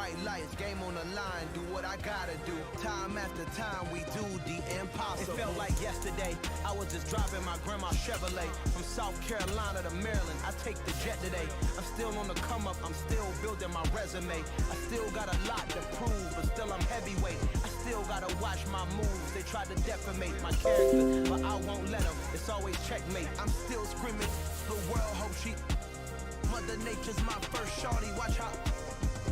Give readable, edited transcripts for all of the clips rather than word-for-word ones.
Bright lights, game on the line, do what I gotta do. Time after time, we do the impossible. It felt like yesterday, I was just driving my grandma's Chevrolet. From South Carolina to Maryland, I take the jet today. I'm still on the come up, I'm still building my resume. I still got a lot to prove, but still I'm heavyweight. I still gotta watch my moves, they try to defamate my character, but I won't let them, it's always checkmate. I'm still screaming, the world hope she... Mother Nature's my first shorty, watch how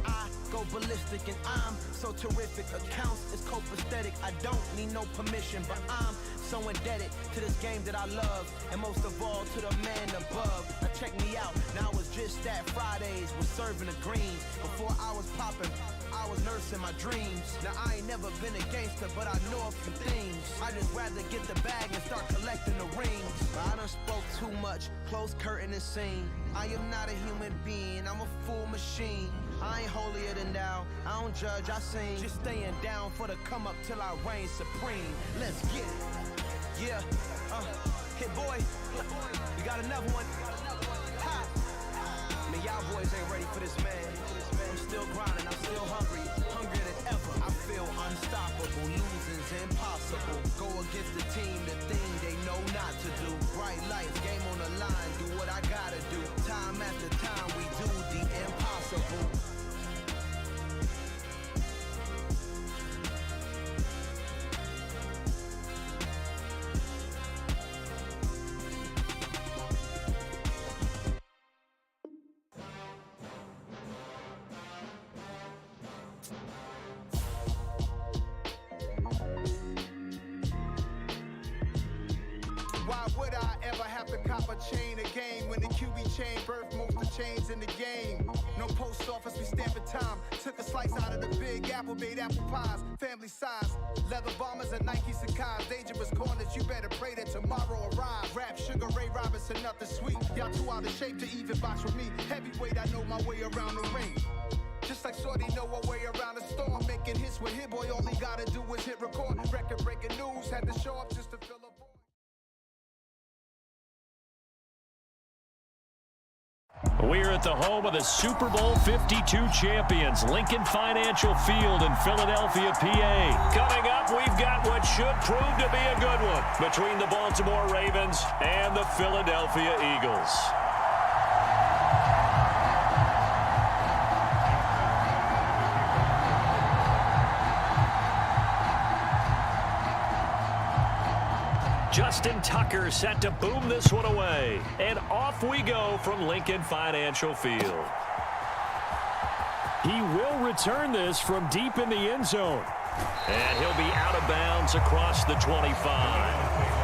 I go ballistic and I'm so terrific. Accounts is copacetic, I don't need no permission, but I'm so indebted to this game that I love, and most of all to the man above. Now check me out, now it's just that Fridays was serving the greens. Before I was popping, I was nursing my dreams. Now I ain't never been a gangster, but I know a few things. I just rather get the bag and start collecting the rings. I done spoke too much, close curtain and scene. I am not a human being, I'm a full machine. I ain't holier than thou, I don't judge, I sing. Just staying down for the come up till I reign supreme. Let's get it. Yeah, hit boy, we got another one. Ha! Man, y'all boys ain't ready for this, man. I'm still grinding, I'm still hungry, hungrier than ever. I feel unstoppable, losing's impossible. Go against the team, the thing they know not to do. Bright lights, game on the line, do what I gotta do. Time after time, we do the impossible. Why would I ever have to cop a chain again when the QB chain birthed most of the chains in the game? No post office, we stamping time. Took a slice out of the big apple, made apple pies, family size. Leather bombers and Nike Sacai's. Dangerous corners, you better pray that tomorrow arrives. Rap, Sugar Ray Robinson, nothing sweet. Y'all too out of shape to even box with me. Heavyweight, I know my way around the ring. Just like Shorty know her way around the storm. Making hits with Hit Boy, all he gotta do is hit record. Record breaking news, had to show up just to fill a void. We're at the home of the Super Bowl 52 champions, Lincoln Financial Field in Philadelphia, PA. Coming up, we've got what should prove to be a good one between the Baltimore Ravens and the Philadelphia Eagles. Justin Tucker set to boom this one away. And off we go from Lincoln Financial Field. He will return this from deep in the end zone. And he'll be out of bounds across the 25.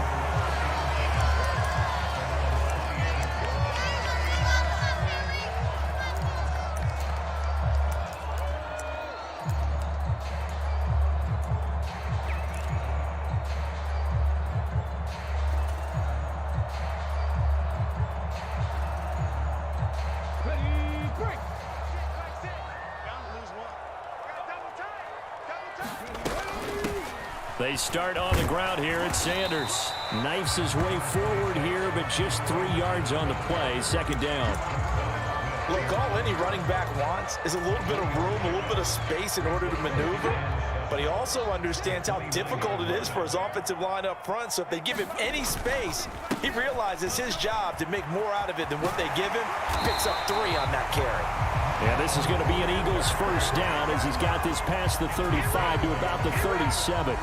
They start on the ground here at Sanders. Knifes his way forward here, but just 3 yards on the play. Second down. Look, all any running back wants is a little bit of room, a little bit of space in order to maneuver. But he also understands how difficult it is for his offensive line up front. So if they give him any space, he realizes his job to make more out of it than what they give him. Picks up 3 on that carry. Yeah, this is going to be an Eagles first down as he's got this past the 35 to about the 37.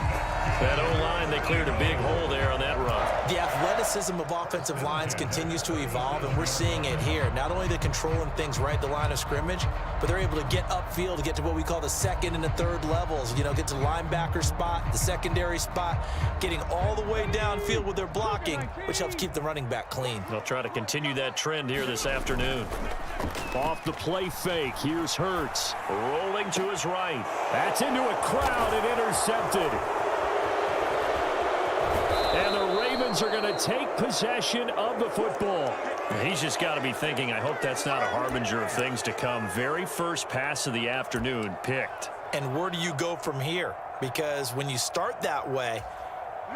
That O-line, they cleared a big hole there on that run. The athleticism of offensive lines continues to evolve, and we're seeing it here. Not only are they controlling things right at the line of scrimmage, but they're able to get upfield to get to what we call the second and the third levels. You know, get to the linebacker spot, the secondary spot, getting all the way downfield with their blocking, which helps keep the running back clean. They'll try to continue that trend here this afternoon. Off the play fake, here's Hurts. Rolling to his right. That's into a crowd and intercepted. And the Ravens are going to take possession of the football. He's just got to be thinking, I hope that's not a harbinger of things to come. Very first pass of the afternoon picked. And where do you go from here? Because when you start that way,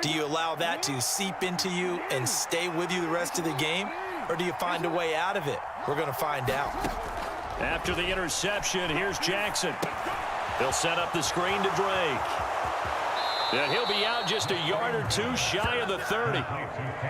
do you allow that to seep into you and stay with you the rest of the game? Or do you find a way out of it? We're going to find out. After the interception, here's Jackson. He'll set up the screen to Drake. And he'll be out just a yard or two shy of the 30.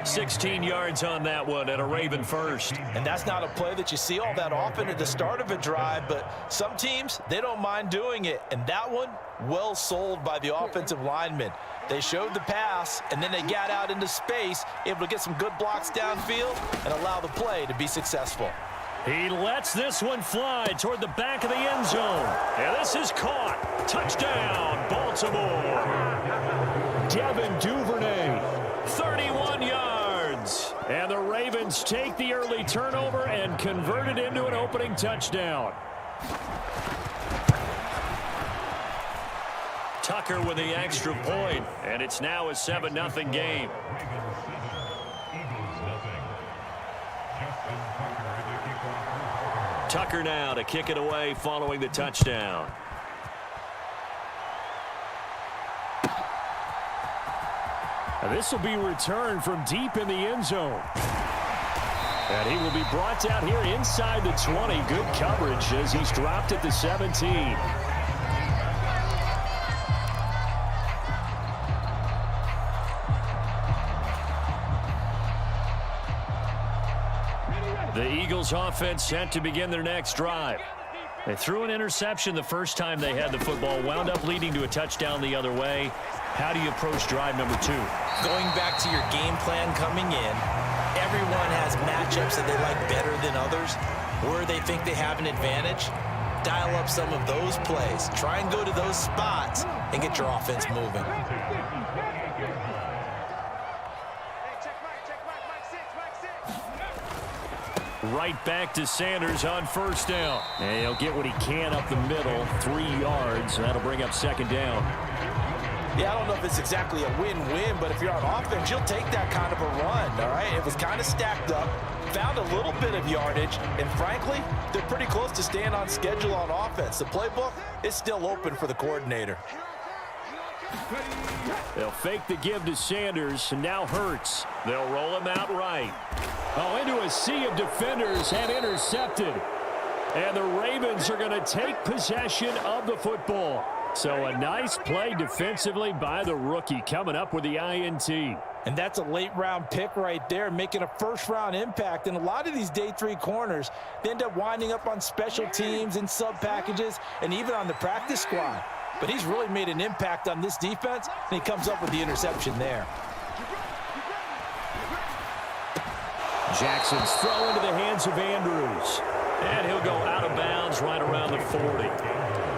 16 yards on that one and a Raven first. And that's not a play that you see all that often at the start of a drive, but some teams, they don't mind doing it. And that one, well sold by the offensive lineman. They showed the pass, and then they got out into space, able to get some good blocks downfield and allow the play to be successful. He lets this one fly toward the back of the end zone. And this is caught. Touchdown, Baltimore. Devin Duvernay, 31 yards. And the Ravens take the early turnover and convert it into an opening touchdown. Tucker with the extra point, and it's now a 7-0 game. Tucker now to kick it away following the touchdown. This will be returned from deep in the end zone. And he will be brought down here inside the 20. Good coverage as he's dropped at the 17. The Eagles offense set to begin their next drive. They threw an interception the first time they had the football, wound up leading to a touchdown the other way. How do you approach drive number 2? Going back to your game plan coming in, everyone has matchups that they like better than others, where they think they have an advantage. Dial up some of those plays. Try and go to those spots and get your offense moving. Right back to Sanders on first down. And he'll get what he can up the middle, 3 yards. That'll bring up second down. Yeah, I don't know if it's exactly a win-win, but if you're on offense, you'll take that kind of a run, all right? It was kind of stacked up, found a little bit of yardage, and frankly, they're pretty close to staying on schedule on offense. The playbook is still open for the coordinator. They'll fake the give to Sanders, and now Hurts. They'll roll him out right. Oh, into a sea of defenders and intercepted. And the Ravens are going to take possession of the football. So a nice play defensively by the rookie coming up with the INT. And that's a late-round pick right there, making a first-round impact. And a lot of these day 3 corners, they end up winding up on special teams and sub-packages and even on the practice squad. But he's really made an impact on this defense, and he comes up with the interception there. Jackson's throw into the hands of Andrews. And he'll go out of bounds right around the 40.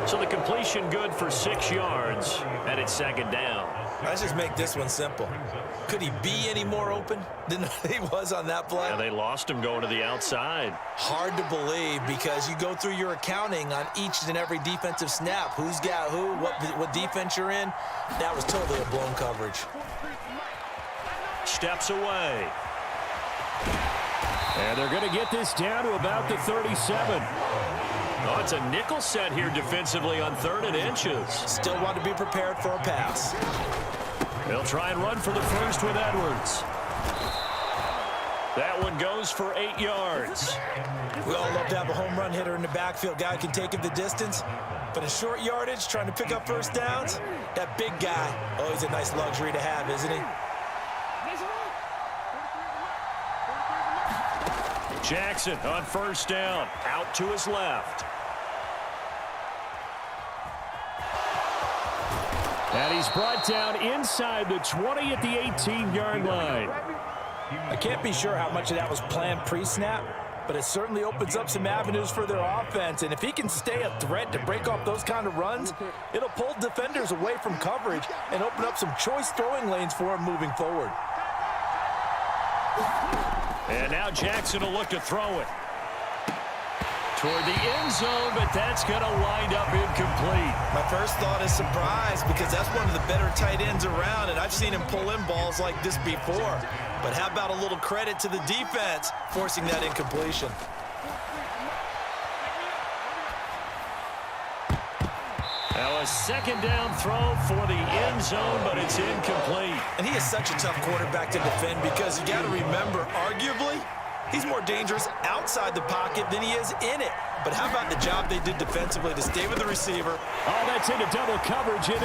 So the completion good for 6 yards, and it's second down. Let's just make this one simple. Could he be any more open than he was on that play? Yeah, they lost him going to the outside. Hard to believe because you go through your accounting on each and every defensive snap. Who's got who, what defense you're in. That was totally a blown coverage. Steps away. And they're going to get this down to about the 37. Oh, it's a nickel set here defensively on 3rd and inches. Still want to be prepared for a pass. They'll try and run for the first with Edwards. That one goes for 8 yards. We all love to have a home run hitter in the backfield. Guy can take him the distance. But in short yardage, trying to pick up first downs, that big guy, oh, he's a nice luxury to have, isn't he? Jackson on first down, out to his left. And he's brought down inside the 20 at the 18-yard line. I can't be sure how much of that was planned pre-snap, but it certainly opens up some avenues for their offense. And if he can stay a threat to break off those kind of runs, it'll pull defenders away from coverage and open up some choice throwing lanes for him moving forward. And now Jackson will look to throw it toward the end zone, but that's going to wind up incomplete. My first thought is surprise because that's one of the better tight ends around, and I've seen him pull in balls like this before. But how about a little credit to the defense forcing that incompletion? Now a second down throw for the end zone, but it's incomplete. And he is such a tough quarterback to defend because you got to remember, arguably, He's more dangerous outside the pocket than he is in it. But how about the job they did defensively to stay with the receiver? Oh, that's into double coverage and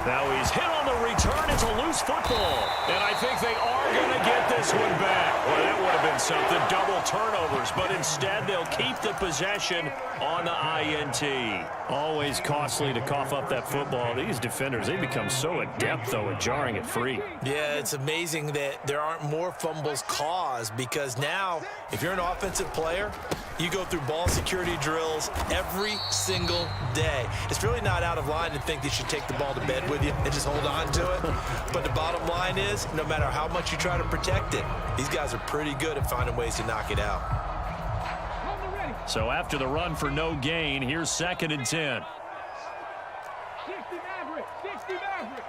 Now he's hit on the return. It's a loose football. And I think they are going to get this one back. Well, that would have been something. Double turnovers. But instead, they'll keep the possession on the INT. Always costly to cough up that football. These defenders, they become so adept, though, at jarring it free. Yeah, it's amazing that there aren't more fumbles caused, because now, if you're an offensive player, you go through ball security drills every single day. It's really not out of line to think you should take the ball to bed with you and just hold on to it. But the bottom line is, no matter how much you try to protect it, these guys are pretty good at finding ways to knock it out. So after the run for no gain, here's 2nd and 10. 60 Maverick, 60 Maverick.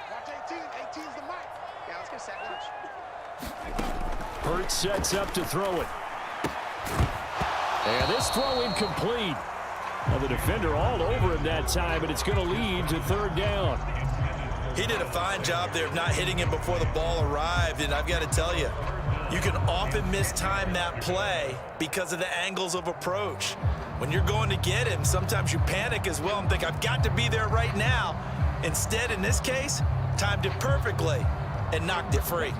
Watch 18, 18's the mic. Yeah, let's get set, watch. Hurts sets up to throw it. And this throw incomplete. Well, the defender all over him that time, and it's going to lead to 3rd down. He did a fine job there of not hitting him before the ball arrived, and I've got to tell you, you can often mistime that play because of the angles of approach. When you're going to get him, sometimes you panic as well and think, I've got to be there right now. Instead, in this case, timed it perfectly and knocked it free.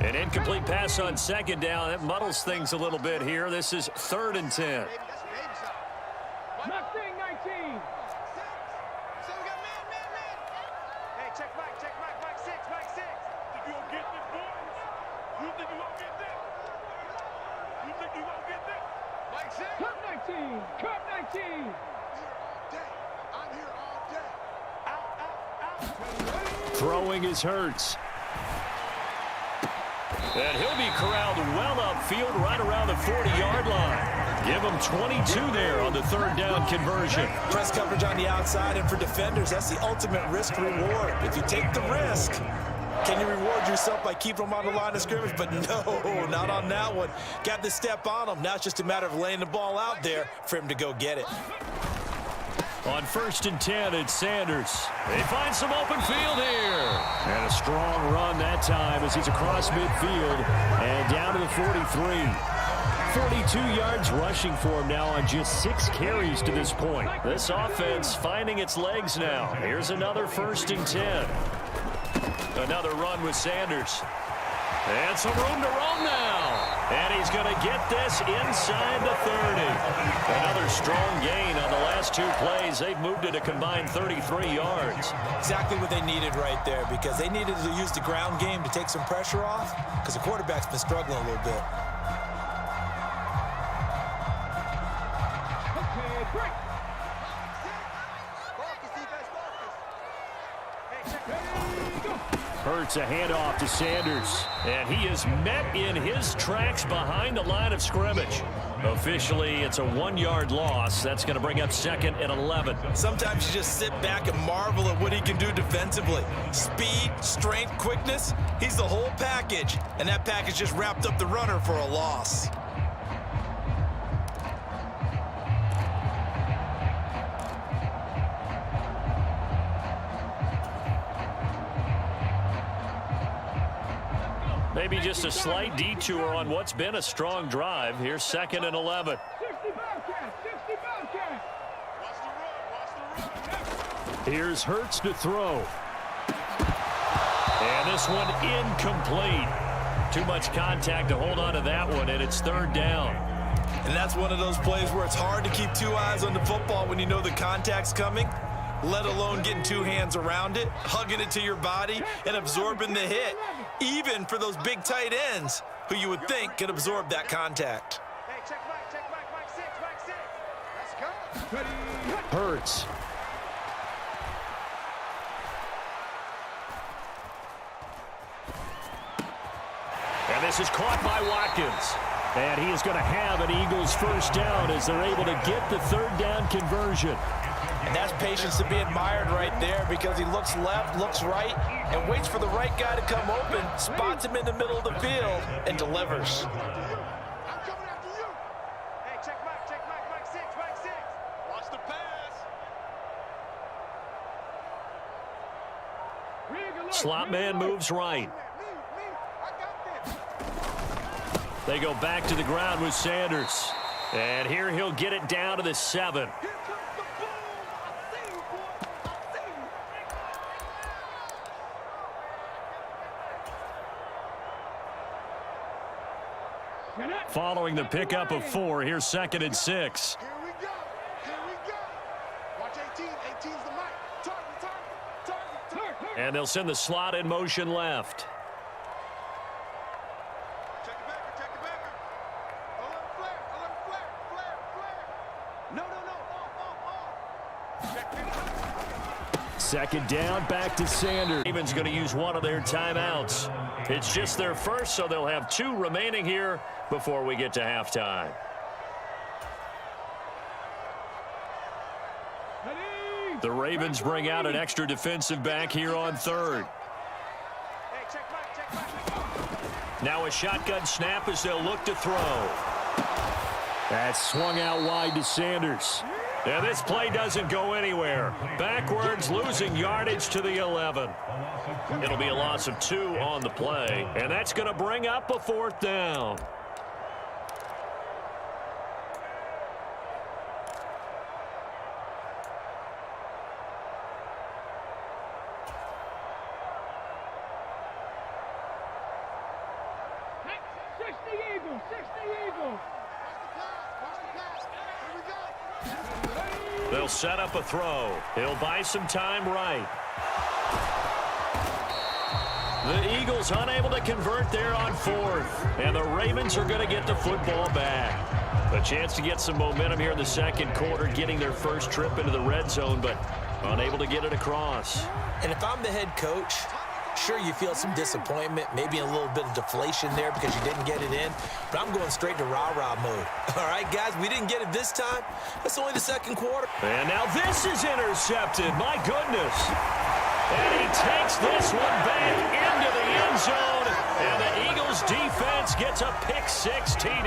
An incomplete pass on 2nd down. That muddles things a little bit here. This is 3rd and 10. Mustang 19. So we got man. Hey, check Mike 6, Mike 6. Think you gonna get this, boys? You think you gonna get this? You think you gonna get this? Mike 6. Cup 19. Cup 19. I'm here all day. Out. Throwing is Hurts. And he'll be corralled well upfield right around the 40-yard line. Give him 22 there on the 3rd down conversion. Press coverage on the outside, and for defenders, that's the ultimate risk-reward. If you take the risk, can you reward yourself by keeping them on the line of scrimmage? But no, not on that one. Got to step on him. Now it's just a matter of laying the ball out there for him to go get it. On 1st and 10, it's Sanders. They find some open field here. And a strong run that time as he's across midfield and down to the 43. 42 yards rushing for him now on just 6 carries to this point. This offense finding its legs now. Here's another 1st and 10. Another run with Sanders. And some room to roam now. And he's going to get this inside the 30. Another strong gain on the last 2 plays. They've moved it a combined 33 yards. Exactly what they needed right there, because they needed to use the ground game to take some pressure off, because the quarterback's been struggling a little bit. Okay, break. Hurts a handoff to Sanders, and he is met in his tracks behind the line of scrimmage. Officially, it's a 1-yard loss. That's going to bring up 2nd and 11. Sometimes you just sit back and marvel at what he can do defensively. Speed, strength, quickness, he's the whole package, and that package just wrapped up the runner for a loss. Maybe just a slight detour on what's been a strong drive. Here's 2nd and 11. 60 Bobcat, 60 Bobcat. Here's Hurts to throw. And this one incomplete. Too much contact to hold on to that one, and it's 3rd down. And that's one of those plays where it's hard to keep 2 eyes on the football when you know the contact's coming, let alone getting 2 hands around it, hugging it to your body, and absorbing the hit, even for those big tight ends who you would think could absorb that contact. Hey, check Mike 6. Let's go. Hurts. And this is caught by Watkins. And he is going to have an Eagles 1st down as they're able to get the 3rd down conversion. And that's patience to be admired right there, because he looks left, looks right, and waits for the right guy to come open, spots him in the middle of the field, and delivers. I'm coming after you. Hey, check Mike 6. Watch the pass. Slot man moves right. Me. I got this. They go back to the ground with Sanders. And here he'll get it down to the 7. Following the pickup of 4, here's 2nd and 6. Here we go. Here we go. Watch 18. 18's the mic. Target. And they'll send the slot in motion left. Check the backer. Flare. No. Off. Check it. 2nd down, back to Sanders. Ravens going to use one of their timeouts. It's just their first, so they'll have 2 remaining here before we get to halftime. The Ravens bring out an extra defensive back here on 3rd. Now a shotgun snap as they'll look to throw. That's swung out wide to Sanders. And this play doesn't go anywhere. Backwards, losing yardage to the 11. It'll be a loss of 2 on the play, and that's going to bring up a 4th down. They'll set up a throw. He'll buy some time right. The Eagles unable to convert there on 4th. And the Ravens are going to get the football back. A chance to get some momentum here in the 2nd quarter, getting their first trip into the red zone, but unable to get it across. And if I'm the head coach, sure, you feel some disappointment, maybe a little bit of deflation there because you didn't get it in, but I'm going straight to rah-rah mode. All right, guys, we didn't get it this time. That's only the 2nd quarter. And now this is intercepted. My goodness. And he takes this one back into the end zone, and the Eagles defense gets a pick-6 TD.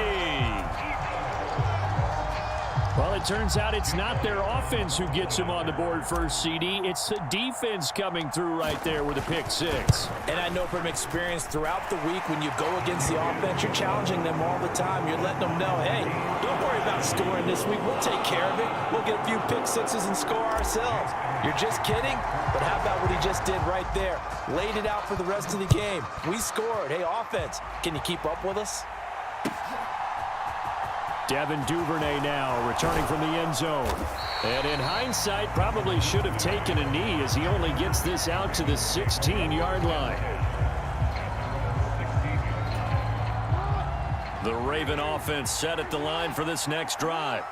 Well, it turns out it's not their offense who gets him on the board first, CD. It's the defense coming through right there with a pick-6. And I know from experience throughout the week when you go against the offense, you're challenging them all the time. You're letting them know, hey, don't worry about scoring this week. We'll take care of it. We'll get a few pick-6s and score ourselves. You're just kidding? But how about what he just did right there? Laid it out for the rest of the game. We scored. Hey, offense, can you keep up with us? Devin Duvernay now returning from the end zone. And in hindsight, probably should have taken a knee as he only gets this out to the 16-yard line. The Raven offense set at the line for this next drive.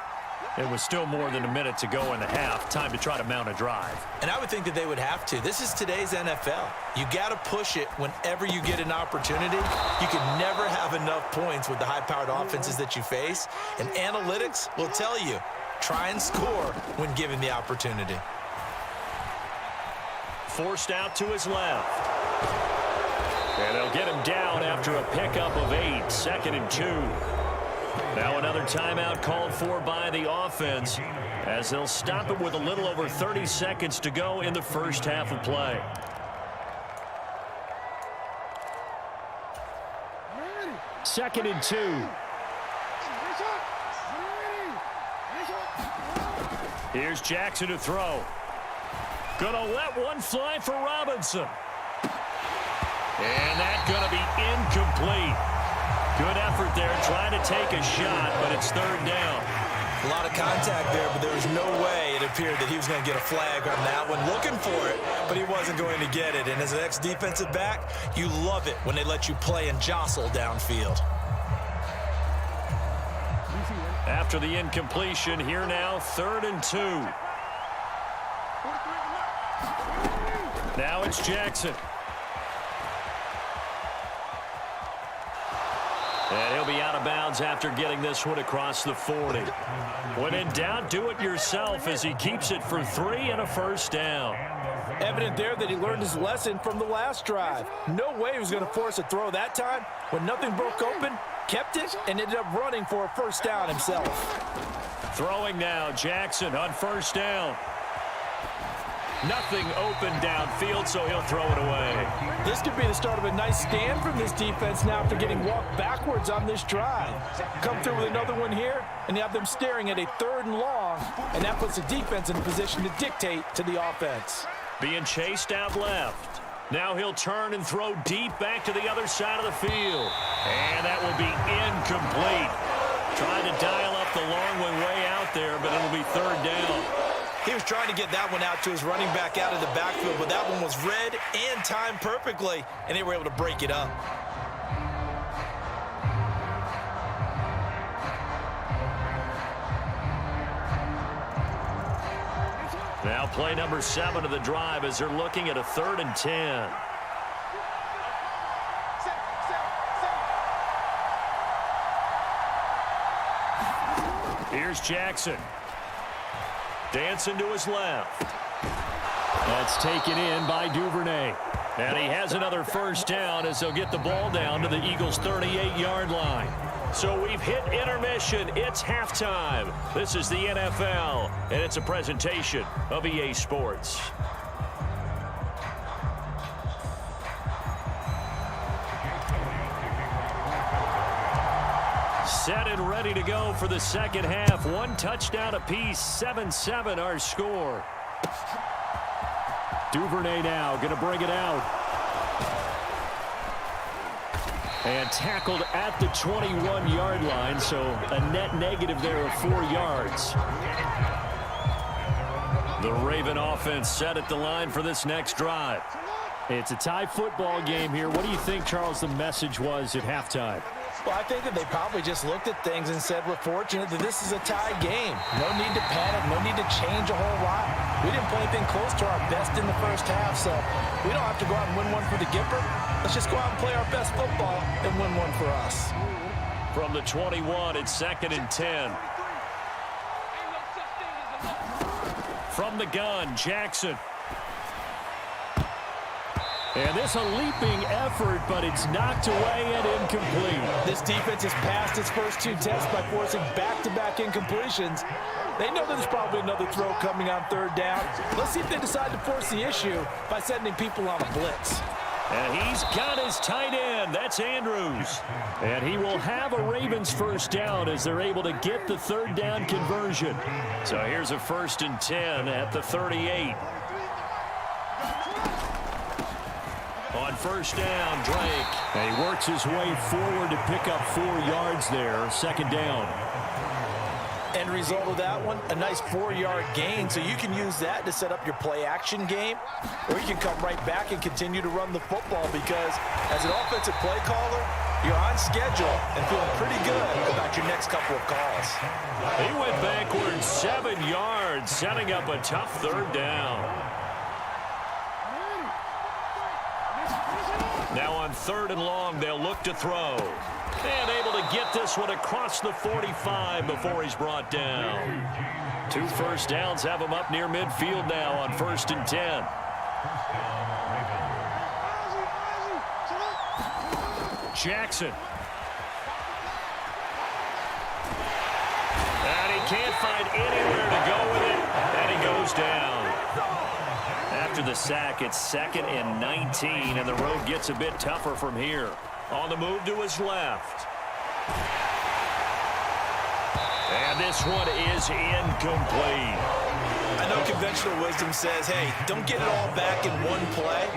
It was still more than a minute to go in the half. Time to try to mount a drive. And I would think that they would have to. This is today's NFL. You got to push it whenever you get an opportunity. You can never have enough points with the high-powered offenses that you face. And analytics will tell you, try and score when given the opportunity. Forced out to his left. And they'll get him down after a pickup of 8. 2nd and 2. Now another timeout called for by the offense as they'll stop it with a little over 30 seconds to go in the first half of play. Second and 2. Here's Jackson to throw. Gonna let one fly for Robinson. And that's gonna be incomplete. Good effort there trying to take a shot, but it's 3rd down. A lot of contact there, but there was no way it appeared that he was going to get a flag on that one. Looking for it, but he wasn't going to get it. And as an ex-defensive back, you love it when they let you play and jostle downfield. After the incompletion, here now, 3rd and 2. Now it's Jackson. And he'll be out of bounds after getting this one across the 40. When in doubt, do it yourself as he keeps it for 3 and a first down. Evident there that he learned his lesson from the last drive. No way he was going to force a throw that time. When nothing broke open, kept it, and ended up running for a first down himself. Throwing now, Jackson on first down. Nothing open downfield, so he'll throw it away. This could be the start of a nice stand from this defense now after getting walked backwards on this drive. Come through with another one here, and you have them staring at a 3rd and long, and that puts the defense in a position to dictate to the offense. Being chased out left. Now he'll turn and throw deep back to the other side of the field. And that will be incomplete. Trying to dial up the long one way out there, but it'll be 3rd down. He was trying to get that one out to his running back out of the backfield, but that one was read and timed perfectly, and they were able to break it up. Now play number 7 of the drive as they're looking at a 3rd and 10. Here's Jackson. Dancing to his left. That's taken in by Duvernay. And he has another 1st down as they'll get the ball down to the Eagles' 38-yard line. So we've hit intermission. It's halftime. This is the NFL, and it's a presentation of EA Sports. Set and ready to go for the 2nd half. 1 touchdown apiece, 7-7 our score. Duvernay now going to bring it out. And tackled at the 21-yard line, so a net negative there of 4 yards. The Raven offense set at the line for this next drive. It's a tie football game here. What do you think, Charles, the message was at halftime? Well, I think that they probably just looked at things and said, we're fortunate that this is a tie game. No need to panic, no need to change a whole lot. We didn't play anything close to our best in the 1st half, so we don't have to go out and win one for the Gipper. Let's just go out and play our best football and win one for us. From the 21, it's 2nd and 10. From the gun, Jackson. And this a leaping effort, but it's knocked away and incomplete. This defense has passed its first 2 tests by forcing back-to-back incompletions. They know that there's probably another throw coming on 3rd down. Let's see if they decide to force the issue by sending people on a blitz. And he's got his tight end. That's Andrews. And he will have a Ravens 1st down as they're able to get the 3rd down conversion. So here's a 1st and 10 at the 38. On 1st down, Drake. And he works his way forward to pick up 4 yards there. 2nd down. End result of that one, a nice 4-yard gain, so you can use that to set up your play-action game, or you can come right back and continue to run the football because as an offensive play caller, you're on schedule and feeling pretty good about your next couple of calls. He went backwards 7 yards, setting up a tough 3rd down. Now on 3rd and long, they'll look to throw. And able to get this one across the 45 before he's brought down. 2 1st downs have him up near midfield now on 1st and 10. Jackson. And he can't find anywhere to go with it. And he goes down. After the sack, it's 2nd and 19, and the road gets a bit tougher from here. On the move to his left. And this one is incomplete. I know conventional wisdom says, hey, don't get it all back in one play.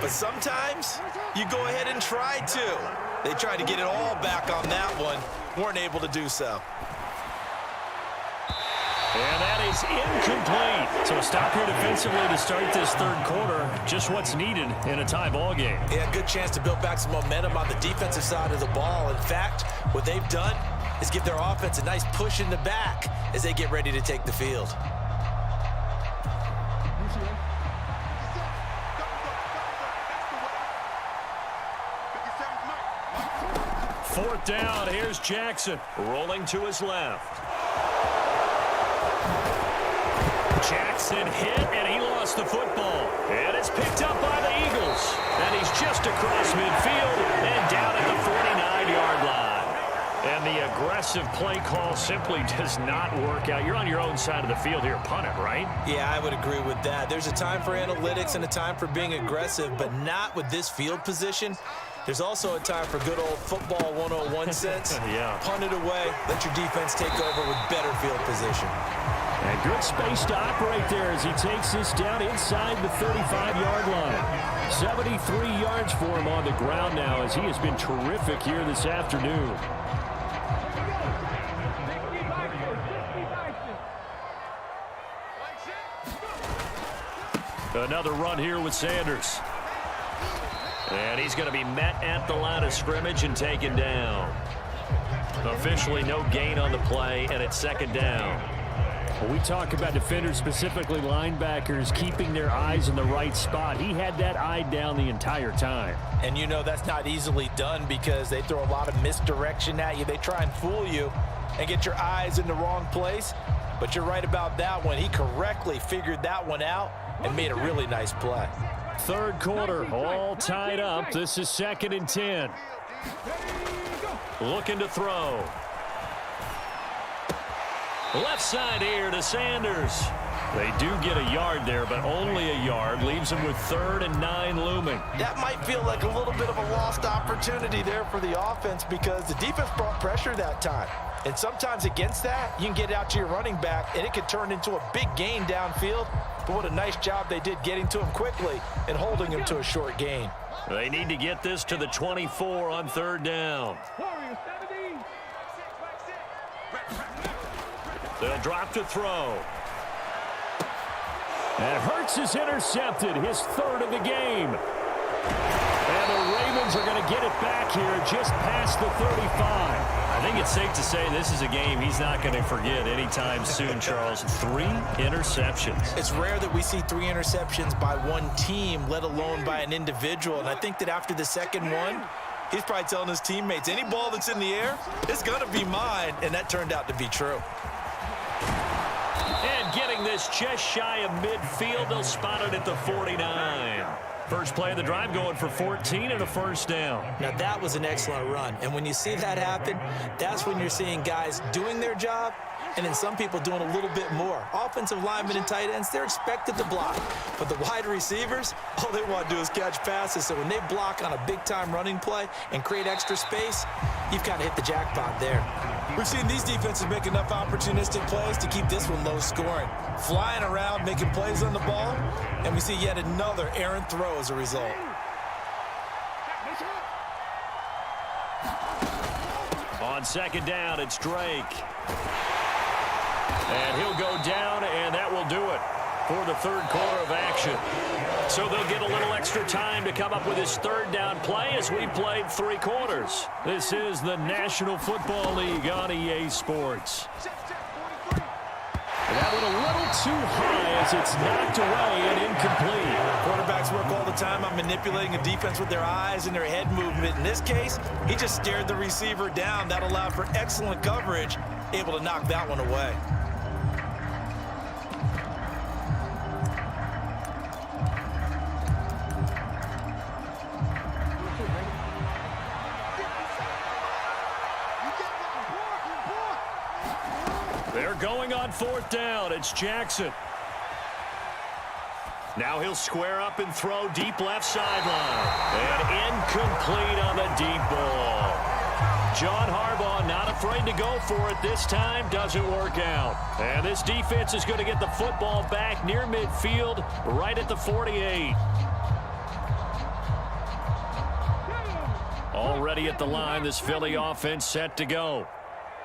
But sometimes you go ahead and try to. They tried to get it all back on that one. Weren't able to do so. And that is incomplete. So a stop here defensively to start this 3rd quarter. Just what's needed in a tie ball game. Yeah, good chance to build back some momentum on the defensive side of the ball. In fact, what they've done is give their offense a nice push in the back as they get ready to take the field. Fourth down, here's Jackson rolling to his left. Jackson hit, and he lost the football. And it's picked up by the Eagles. And he's just across midfield and down at the 49-yard line. And And the aggressive play call simply does not work out. You're on your own side of the field here. Punt it, right? Yeah, I would agree with that. There's a time for analytics and a time for being aggressive, but not with this field position. There's also a time for good old football 101 sense. Yeah. Punt it away. Let your defense take over with better field position. And good space to operate there as he takes this down inside the 35-yard line. 73 yards for him on the ground now as he has been terrific here this afternoon. Another run here with Sanders. And he's going to be met at the line of scrimmage and taken down. Officially no gain on the play, and it's second down. When we talk about defenders, specifically linebackers, keeping their eyes in the right spot. He had that eye down the entire time. And you know that's not easily done because they throw a lot of misdirection at you. They try and fool you and get your eyes in the wrong place. But you're right about that one. He correctly figured that one out and made a really nice play. Third quarter, all tied up. This is 2nd and 10. Looking to throw. Left side here to Sanders. They do get a yard there, but only a yard. Leaves them with 3rd and 9 looming. That might feel like a little bit of a lost opportunity there for the offense because the defense brought pressure that time. And sometimes against that, you can get out to your running back, and it could turn into a big gain downfield. But what a nice job they did getting to him quickly and holding him to a short gain. They need to get this to the 24 on 3rd down. They'll drop to throw. And Hurts is intercepted, his 3rd of the game. And the Ravens are going to get it back here just past the 35. I think it's safe to say this is a game he's not going to forget anytime soon, Charles. 3 interceptions. It's rare that we see 3 interceptions by one team, let alone by an individual. And I think that after the second one, he's probably telling his teammates, any ball that's in the air, it's going to be mine. And that turned out to be true. And getting this just shy of midfield, they'll spot it at the 49. First play of the drive going for 14 and a 1st down. Now that was an excellent run. And when you see that happen, that's when you're seeing guys doing their job and then some people doing a little bit more. Offensive linemen and tight ends, they're expected to block. But the wide receivers, all they want to do is catch passes. So when they block on a big-time running play and create extra space, you've kind of hit the jackpot there. We've seen these defenses make enough opportunistic plays to keep this one low scoring. Flying around, making plays on the ball, and we see yet another errant throw as a result. On 2nd down, it's Drake. And he'll go down, and that will do it for the 3rd quarter of action. So they'll get a little extra time to come up with his 3rd down play as we played 3 quarters. This is the National Football League on EA Sports. That one a little too high as it's knocked away and incomplete. Quarterbacks work all the time on manipulating a defense with their eyes and their head movement. In this case, he just stared the receiver down. That allowed for excellent coverage, able to knock that one away. They're going on 4th down. It's Jackson. Now he'll square up and throw deep left sideline. And incomplete on the deep ball. John Harbaugh not afraid to go for it this time. Doesn't work out. And this defense is going to get the football back near midfield, right at the 48. Already at the line, this Philly offense set to go.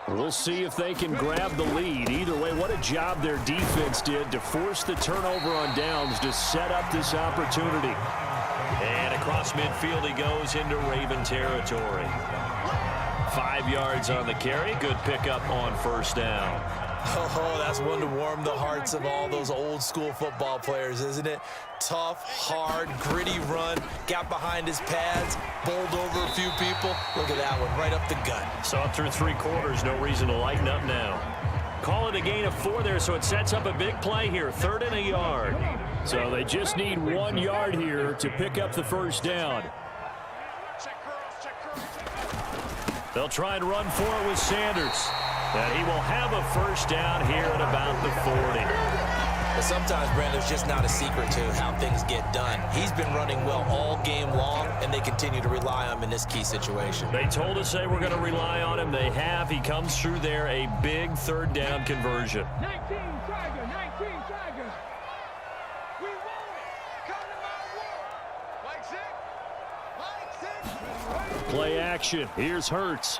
We'll see if they can grab the lead. Either way, what a job their defense did to force the turnover on downs to set up this opportunity. And across midfield he goes into Raven territory. 5 yards on the carry. Good pickup on 1st down. Oh, that's one to warm the hearts of all those old-school football players, isn't it? Tough, hard, gritty run. Got behind his pads, bowled over a few people. Look at that one, right up the gut. Saw it through 3 quarters. No reason to lighten up now. Call it a gain of 4 there, so it sets up a big play here. 3rd and a yard. So they just need 1 yard here to pick up the 1st down. They'll try and run for it with Sanders. And he will have a first down here at about the 40. But sometimes, Brandon, there's just not a secret to how things get done. He's been running well all game long, and they continue to rely on him in this key situation. They told us they were going to rely on him. They have. He comes through there, a big third down conversion. 19 Tiger, 19 Tiger. We want it. Come to my world. Like six. Play action. Here's Hurts.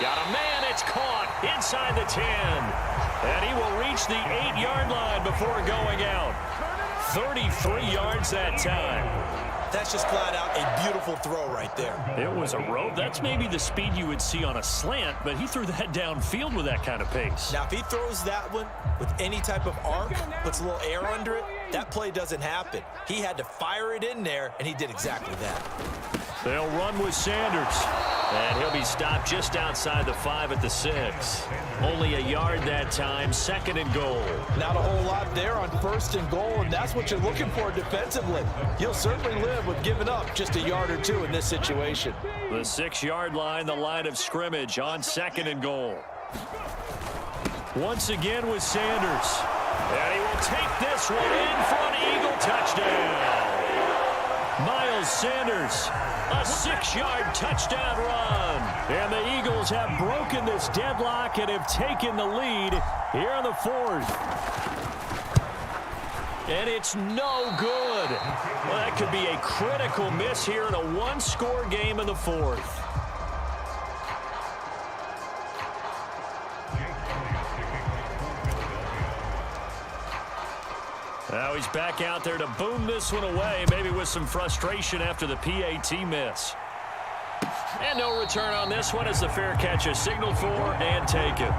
Got a man. It's caught inside the 10. And he will reach the 8-yard line before going out. 33 yards that time. That's just flat out a beautiful throw right there. It was a rope. That's maybe the speed you would see on a slant, but he threw that downfield with that kind of pace. Now, if he throws that one with any type of arc, puts a little air under it, that play doesn't happen. He had to fire it in there, and he did exactly that. They'll run with Sanders. And he'll be stopped just outside the 5 at the 6. Only a yard that time, 2nd and goal. Not a whole lot there on 1st and goal, and that's what you're looking for defensively. You'll certainly live with giving up just a yard or two in this situation. The 6-yard line, the line of scrimmage on 2nd and goal. Once again with Sanders. And he will take this one in for an Eagle touchdown. Miles Sanders, a 6-yard touchdown run. And the Eagles have broken this deadlock and have taken the lead here in the 4th. And it's no good. Well, that could be a critical miss here in a one-score game in the 4th. Now he's back out there to boom this one away, maybe with some frustration after the PAT miss. And no return on this one as the fair catch is signaled for and taken.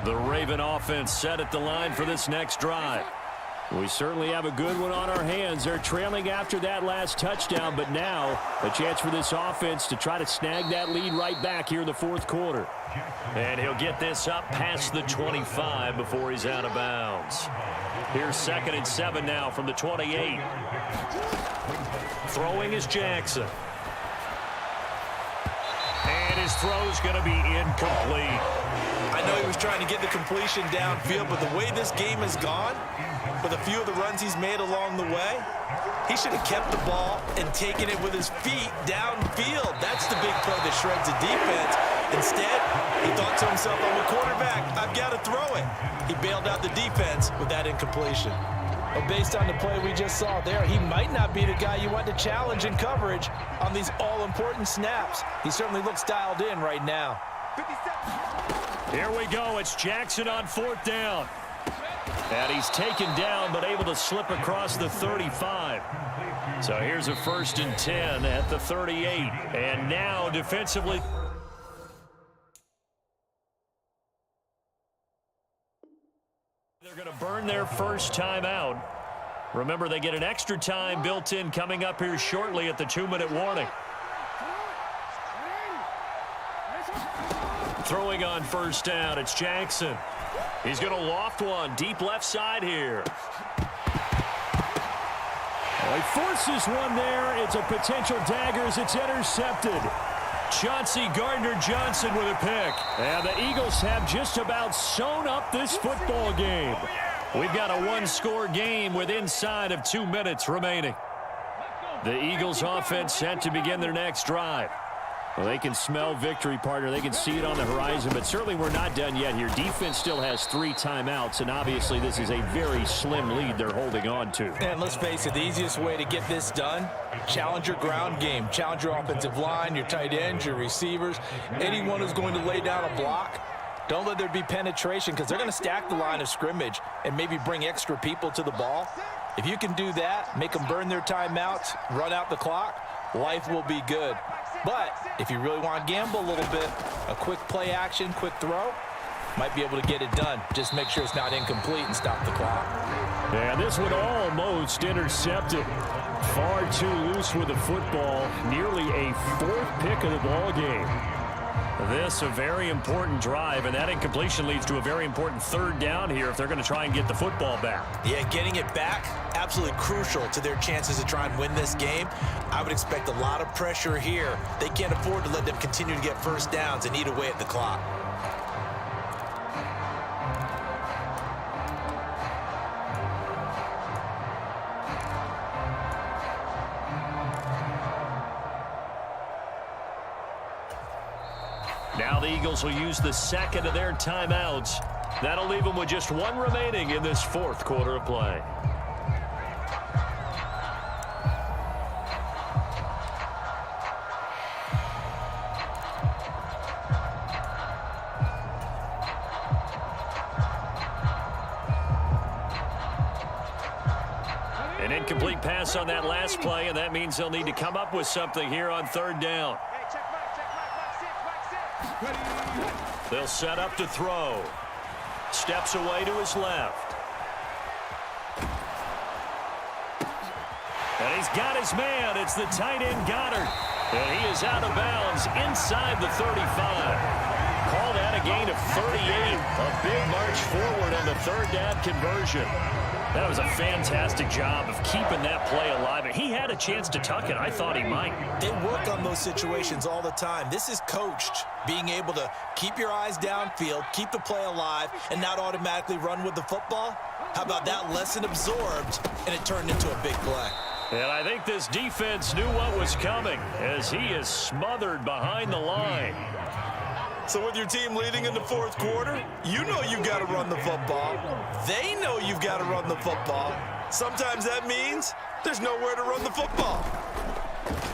The Raven offense set at the line for this next drive. We certainly have a good one on our hands. They're trailing after that last touchdown, but now a chance for this offense to try to snag that lead right back here in the 4th quarter. And he'll get this up past the 25 before he's out of bounds. Here's 2nd and 7 now from the 28. Throwing is Jackson. And his throw's going to be incomplete. I know he was trying to get the completion downfield, but the way this game has gone, with a few of the runs he's made along the way, he should have kept the ball and taken it with his feet downfield. That's the big play that shreds the defense. Instead, he thought to himself, I'm a quarterback, I've got to throw it. He bailed out the defense with that incompletion. But based on the play we just saw there, he might not be the guy you want to challenge in coverage on these all-important snaps. He certainly looks dialed in right now. Here we go. It's Jackson on 4th down. And he's taken down, but able to slip across the 35. So here's a 1st and 10 at the 38. And now defensively, they're going to burn their first timeout. Remember, they get an extra time built in coming up here shortly at the 2-minute warning. Throwing on 1st down, it's Jackson. He's going to loft one deep left side here. Well, he forces one there. It's a potential dagger as it's intercepted. Chauncey Gardner-Johnson with a pick. And the Eagles have just about sewn up this football game. We've got a one-score game with inside of 2 minutes remaining. The Eagles offense set to begin their next drive. Well, they can smell victory, partner. They can see it on the horizon, but certainly we're not done yet here. Defense still has 3 timeouts, and obviously this is a very slim lead they're holding on to. And let's face it, the easiest way to get this done, challenge your ground game. Challenge your offensive line, your tight ends, your receivers, anyone who's going to lay down a block. Don't let there be penetration because they're going to stack the line of scrimmage and maybe bring extra people to the ball. If you can do that, make them burn their timeouts, run out the clock, life will be good. But if you really want to gamble a little bit, a quick play action, quick throw, might be able to get it done. Just make sure it's not incomplete and stop the clock. And this one almost intercepted. Far too loose with the football. Nearly a 4th pick of the ball game. This a very important drive, and that incompletion leads to a very important third down here if they're going to try and get the football back. Yeah, getting it back, absolutely crucial to their chances to try and win this game. I would expect a lot of pressure here. They can't afford to let them continue to get first downs and eat away at the clock. Now the Eagles will use the second of their timeouts. That'll leave them with just one remaining in this fourth quarter of play. An incomplete pass on that last play, and that means they'll need to come up with something here on third down. They'll set up to throw. Steps away to his left. And he's got his man. It's the tight end Goddard. And he is out of bounds inside the 35. Call that a gain of 38. A big march forward on the third down conversion. That was a fantastic job of keeping that play alive. And he had a chance to tuck it. I thought he might. They work on those situations all the time. This is coached, being able to keep your eyes downfield, keep the play alive, and not automatically run with the football. How about that lesson absorbed, and it turned into a big play. And I think this defense knew what was coming as he is smothered behind the line. So with your team leading in the fourth quarter, you know you've got to run the football. They know you've got to run the football. Sometimes that means there's nowhere to run the football.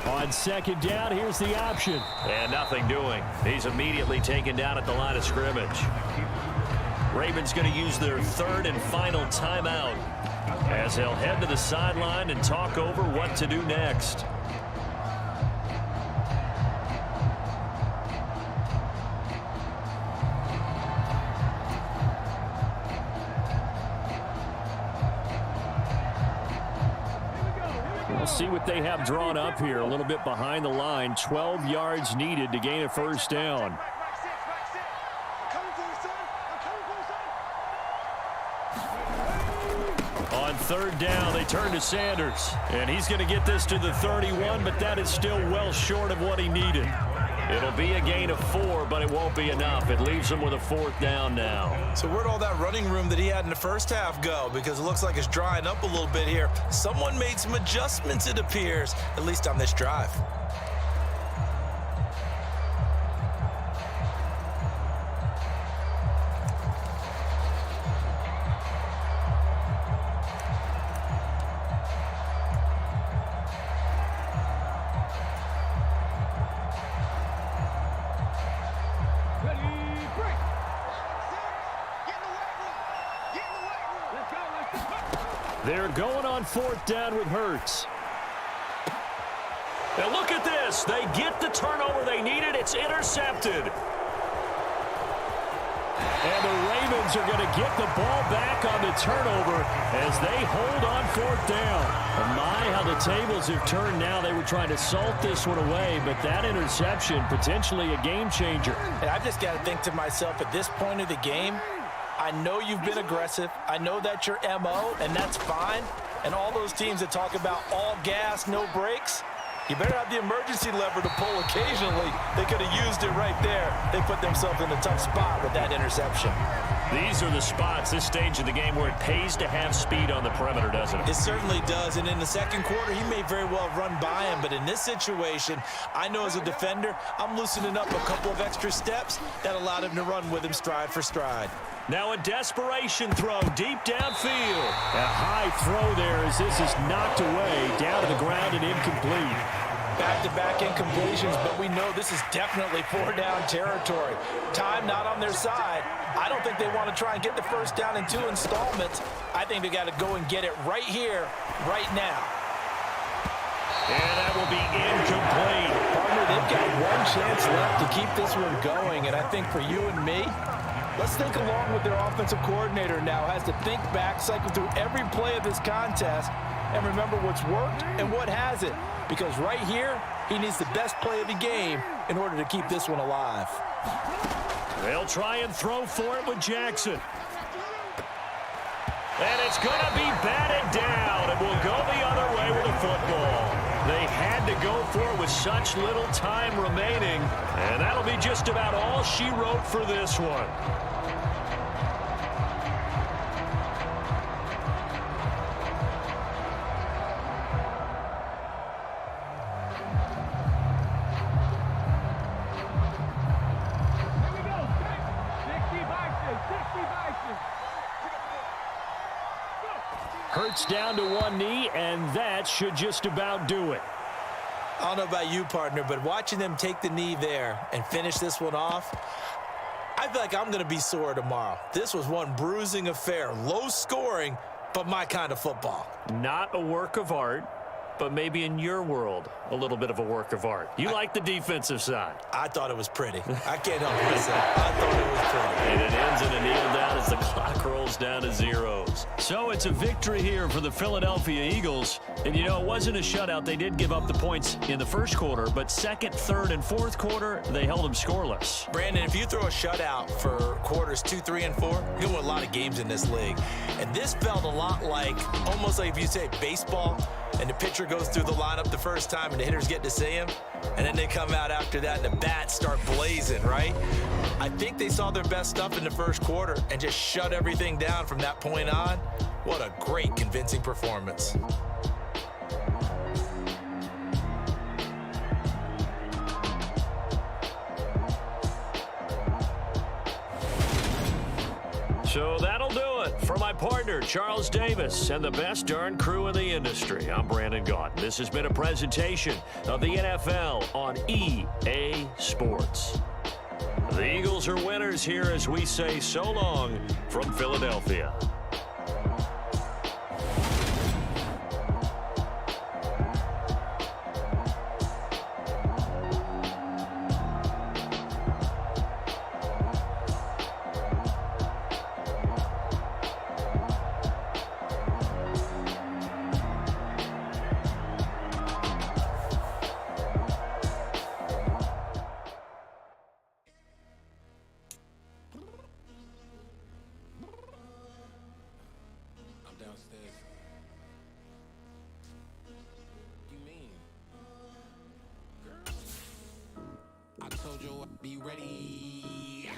On second down, here's the option. And nothing doing. He's immediately taken down at the line of scrimmage. Ravens going to use their third and final timeout as they'll head to the sideline and talk over what to do next. We'll see what they have drawn up here. A little bit behind the line. 12 yards needed to gain a first down. On third down, they turn to Sanders. And he's going to get this to the 31, but that is still well short of what he needed. It'll be a gain of 4, but it won't be enough. It leaves him with a fourth down now. So where'd all that running room that he had in the first half go? Because it looks like it's drying up a little bit here. Someone made some adjustments, it appears, at least on this drive. They're going on fourth down with Hurts. Now look at this. They get the turnover they needed. It's intercepted. And the Ravens are going to get the ball back on the turnover as they hold on fourth down. Oh my, how the tables have turned now. They were trying to salt this one away, but that interception, potentially a game changer. And I've just got to think to myself, at this point of the game, I know you've been aggressive. I know that's your MO, and that's fine. And all those teams that talk about all gas, no brakes, you better have the emergency lever to pull occasionally. They could have used it right there. They put themselves in a tough spot with that interception. These are the spots, this stage of the game, where it pays to have speed on the perimeter, doesn't it? It certainly does, and in the second quarter, he may very well run by him, but in this situation, I know as a defender, I'm loosening up a couple of extra steps that allowed him to run with him stride for stride. Now a desperation throw deep downfield. A high throw there as this is knocked away, down to the ground and incomplete. Back-to-back incompletions, but we know this is definitely four-down territory. Time not on their side. I don't think they want to try and get the first down in 2 installments. I think they got to go and get it right here, right now. And that will be incomplete. Partner, they've got one chance left to keep this one going, and I think for you and me, let's think along with their offensive coordinator now. Has to think back, cycle through every play of this contest, and remember what's worked and what hasn't. Because right here, he needs the best play of the game in order to keep this one alive. They'll try and throw for it with Jackson. And it's going to be batted down, and will go the other way with the football. They had to go for it with such little time remaining, and that'll be just about all she wrote for this one. Hurts down to one knee, and that should just about do it. I don't know about you, partner, but watching them take the knee there and finish this one off, I feel like I'm going to be sore tomorrow. This was one bruising affair. Low scoring, but my kind of football. Not a work of art, but maybe in your world, a little bit of a work of art. You like the defensive side. I thought it was pretty. I can't help myself. I thought it was pretty. And it ends in a kneel down as the clock rolls down to zeros. So it's a victory here for the Philadelphia Eagles. And, you know, it wasn't a shutout. They did give up the points in the first quarter, but second, third, and fourth quarter, they held them scoreless. Brandon, if you throw a shutout for quarters 2, 3, and 4, you're going to win a lot of games in this league. And this felt a lot like, almost like if you say baseball, and the pitcher goes through the lineup the first time and the hitters get to see him, and then they come out after that and the bats start blazing, right? I think they saw their best stuff in the first quarter and just shut everything down from that point on. What a great, convincing performance. So that'll do it for my partner, Charles Davis, and the best darn crew in the industry. I'm Brandon Gaudin. This has been a presentation of the NFL on EA Sports. The Eagles are winners here as we say so long from Philadelphia. Be ready.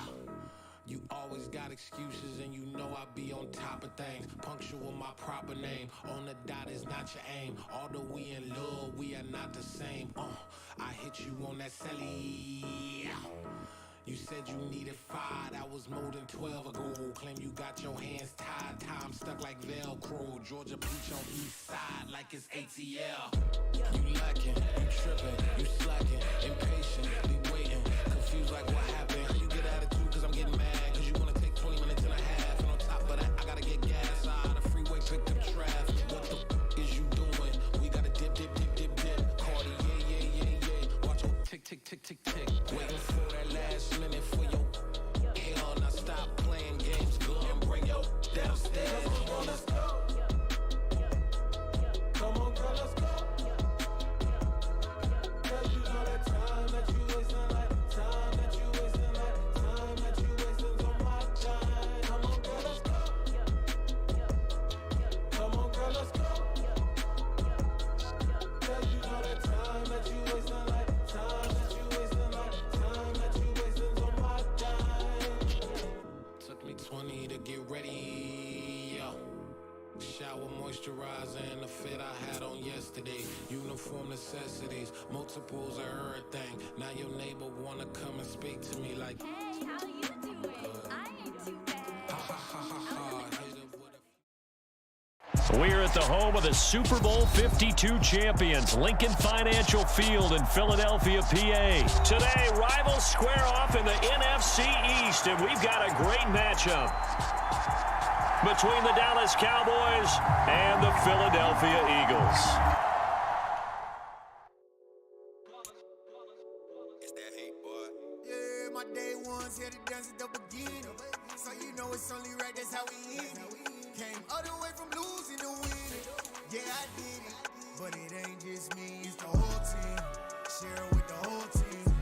You always got excuses and you know I be on top of things. Punctual my proper name. On the dot is not your aim. Although we in love, we are not the same. I hit you on that celly. You said you needed 5, that was more than 12 ago. Claim you got your hands tied, time stuck like Velcro. Georgia Peach on east side like it's ATL. You lacking, you tripping, you slacking, impatient, be waiting, confused like what happened. You get attitude cause I'm getting mad, cause you wanna take 20 minutes and a half. And on top of that, I gotta get gas out of the freeway, picked up traffic. What the is you doing? We gotta dip, dip, dip, dip, dip. Cardi, yeah. Watch your tick, tick, tick, tick, tick. Waiting for that last minute for your hell. Now stop playing games, go and bring your downstairs. Come on, let's go. Come on, girl, let's go. Cause you know that time that you wasting, like time that you wasting, like time that you wasting on my time. Come on, girl, let's go. Come on, girl, let's go. Cause you know that time that you wasting, like time that you wasting, like time that you wasting on my time. Took me 20 to get ready, yo. Shower moisturizer and the fit I had on yesterday. Uniform necessities, multiples of everything. Now your neighbor wanna come and speak to me like, Hey, how you doing? I ain't too bad. ha ha ha ha ha. Hit it with a We're at the home of the Super Bowl 52 champions, Lincoln Financial Field in Philadelphia, PA. Today, rivals square off in the NFC East, and we've got a great matchup between the Dallas Cowboys and the Philadelphia Eagles. It's that hate, boy. Yeah, my day ones here to dance at the beginning. So you know it's only right, that's how we end it. Came all the way from losing to winning. Yeah, I did it. But it ain't just me, it's the whole team. Share it with the whole team.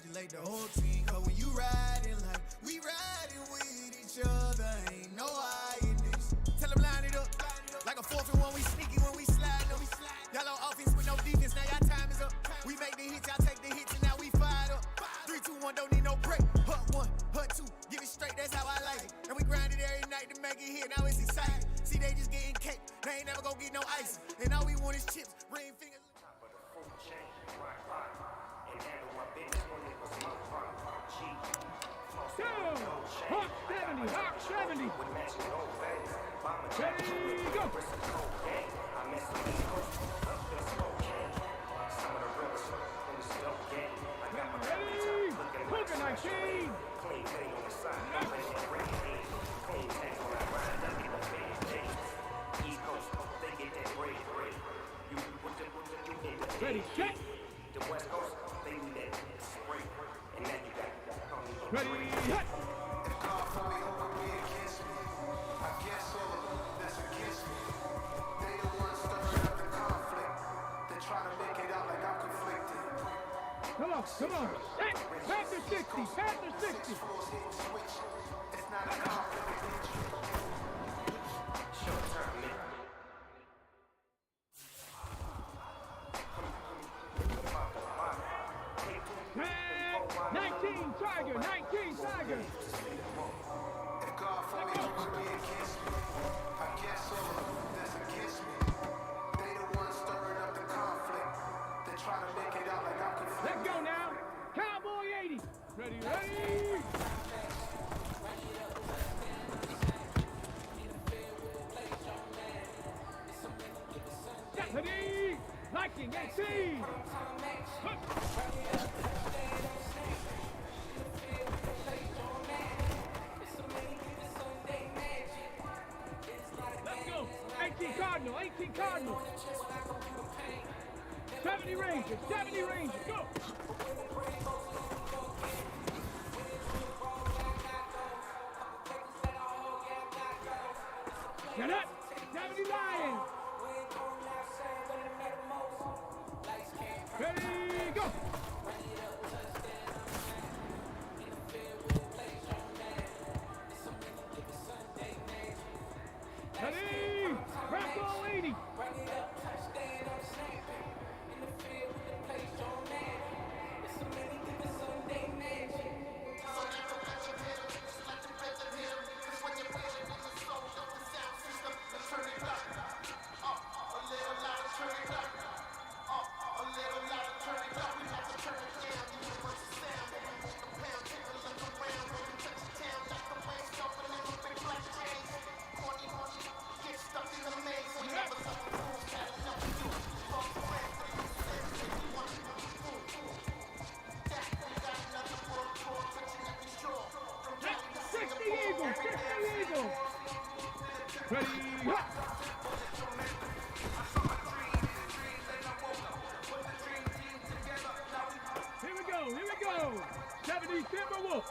congratulate the whole team. Cause when you riding like we riding with each other, ain't no hiding this. Tell them line it up like a 4th and 1. We sneaky when we slide them. Y'all on offense with no defense, now y'all time is up. We make the hits, y'all take the hits, and now we fired up. 3, 2, 1, don't need no break. Hut 1, hut 2, give it straight, that's how I like it. And we grind it every night to make it hit, now it's exciting. See, they just getting cake, they ain't never gonna get no ice. And all we want is chips, ring fingers. Hawk 70, Hawk 70. Ready, go. Ready, Hooker 19. Ready, check. The West Coast, they need that spray. And now you got ready, hit. If God for me, who would be against me? I guess all of them that's against me. They the ones stirring up the conflict. They try to make it out like I'm conflicted. Come on, come on. Hey, Panther 60, Panther 60. It's not a conflict of interest. Short term, man. 19 Tiger, 19 Tiger. If God for me, who would be against me? I guess all of them that's against me. They the ones stirring up the conflict. They try to make it out like I'm conflicted. Let's go now. Cowboy 80. Ready, ready. Ready. Liking 18. Let's go. 18 Cardinal, 18 Cardinal. 70 Rangers, 70 Rangers, go. Get up, 70 Lions. Ready, go. Ready, Bronco 80. Ready, hot. Here we go, here we go. 70 Timberwolf.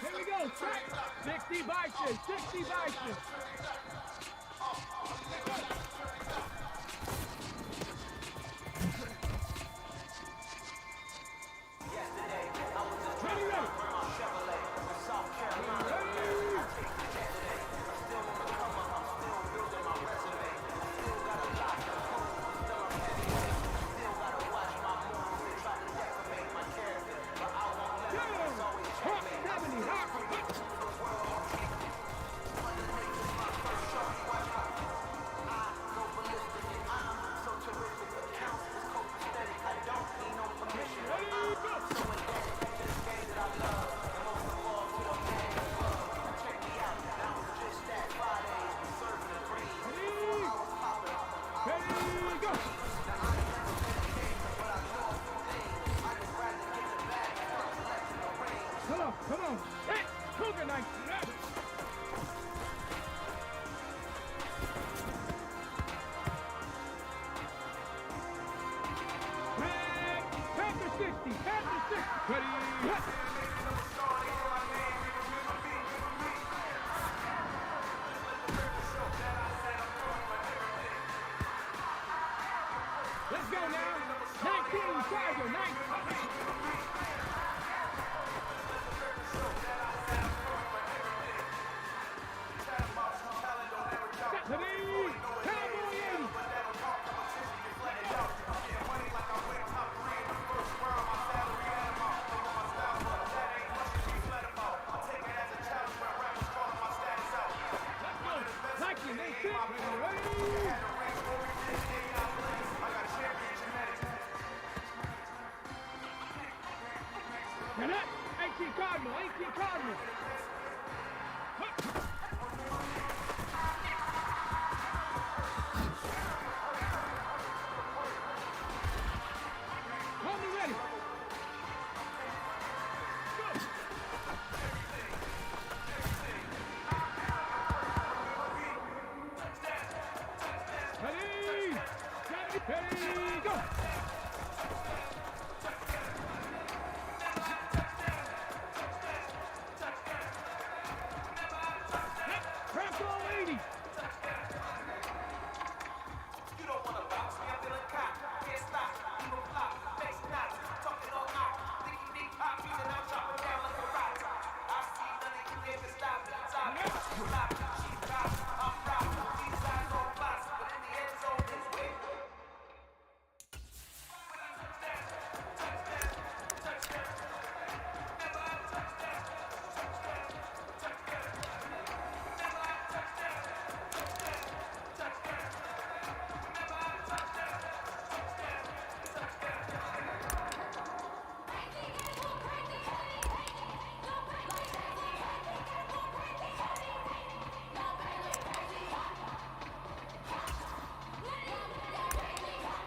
Here we go, track. 60 Bison, 60 Bison. Come on. Hey, Cougar Knight. Panther 60. Panther 60. Ready. Hit. Cardinals. Hold me ready. Ready, go! Crack all 80! You don't wanna box me, I'm feeling cock. Can't stop, even flop, face knots, talking all out. Think pop, and I'm chopping down like a rock. I see nothing you can't stop. Stop, she's drop, I'm rock. These eyes on box, but in the end zone is way.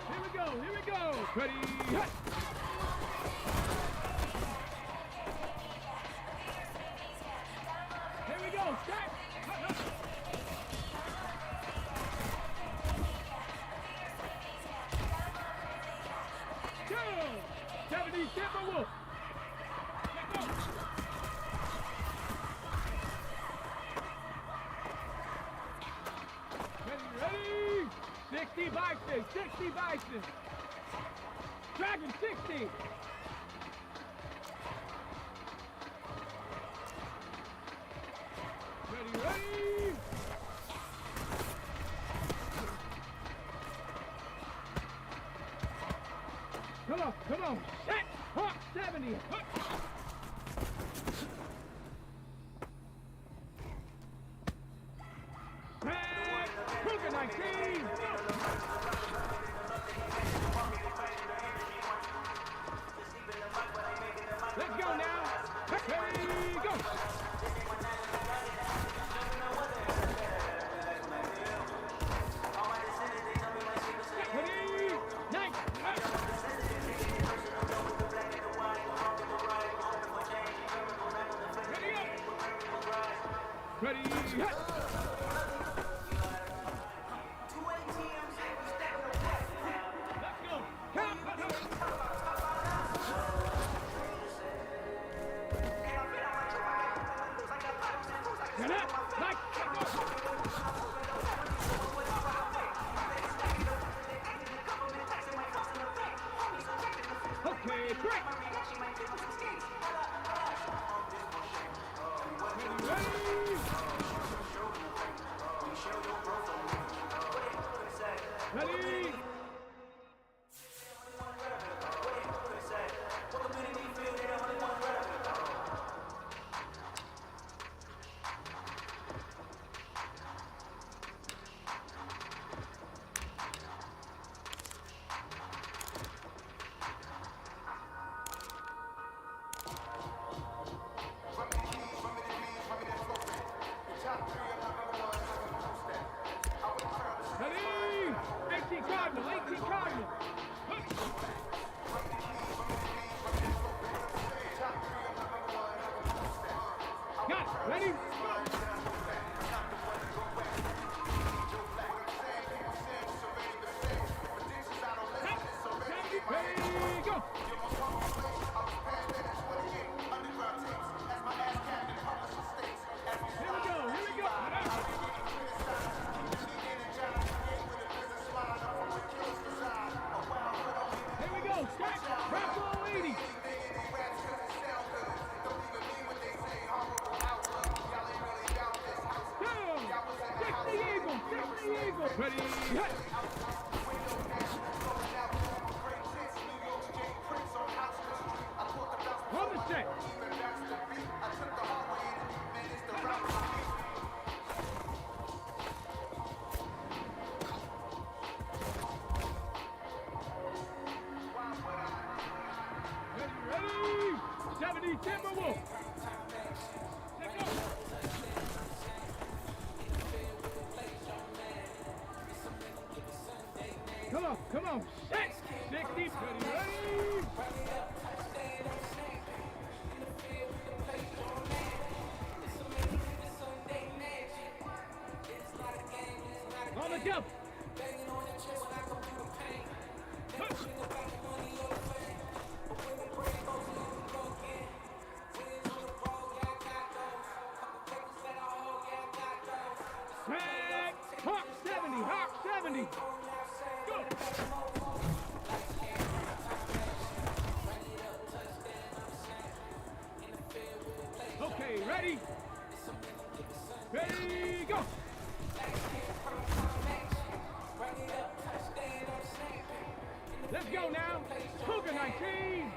Here we go. Ready, hit. Here we go, start. 70, Timberwolf. Let's go. Ready? 60 Bison, 60 Bison. Dragon 60. Ready? Come on. Set. Hawk 70. Cougar 19. Let's go now. Ready, go. Ready, nice. Ready, hit. Let's go. Count. Get up. Nice. Okay, great. Ready? Ready? Ready? 18 Cardinal, 18 Cardinal. Got it. Ready? Ready, go. Here we go. Here we go, stack, drop all 80. go. Set. 60. Ready. On the jump. Hawk 70. Go. Okay, ready, go. Let's go now. Cougar 19.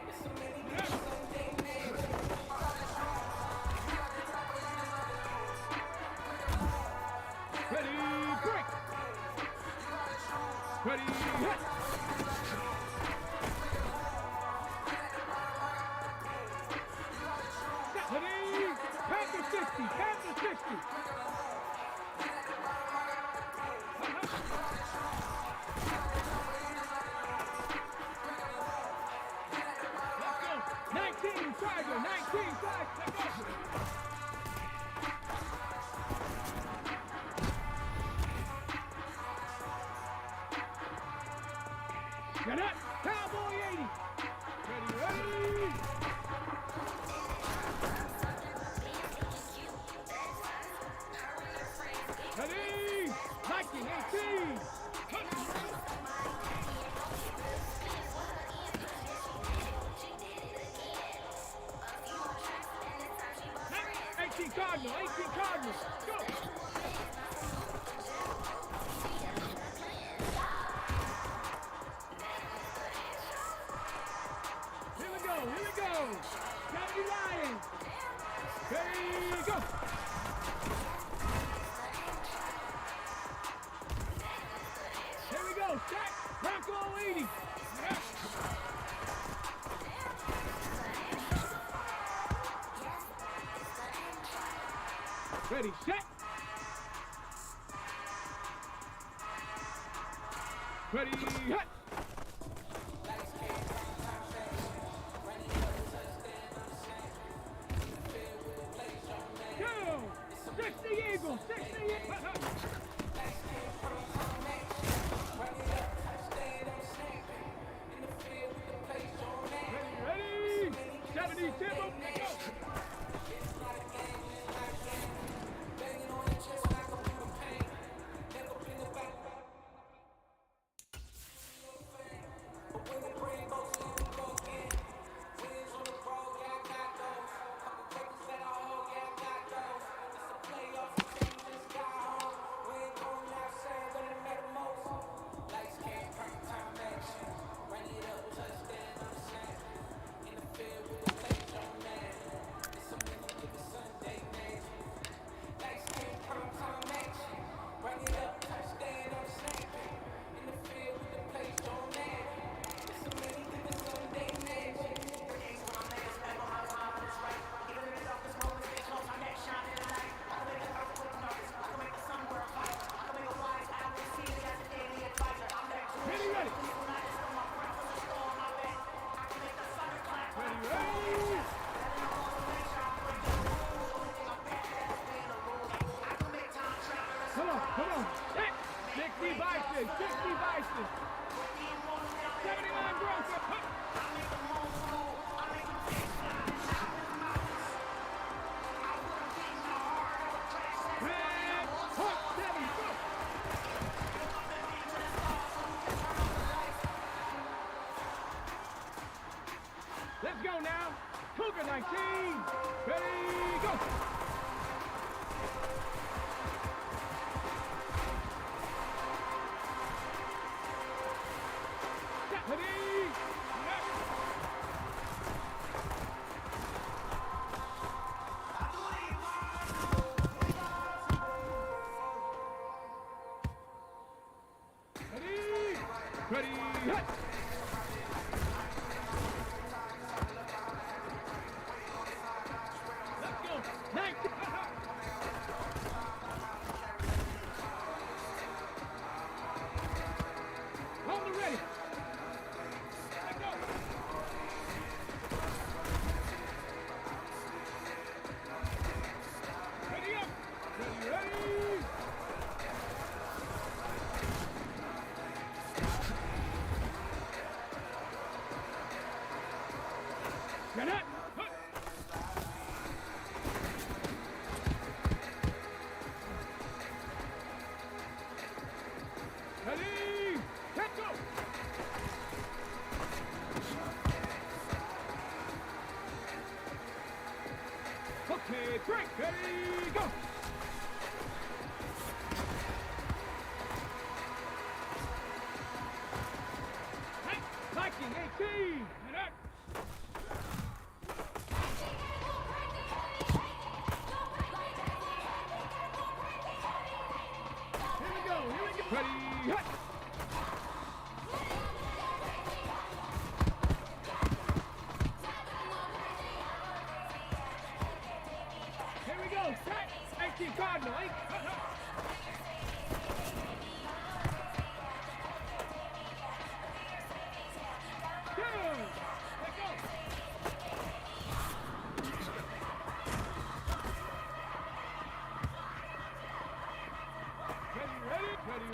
Ready, break. Ready, hit. Ready, Panther 60. Let's go. 19, Tiger, 19, Tiger. Let's go. Get up, Cowboy 80. Ready. Ready, Viking 18. 18 Cardinals. Go. Here we go. 70 Lions. Ready, go. Here we go. Set. Bronco 80. Yes. Ready, set. Ready, hit. Go! 60 Eagles, 60 Eagles. Ready, 70 Timber, go! Come on. 60 Bison. 79 Broncos. Red Hawk 7. Go. Let's go now. Cougar 19. Ready, go. Ready? Okay, break. Ready, go. Viking 18. And up. Here we go. Ready, hut. Here we go. Set. 18 Cardinal.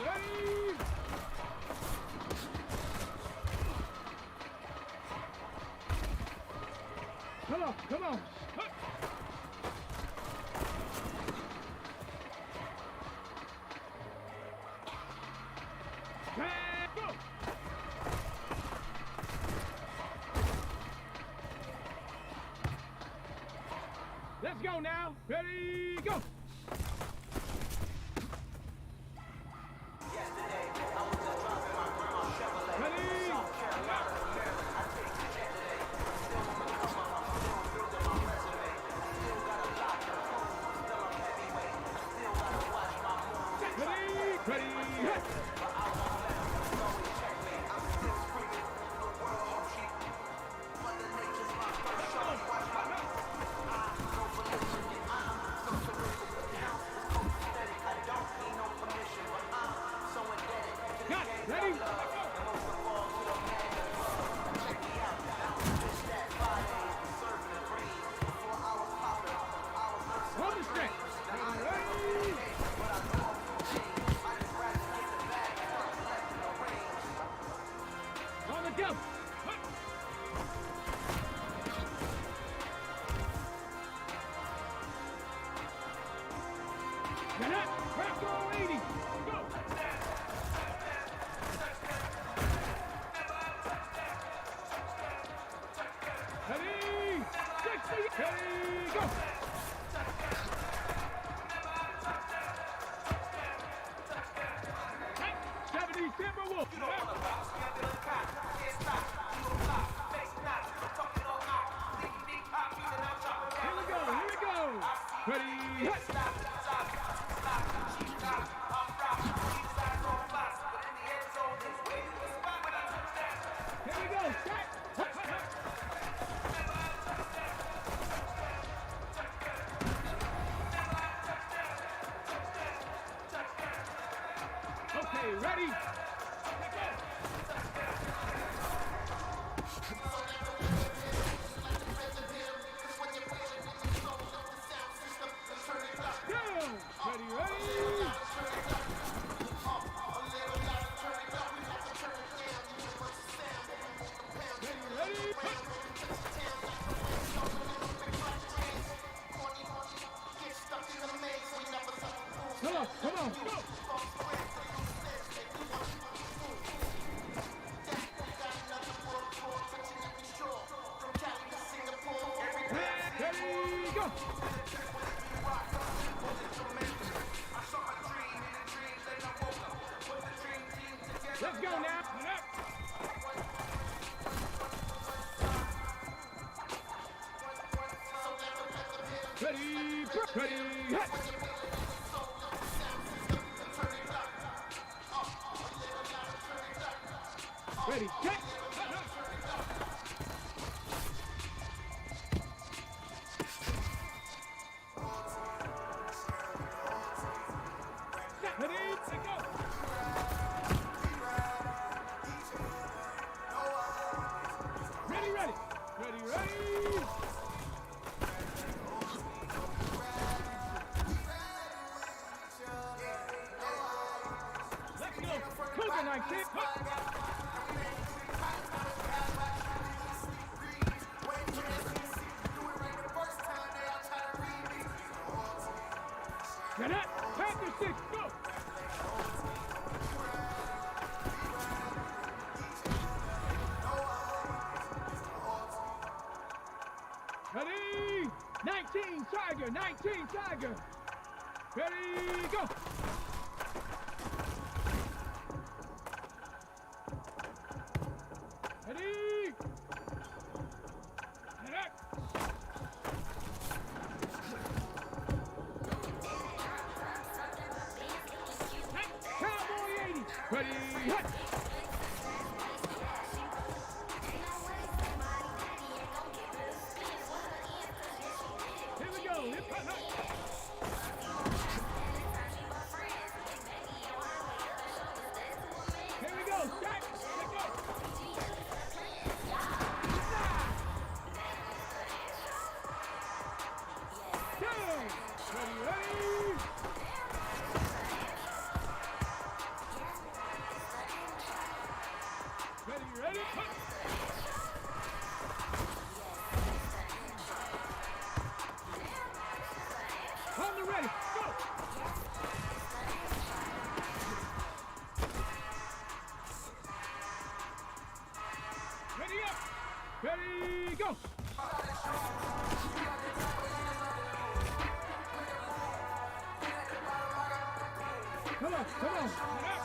Ready? Come on. Go. Let's go now. Ready, go. Ready? Hold the stretch. Ready? On the go. Get up. Crack roll 80. Go. Ready? 60. Ready, go. Hey, 70 Timberwolf. Here we go. Ready? Hit. Here we go. Set. Okay, ready? Come on, go! Ready, go! Let's go now. Ready, hit! Ready, get! Ready, go! Ready! Let's go! Cougar 19! Get up! Panther 6, go! Ready? 19, Tiger, 19, Tiger. Ready, go. Ready. And up. Cowboy 80. Ready, hit. Here we go. Hip, hut, hut. Here we go. Stack. Let go. Down. Ready, ready. Ready, ready. Hut. On the ready. Go. Ready up. Ready, go. Come on, come on. Get up.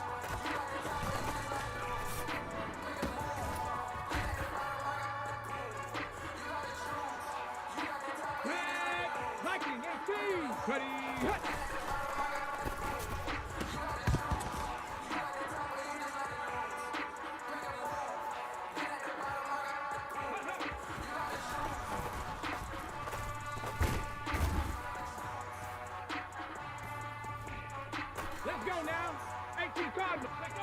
Red, Lightning 18. Ready, hit. Let's go now. 18 Cardinals. Let's go.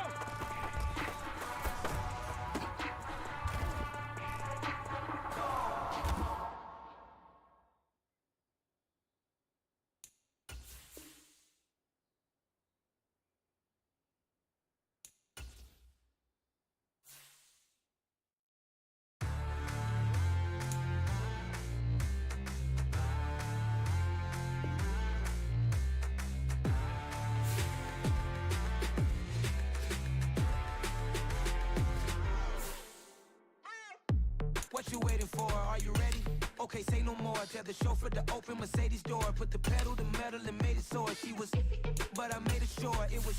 What you waiting for? Are you ready? Okay, say no more. Tell the chauffeur to open Mercedes door. Put the pedal to metal and made it soar. She was, but I made it sure it was.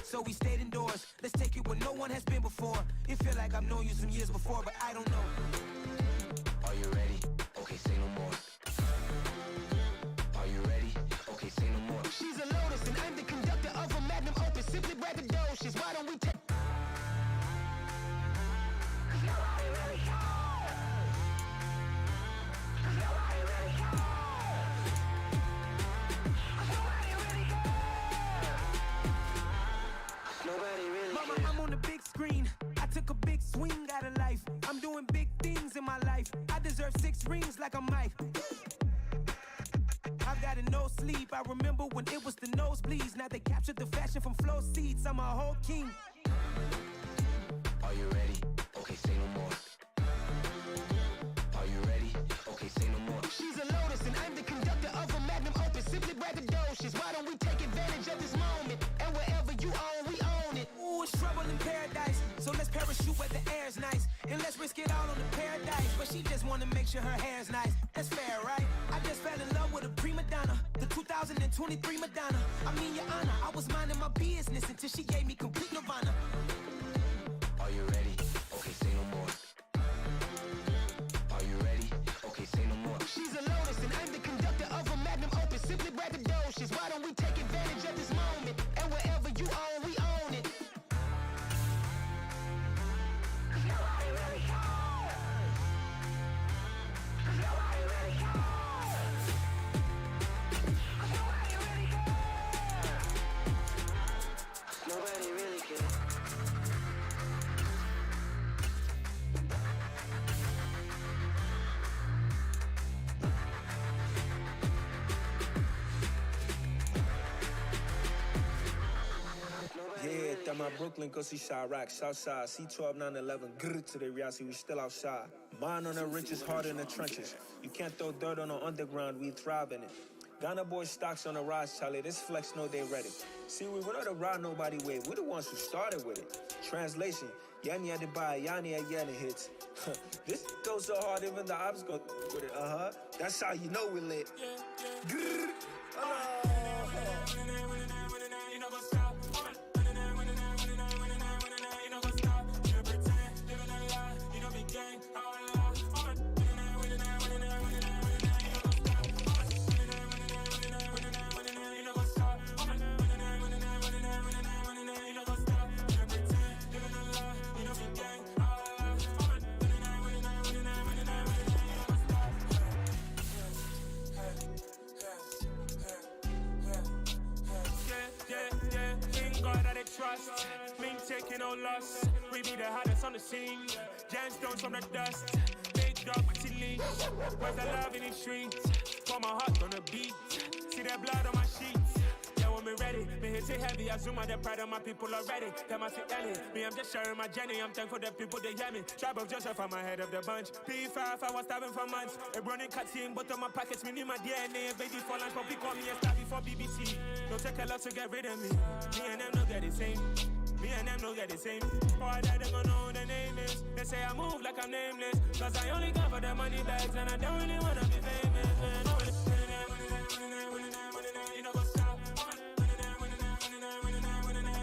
So we stayed indoors. Let's take it where no one has been before. It feel like I've known you some years before, but I don't know. Are you ready? Okay, say no more. Are you ready? Okay, say no more. She's a Lotus and I'm the conductor of a Magnum Opus. Simply braggadocious. Why don't we take... Mama, I'm on the big screen. I took a big swing out of life. I'm doing big things in my life. I deserve 6 rings like I'm Mike. I've got no sleep. I remember when it was the nosebleeds. Now they captured the fashion from flow seats. I'm a whole king. Are you ready? Okay, say no more. Are you ready? Okay, say no more. She's a Lotus and I'm the conductor of a Magnum Opus. Simply braggadocious. Why don't we take advantage of this moment? And wherever you own, we own it. Ooh, it's trouble in paradise. So let's parachute where the air's nice. And let's risk it all on the paradise. But she just wanna make sure her hair's nice. That's fair, right? I just fell in love with a prima donna. The 2023 Madonna. I mean, your honor, I was minding my business until she gave me complete nirvana. Are you ready? Okay, say no more. Are you ready? Okay, say no more. She's a Lotus and I'm the conductor of a Magnum Opus. Simply braggadocious. Why don't we take advantage of this moment? And wherever you own, we own it. Nobody really cares. Nobody really cares. Nobody really cares. Nobody really cares. Yeah, that my Brooklyn, go see Chirac, Southside, C12, 911, grr to the reality, we still outside. Mine on the richest, heart in the trenches. You can't throw dirt on the underground, we thrive in it. Ghana boys stocks on the rise, Charlie, this flex know they ready. See, we know to ride nobody with, we the ones who started with it. Translation, Yanni at the bar, Yanni at Yanni hits. This goes so hard, even the ops go with it. That's how you know we lit. Grrr. Trust, mean taking no loss. We be the hottest on the scene. Gemstones from the dust. Big dog chili. Where's the love in the streets? Pour my heart on the beat. See that blood on my sheets. Yeah, when me ready, me hit it heavy. I zoom out the pride of my people already. Them I see Ellie. Me, I'm just sharing my journey. I'm thankful the people they hear me. Tribe of Joseph, I'm ahead of the bunch. P5, I was starving for months. A running cutscene, but on my pockets, me need my DNA. Baby for lunch, but call me a star before BBC. Don't take a lot to get rid of me. Me and them don't get the same. Me and them don't get the same. All that they gon' know the name is. They say I move like I'm nameless. Cause I only got for the money bags. And I don't really wanna be famous, man. You know what's up?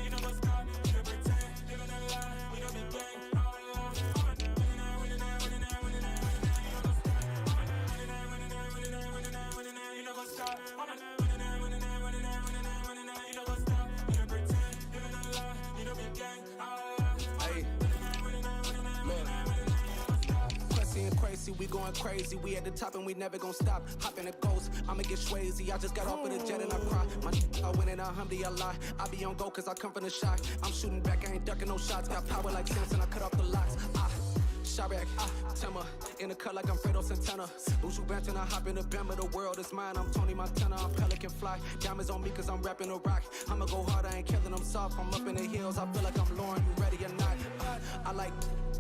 You know what's up? You pretend, living a lie. We don't be gang. You know what's up? Crazy, we going crazy. We at the top and we never gon' stop. Hop in a ghost, I'ma get swayzy. I just got off of the jet and I cry. I went in a Humvee, I lie. I be on go cause I come from the shot. I'm shooting back, I ain't ducking no shots. Got power like Samson, I cut off the locks. Sharek, Timmer, in the cut like I'm Fredo Santana. Buju Banton, I hop in the Bama, the world is mine. I'm Tony Montana, I'm Pelican Fly. Diamonds on me cause I'm rapping a rock. I'ma go hard, I ain't killing them soft. I'm up in the hills, I feel like I'm Lauren, you ready or not? I like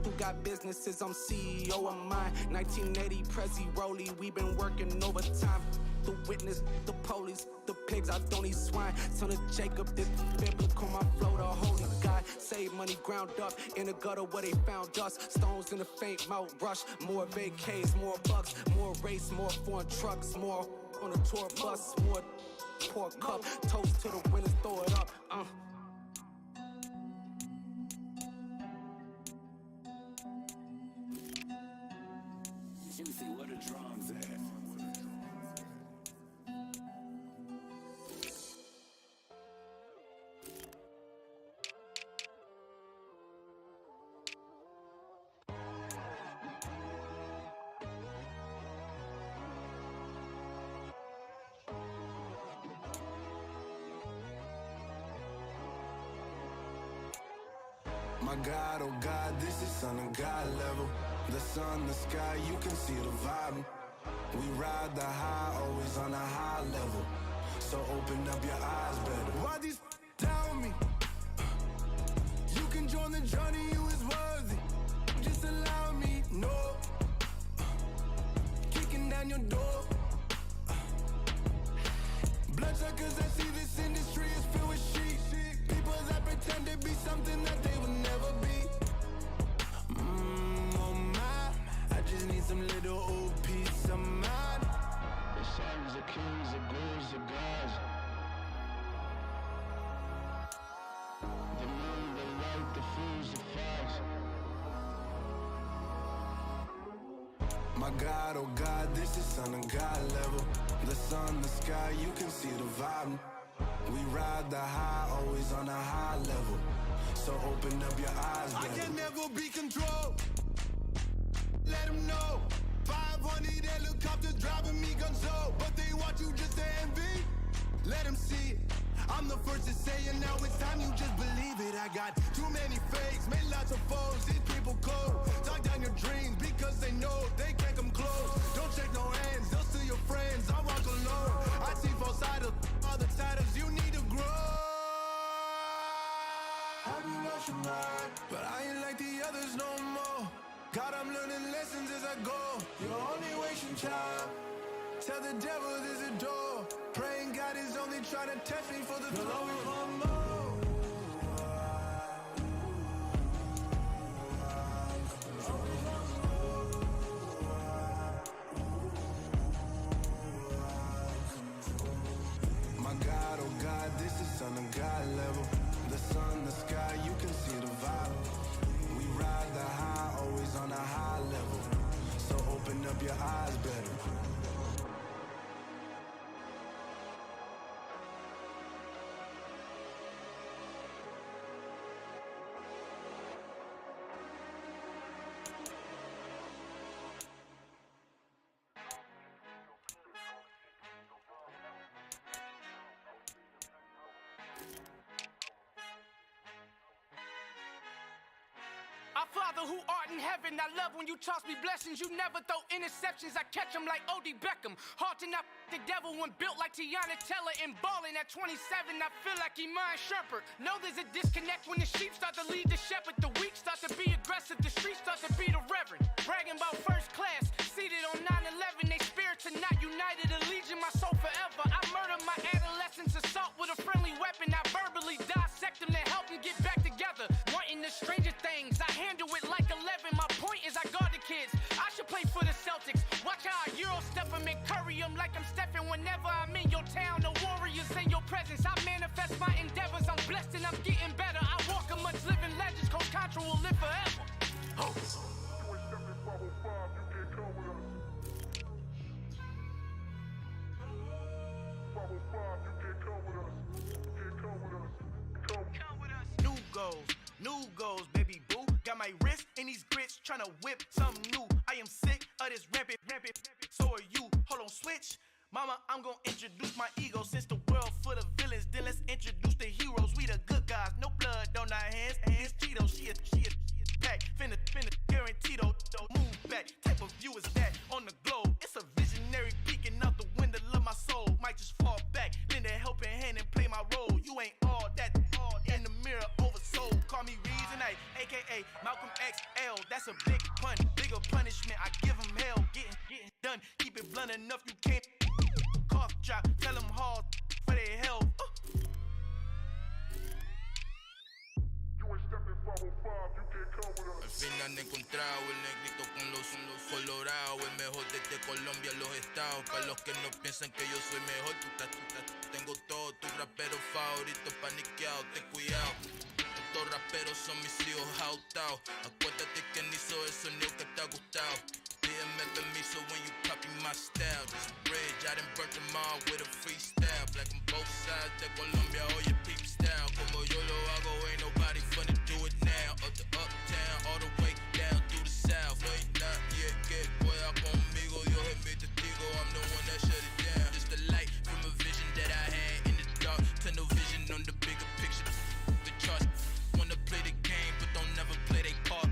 who got businesses, I'm CEO of mine. 1980 Prezi Rolly, we been working overtime. The witness, the police, the pigs, I don't eat swine. Son of Jacob, this biblical, my flow, the holy God. Save money ground up in the gutter where they found us. Stones in the faint mouth rush. More vacays, more bucks, more race, more foreign trucks, more on a tour bus, more pour cup. Toast to the winners, throw it up. Juicy, what a drums at? My God, oh God, this is Son of God level. The sun, the sky, you can see the vibe. We ride the high, always on a high level. So open up your eyes better. Why these tell me? You can join the journey, you is worthy. Just allow me, no. Kicking down your door. Bloodsuckers, I see this industry is filled with sheep. People that pretend to be something that they will never be. Oh my, I just need some little old peace of mind. The sons of kings, the gurus, the gods. The moon, the light, the fools, the facts. My God, oh God, this is Son of God level. The sun, the sky, you can see the vibe. We ride the high, always on a high level. So open up your eyes, I can never be controlled. Let them know. 500 helicopters driving me gonzo. But they want you just to envy. Let them see it. I'm the first to say it, now it's time you just believe it. I got too many fakes, made lots of foes. These people cold. Talk down your dreams because they know they can't come close. Don't shake no hands, they'll steal your friends. I walk alone. I see both sides of all the titles you need to grow. Have you lost your mind? But I ain't like the others no more. God, I'm learning lessons as I go. You're only wasting time. Tell the devil there's a door. Praying God is only trying to test me for the glory. my God, oh God, this is Son of God level. The sun, the sky, you can see the vibe. We ride the high, always on a high level. So open up your eyes better. Our Father who art in heaven, I love when you toss me blessings. You never throw interceptions, I catch them like O.D. Beckham. Hard to not the devil when built like Tiana Teller and balling at 27. I feel like Iman Shumpert. Know there's a disconnect when the sheep start to lead the shepherd. The weak start to be aggressive, the streets start to be the reverend. Bragging about first class, seated on 9/11. They spirits are not united, a legion, my soul forever. I murder my adolescence, assault with a friendly weapon. I verbally dissect them to help them get back together. Wanting the stranger things, I handle it like 11. My point is I guard the kids. I should play for the Celtics. Watch how I Euro step them and curry them like I'm stepping. Whenever I'm in your town, the warriors in your presence. I manifest my endeavors. I'm blessed and I'm getting better. I walk amongst living legends. Coach Contra will live forever. Oh. New goals, new goals, baby boo. Got my wrist in these grits, tryna whip something new. I am sick of this rampant. So are you. Hold on, switch. Mama, I'm gonna introduce my ego. Since the world full of villains, then let's introduce the heroes. We the good guys, no blood on our hands. Hands Tito, she a back. Finna, guaranteed though. Move back. Type of view is that on the globe? It's a visionary peeking out the window of my soul. Might just fall back, lend a helping hand and play my role. You ain't all that in the mirror oversold. Call me Reasonite, aka Malcolm XL. That's a big pun, bigger punishment. I give him hell, getting done. Keep it blunt enough, you can't cough drop. Tell them hard for their health. Al fin han encontrado el negrito con los colorados, el mejor desde Colombia, los estados. Para los que no piensan que yo soy mejor, tengo todos tus raperos favoritos paniqueados, ten cuidado. Estos raperos son mis hijos jautados. Acuérdate que ni hizo el sonido que te ha gustado. Pídeme permiso when you copy my style. This bridge, I done burnt them all with a freestyle. Black on both sides de Colombia, oye peep style. Como yo lo hago, ain't nobody finna do it now. Up to uptown, all the way down through the south. No hay nadie que pueda conmigo, Dios es mi testigo. I'm the one that shut it down. Just the light from a vision that I had in the dark. Tunnel vision on the bigger picture. The charts wanna play the game, but don't never play their part.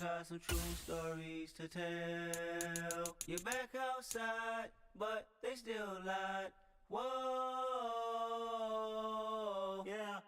got some true stories to tell. You're back outside, but they still lied. Whoa, yeah.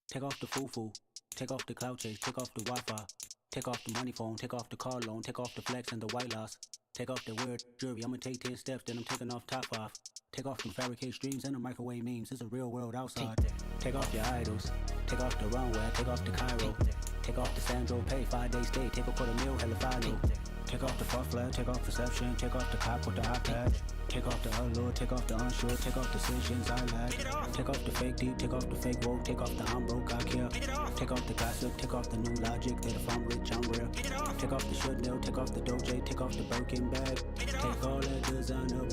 Take off the foo-foo, take off the cloud chase, take off the Wi-Fi, take off the money phone, take off the car loan, take off the flex and the white loss, take off the weird jewelry. I'ma take 10 steps, then I'm taking off top 5. Take off them fabricated streams and the microwave memes. It's a real world outside. Take off your idols, take off the runway, take off the Cairo, take off the Sandro Pay, 5-day stay, take a $250,000, hella final. Take off the fuck flag, take off perception, take off the cop with the eye patch. Take off the allure, take off the unsure, take off decisions I lack. Take off the fake deep, take off the fake woke, take off the I'm broke, I care. Take off the gossip, take off the new logic, that if I'm rich, I'm real. Take off the should know, take off the doge, take off the Birkin bag. Take all that designer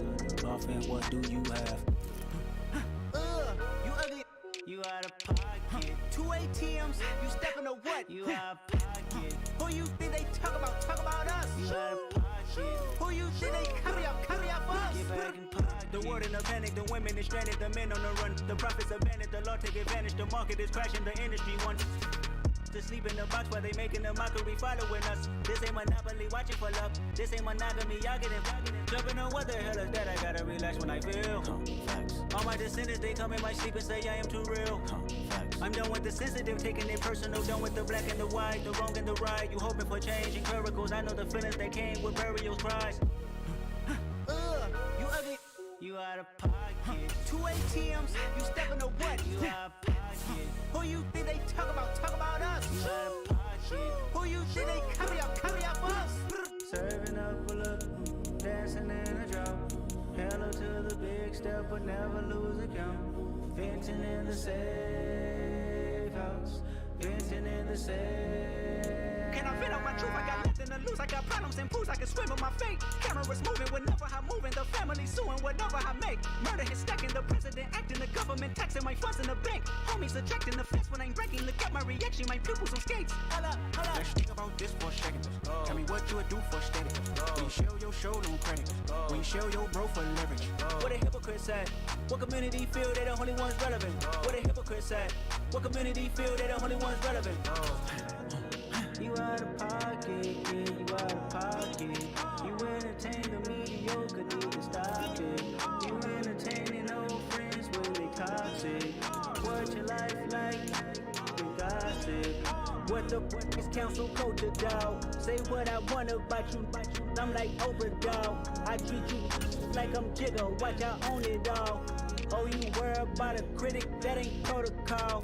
off and what do you have? You ugly, you out of pocket. 2 ATMs, you stepping or what? You out of pocket. Who you think they talk about us? You out of pocket. Who you think they carry up for us? Get back in pocket. The world in a panic, the women is stranded, the men on the run. The profits abandoned, the law take advantage, the market is crashing, the industry wants to sleep in the box while they making a mockery following us. This ain't monopoly, watching for love. This ain't monogamy, y'all getting jumping on what the hell is that? I gotta relax when I feel. All my descendants, they come in my sleep and say I am too real. I'm done with the sensitive, taking it personal. Done with the black and the white, the wrong and the right. You hoping for change and miracles. I know the feelings that came with burial cries. You ugly, you out of pocket. 2 ATMs, you stepping or what? You out of pocket. Who you think they talk about us? You out of pocket. Who you think they carry up for us? Serving up, pull up, dancing in a drop. Hello to the big step, but never lose a count. Venting in the safe house. Venting in the safe. Can I vent out my truth? I got nothing to lose. I got problems and pools. I can swim in my fate. Cameras moving whenever I'm moving. The family suing whatever I make. Murder is stacking. The president acting. The government taxing my funds in the bank. Homies subtracting the fence when I'm breaking. Look at my reaction. My pupils on skates. Holla. Let's think about this for a second. Tell me what you would do for status. When you show your show, no credit. When you show your bro for leverage. What a hypocrite said. What community feel they the only ones relevant? What a hypocrite said. What community feel they the only ones relevant? You out of pocket, yeah, you out of pocket. You entertain the mediocre, need to stop it. You entertaining old friends when they toxic. What your life like? You gossip. What the is council culture, dog? Say what I want about you. I'm like overdog. I treat you like I'm Jigga. Watch I own it all. Oh, you worry about a critic? That ain't protocol.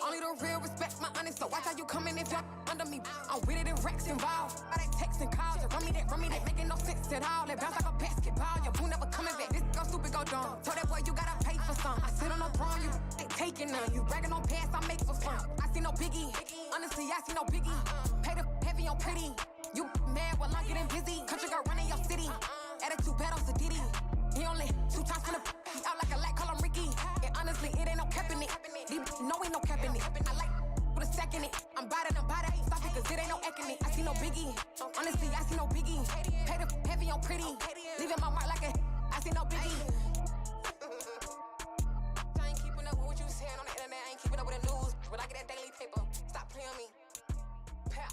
Only the real respect my honest, so watch how you coming if you're under me. I'm with it in Rex involved. I they texting calls, you run me that, making no sense at all. It bounce like a basketball, your boo never coming back. This go stupid, go dumb. Told that boy you gotta pay for some. I sit on no throne, you ain't taking none. You bragging on past, I make for fun. I see no biggie. Honestly, I see no biggie. Pay the heavy on pretty. You mad while I'm getting busy. Country girl running your city. Attitude bad on Sadiddy. He only 2 times from the he out like a light, call him Ricky. And honestly, it ain't no cap in it. These know ain't no cap in it. I like with a sack in it. I'm bad, ain't stop it, cause it ain't no eck in it. I see no biggie. Honestly, I see no biggie. Pay the heavy on pretty. Leaving my mark like a I see no biggie. I ain't keeping up with what you saying on the internet. I ain't keeping up with the news. But I get that daily paper. Stop playing on me. Pap.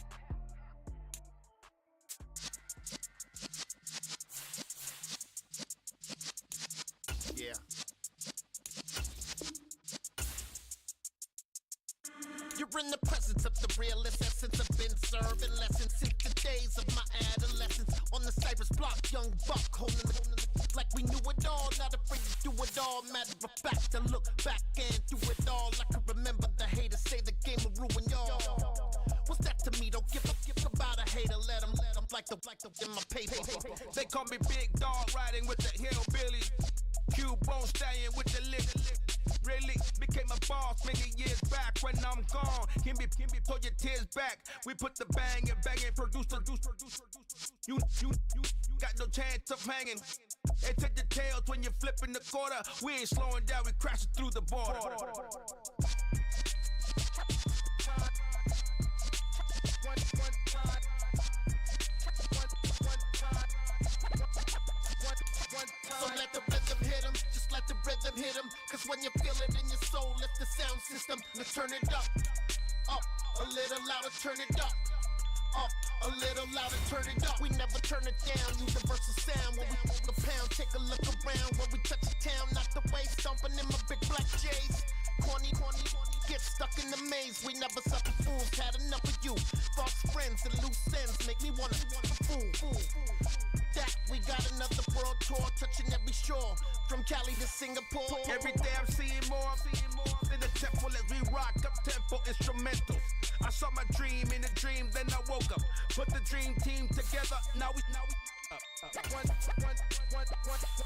Yeah. You're in the presence of the realest essence. I've been serving lessons since the days of my adolescence. On the Cypress block, young buck holding the like we knew it all. Not afraid to do it all. Matter of fact, to look back and do it all. I can remember the haters say the game will ruin y'all. What's that to me? Don't give about a hater. Let them like the in my paper. They call me Big Dog, riding with the hillbilly. Q-Bone stallion with the lick. Really became a boss many years back. When I'm gone, can be pull your tears back. We put the bang and produce. You got no chance of hanging. They take the tails when you're flipping the quarter. We ain't slowing down, we crashing through the border. So let the rhythm hit him, just let the rhythm hit him. Cause when you feel it in your soul, lift the sound system. Now turn it up, a little louder, turn it up, a little louder, turn it up. We never turn it down, universal sound. When we move the pound, take a look around. When we touch the town, knock the way, stomping in my big black J's. Corny, get stuck in the maze. We never suffer fools, had enough of you. False friends and loose ends make me wanna fool. That we got another world tour, touching every shore, from Cali to Singapore. Every day I'm seeing more in the temple as we rock up tempo instrumentals. I saw my dream in a dream, then I woke up. Put the dream team together. Now we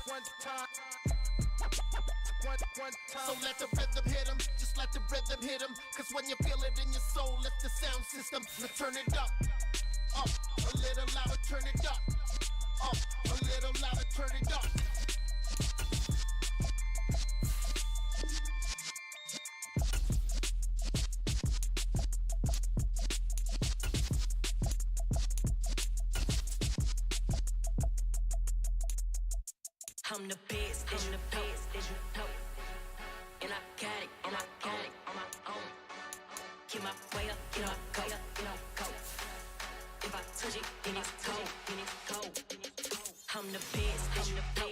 one time. So let the rhythm hit him, just let the rhythm hit him. Cause when you feel it in your soul, lift the sound system. Now turn it up, a little louder, turn it up, a little louder, turn it up. I'm the best, and you know. And I got it, on my own. Get my way up, get my go. If I touch it, then it's cold. I'm the best, and you know.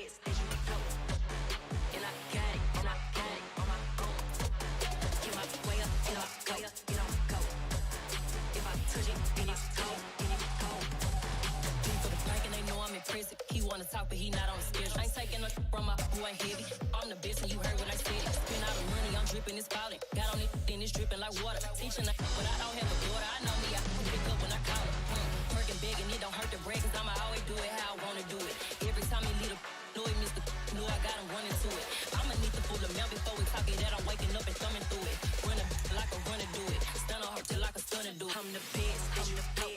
And I got it, on my own. Get my way up, get my go. If I touch it, then it's cold. For the plank and they know I'm impressive. He wanna talk, but he not on the schedule. I ain't taking no from my boy heavy. I'm the best and you heard what I said. Spend all the money, I'm dripping, it's falling. Got on it, then it's dripping like water. Teaching that, but I don't have a daughter. I know me, I can pick up when I call her. Working big and it don't hurt the break, cause I'ma always do it how I wanna do it. Every time he lead a know he missed the know I got him running to it. I'ma need to pull the mail before we talk it that I'm waking up and thumbing through it. Run a like a runner do it. Stun on her till like a stunner do it. I'm the best, and you know.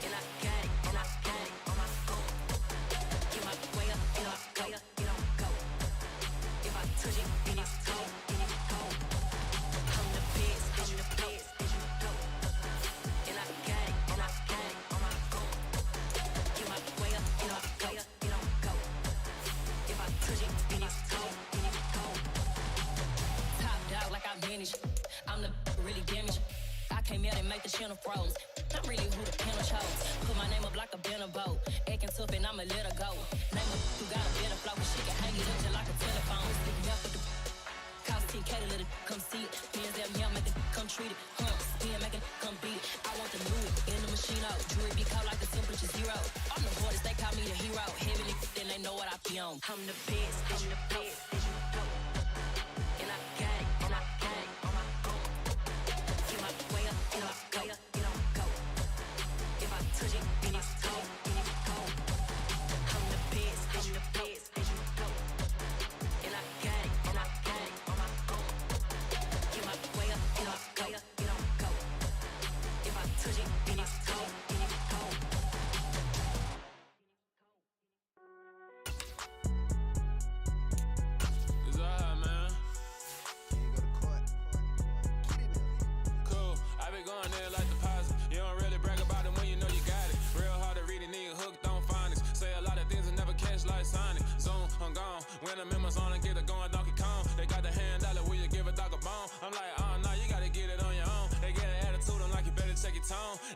And I got it, on my own. Get my way up, get my go. If I touch it, then it's cold. I'm the best, and you know. And I got it, on my own. Get my way up, get my go. If I touch it, then it's cold. Top dog like I vanished. I'm the really damaged. I came out and make the channel froze. I'm really who the panel chose. Put my name up like a banner boat. Acting tough and I'ma let her go. Name her who got a better flow. She can hang it up just like a telephone. Sticking up with the cost 10K to let it come see it. Hands down, yeah, make it come treat it. Spin, make it come beat it. I want the new it in the machine out. Jewelry be cold like the temperature zero. I'm the hardest, they call me the hero. Heavily, then they know what I be on. I'm the best, and you know. And I got it, on my own. Get my way up, get my go. If I touch it, then it's cold. I'm the best, and you know. And I got it, on my own. Get my way up,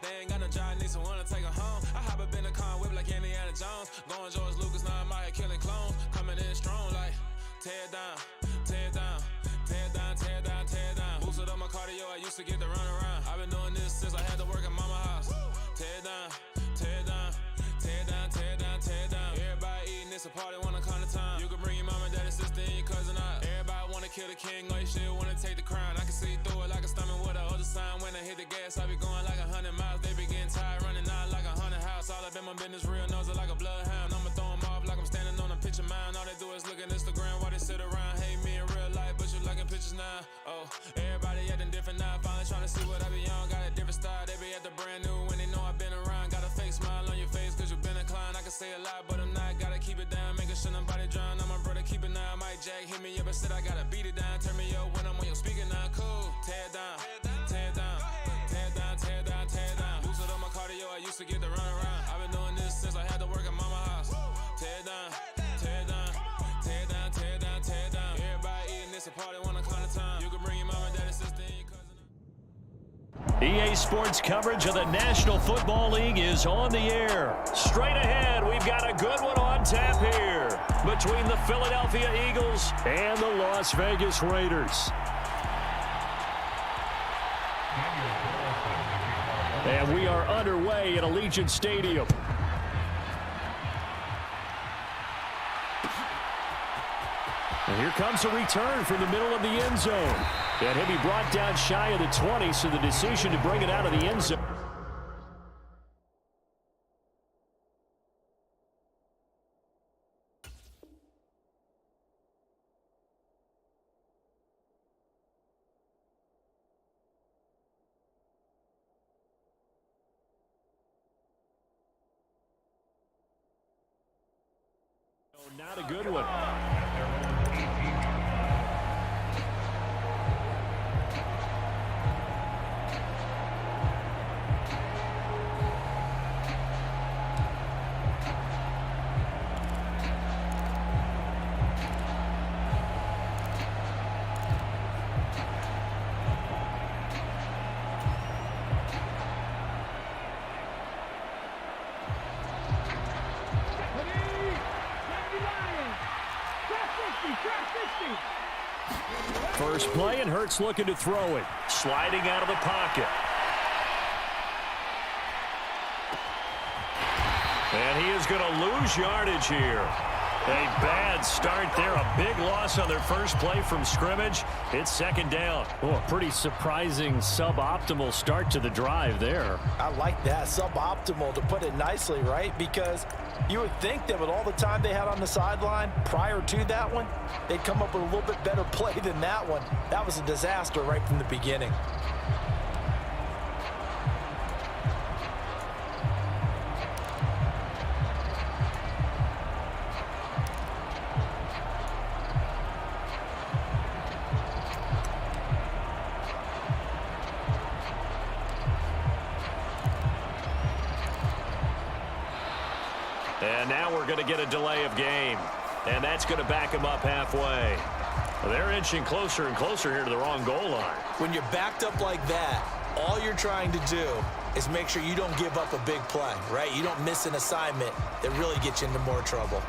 They ain't got no job, need someone to take her home. I hop up in the car, whip like Indiana Jones. Going George Lucas, now I'm out here killing clones. Coming in strong like, tear down, tear down, tear down, tear down, tear down. Boosted up my cardio, I used to get to run around. I've been doing this since I had to work at mama house. Tear down, tear down, tear down, tear down, tear down. Everybody eating, it's a party, one kind of time. You can bring your mama, daddy, sister, and your cousin out. Everybody wanna kill the king, or you still wanna take the crown. I can see through it like a stomach with a other sign. When I hit the gas, I be going like 100 miles. They be getting tired, running out like 100 house. All up in my business, real nose like a bloodhound. I'ma throw them off like I'm standing on a picture mound. All they do is look at Instagram while they sit around. Hate me in real life, but you liking pictures now. Oh, everybody acting different now. Finally trying to see what I be on. Got a different style, they be at the brand new when they know I've been around. Got a fake smile on your face cause you been inclined. I can say a lot, but I'm not. Gotta keep it down, making sure nobody drown. I'm my brother, keep it now. Mike Jack hit me up and said I gotta beat it down. Turn me up when I'm on your speaker now. Cool, tear down, tear down, tear down, tear down, tear down. Boosted up my cardio, I used to get to run around. I've been doing this since I had to work at mama house. Tear down, tear down, tear down, tear down, tear down. Everybody eating, it's a party, one kind of time. You can bring your mama, daddy, sister, and your cousin. EA Sports coverage of the National Football League is on the air. Straight ahead, we've got a good one on tap here between the Philadelphia Eagles and the Las Vegas Raiders. And we are underway at Allegiant Stadium. And here comes a return from the middle of the end zone. And he'll be brought down shy of the 20, so the decision to bring it out of the end zone. Not a good one. First play, and Hurts looking to throw it. Sliding out of the pocket. And he is going to lose yardage here. A bad start there. A big loss on their first play from scrimmage. It's second down. Oh, a pretty surprising suboptimal start to the drive there. I like that. Suboptimal, to put it nicely, right? Because you would think that with all the time they had on the sideline prior to that one, they'd come up with a little bit better play than that one. That was a disaster right from the beginning. And now we're going to get a delay of game. And that's going to back them up halfway. They're inching closer and closer here to the wrong goal line. When you're backed up like that, all you're trying to do is make sure you don't give up a big play, right? You don't miss an assignment that really gets you into more trouble.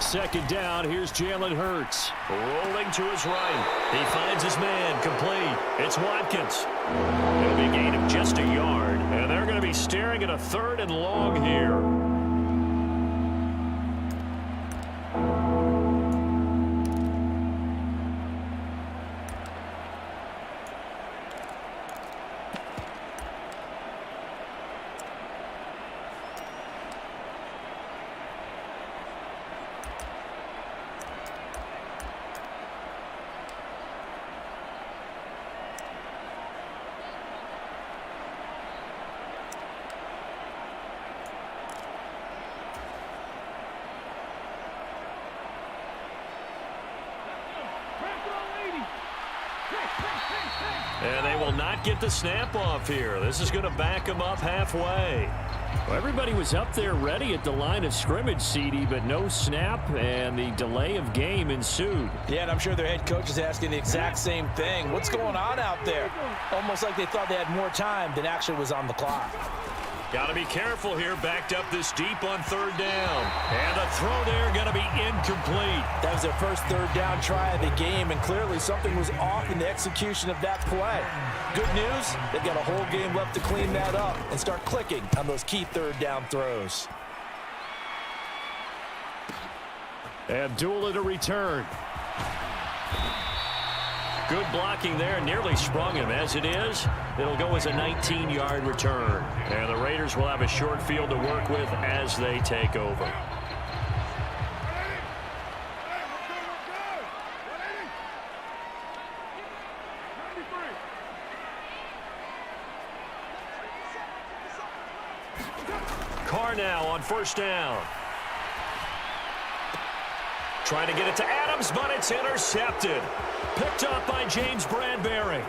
Second down, here's Jalen Hurts. Rolling to his right. He finds his man, complete. It's Watkins. It'll be a gain of just a yard. And they're going to be staring at a 3rd and long here. not get the snap off here. This is going to back him up halfway. Well, everybody was up there ready at the line of scrimmage, CD, but no snap, and the delay of game ensued. Yeah, and I'm sure their head coach is asking the exact same thing. What's going on out there? Almost like they thought they had more time than actually was on the clock. Got to be careful here, backed up this deep on third down. And the throw there going to be incomplete. That was their first third down try of the game, and clearly something was off in the execution of that play. Good news, they've got a whole game left to clean that up and start clicking on those key third down throws. Abdullah to return. Good blocking there, nearly sprung him. As it is, it'll go as a 19-yard return. And the Raiders will have a short field to work with as they take over. Carr now on first down. Trying to get it to Adams, but it's intercepted. Picked up by James Bradbury.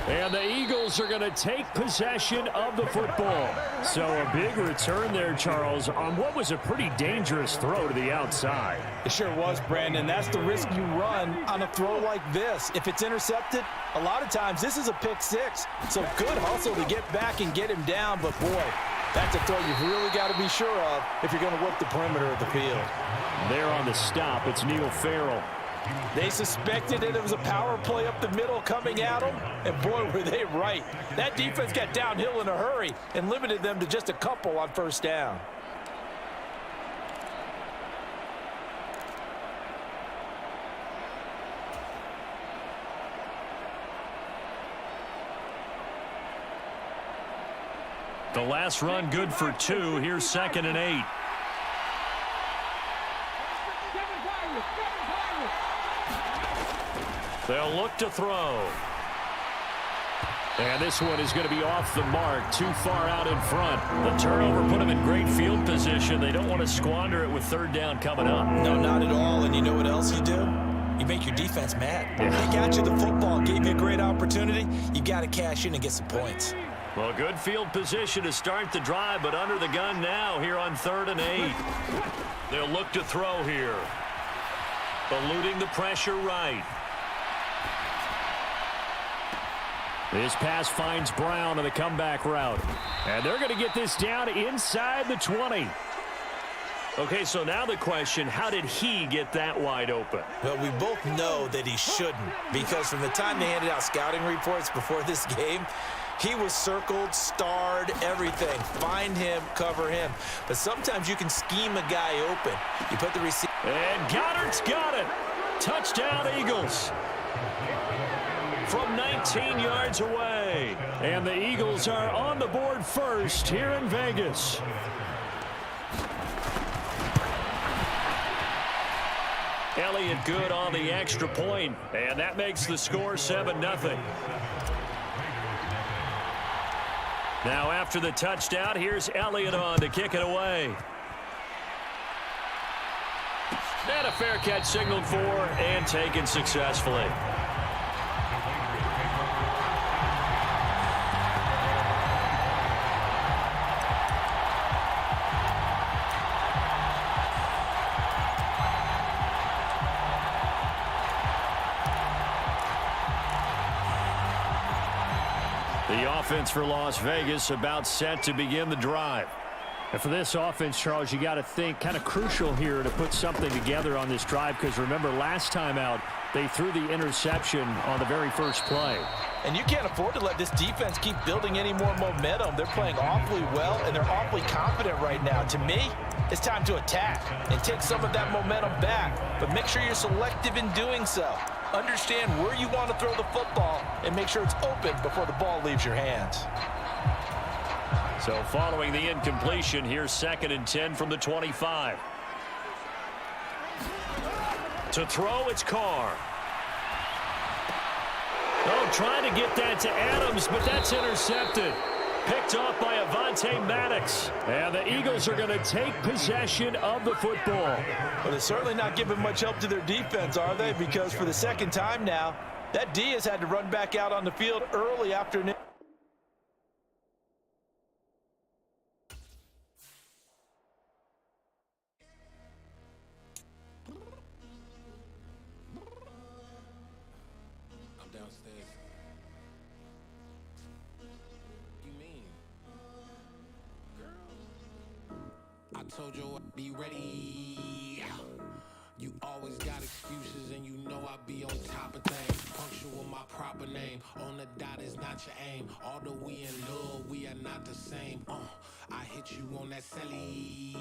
And the Eagles are going to take possession of the football. So a big return there, Charles, on what was a pretty dangerous throw to the outside. It sure was, Brandon. That's the risk you run on a throw like this. If it's intercepted, a lot of times this is a pick six. So good hustle to get back and get him down. But, boy, that's a throw you've really got to be sure of if you're going to work the perimeter of the field. There on the stop, it's Neil Farrell. They suspected that it was a power play up the middle coming at them, and boy, were they right. That defense got downhill in a hurry and limited them to just a couple on first down. The last run good for 2. Here's 2nd and 8. They'll look to throw. And this one is going to be off the mark, too far out in front. The turnover put them in great field position. They don't want to squander it with third down coming up. No, not at all. And you know what else you do? You make your defense mad. Yeah. They got you the football, gave you a great opportunity. You got to cash in and get some points. Well, good field position to start the drive, but under the gun now here on 3rd and 8. They'll look to throw here. Eluding the pressure right. This pass finds Brown on the comeback route. And they're going to get this down inside the 20. Okay, so now the question, how did he get that wide open? Well, we both know that he shouldn't, because from the time they handed out scouting reports before this game, he was circled, starred, everything. Find him, cover him. But sometimes you can scheme a guy open. You put the receiver. And Goddard's got it. Touchdown, Eagles. From 19 yards away. And the Eagles are on the board first here in Vegas. Elliott good on the extra point, and that makes the score 7-0. Now after the touchdown, here's Elliott on to kick it away. And a fair catch signaled for and taken successfully. The offense for Las Vegas about set to begin the drive. And for this offense, Charles, you got to think kind of crucial here to put something together on this drive, because remember last time out they threw the interception on the very first play. And you can't afford to let this defense keep building any more momentum. They're playing awfully well, and they're awfully confident right now. To me, it's time to attack and take some of that momentum back. But make sure you're selective in doing so. Understand where you want to throw the football and make sure it's open before the ball leaves your hands. So following the incompletion, here's 2nd and 10 from the 25. To throw, it's Carr. Oh, trying to get that to Adams, but that's intercepted. Picked off by Avonte Maddox. And the Eagles are going to take possession of the football. Well, they're certainly not giving much help to their defense, are they? Because for the second time now, That Diaz had to run back out on the field early after an I'm downstairs. You mean? Girl. I told you I'd be ready. You always got excuses and you know I be on top of things. Punctual my proper name. On the dot is not your aim. Although we in love, we are not the same. I hit you on that celly.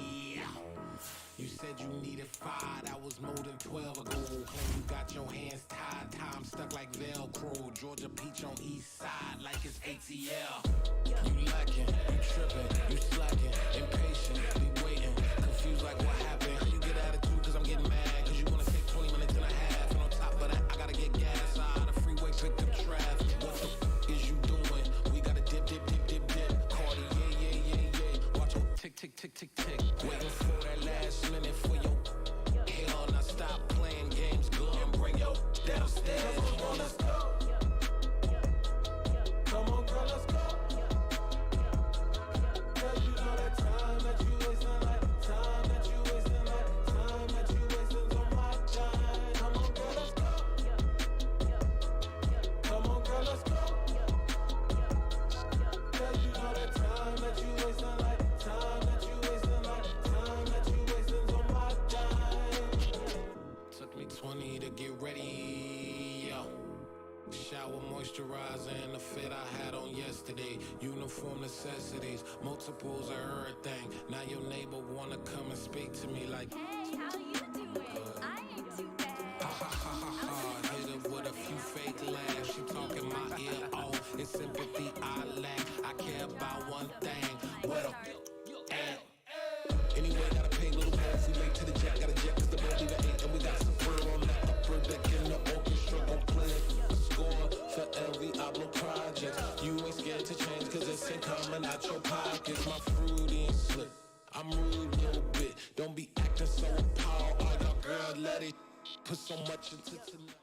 You said you needed 5, that was more than 12 ago. Claim you got your hands tied, time stuck like Velcro. Georgia Peach on east side like it's ATL. You lacking, you tripping, you slacking, impatient, be waiting, confused like what happened. You get attitude cause I'm getting mad, cause you wanna take 20 minutes and a half. And on top of that, I gotta get gas out of the freeway, pick up traffic. What the is you doing? We gotta dip, dip, dip, dip, dip. Cardi, yeah. Watch your tick, tick, tick, tick, tick. Waiting for that last minute for your hell. Now stop playing games, go and bring your downstairs. Come on, let's go. Come on, girl, let's go. Girl, you know that time that you wasting, like time that you wasting, like time that you wasting on my time. Come on, girl, let's go. Come on, girl, let's go. Girl, you know that time that you wasting, like time that you wasting, like time that you wasting on my time. Took me 20 to get ready, yo. Shower moisturizer and the fit I had on yesterday. Uniform necessities, multiples of everything. Now your neighbor wanna come and speak to me like, hey, how you doing? I ain't too bad. Ha ha ha ha ha. Hit her with a few fake laughs. She talking my ear off. It's sympathy I lack. I care about one thing. What a anyway, gotta pay little gas. We late to the jet. Gotta jet cause the boat leave at 8. And we got some fur on the upper deck in the orchestra. Gon' play a score for every Ablo project. You ain't scared to change cause it's ain't coming out your pockets. My fruity and slip. I'm rude a little bit. Don't be acting so appalled. All y'all girl, let it put so much into tonight.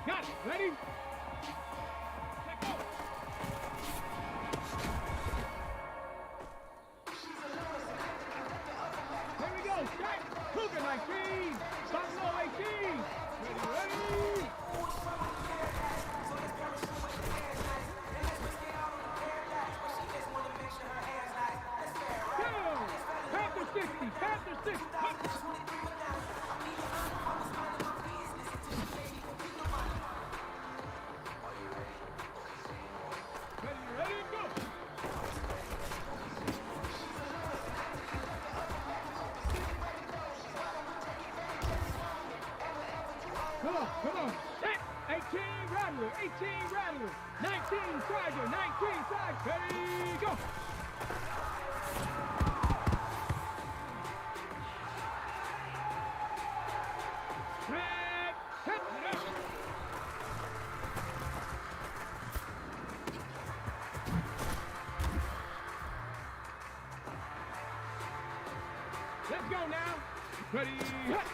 Got it. Ready? Let go. Here we go. Strike. Cougar 19. Buffalo 18. Ready? Go. Panther 60. Panther 60. Come on. 18 Rattler, 18 Rattler, 19 Tiger, 19 Tiger. Ready, go. Let's go now. Ready, hit.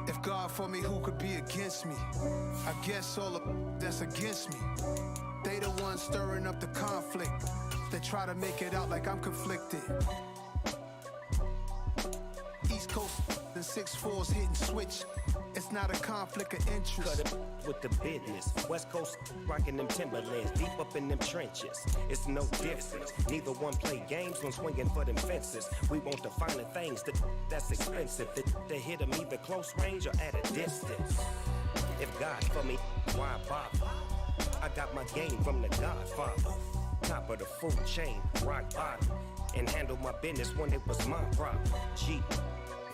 If God for me, who could be against me? I guess all of that's against me. They the ones stirring up the conflict. They try to make it out like I'm conflicted. East Coast and 6'4's hitting switch. It's not a conflict of interest. Cut it with the business. West Coast rocking them Timberlands, deep up in them trenches. It's no difference. Neither one play games when swinging for them fences. We want the finer things that's expensive. They hit them either close range or at a distance. If God for me, why bother? I got my game from the Godfather. Top of the food chain, rock bottom. And handle my business when it was my problem. G.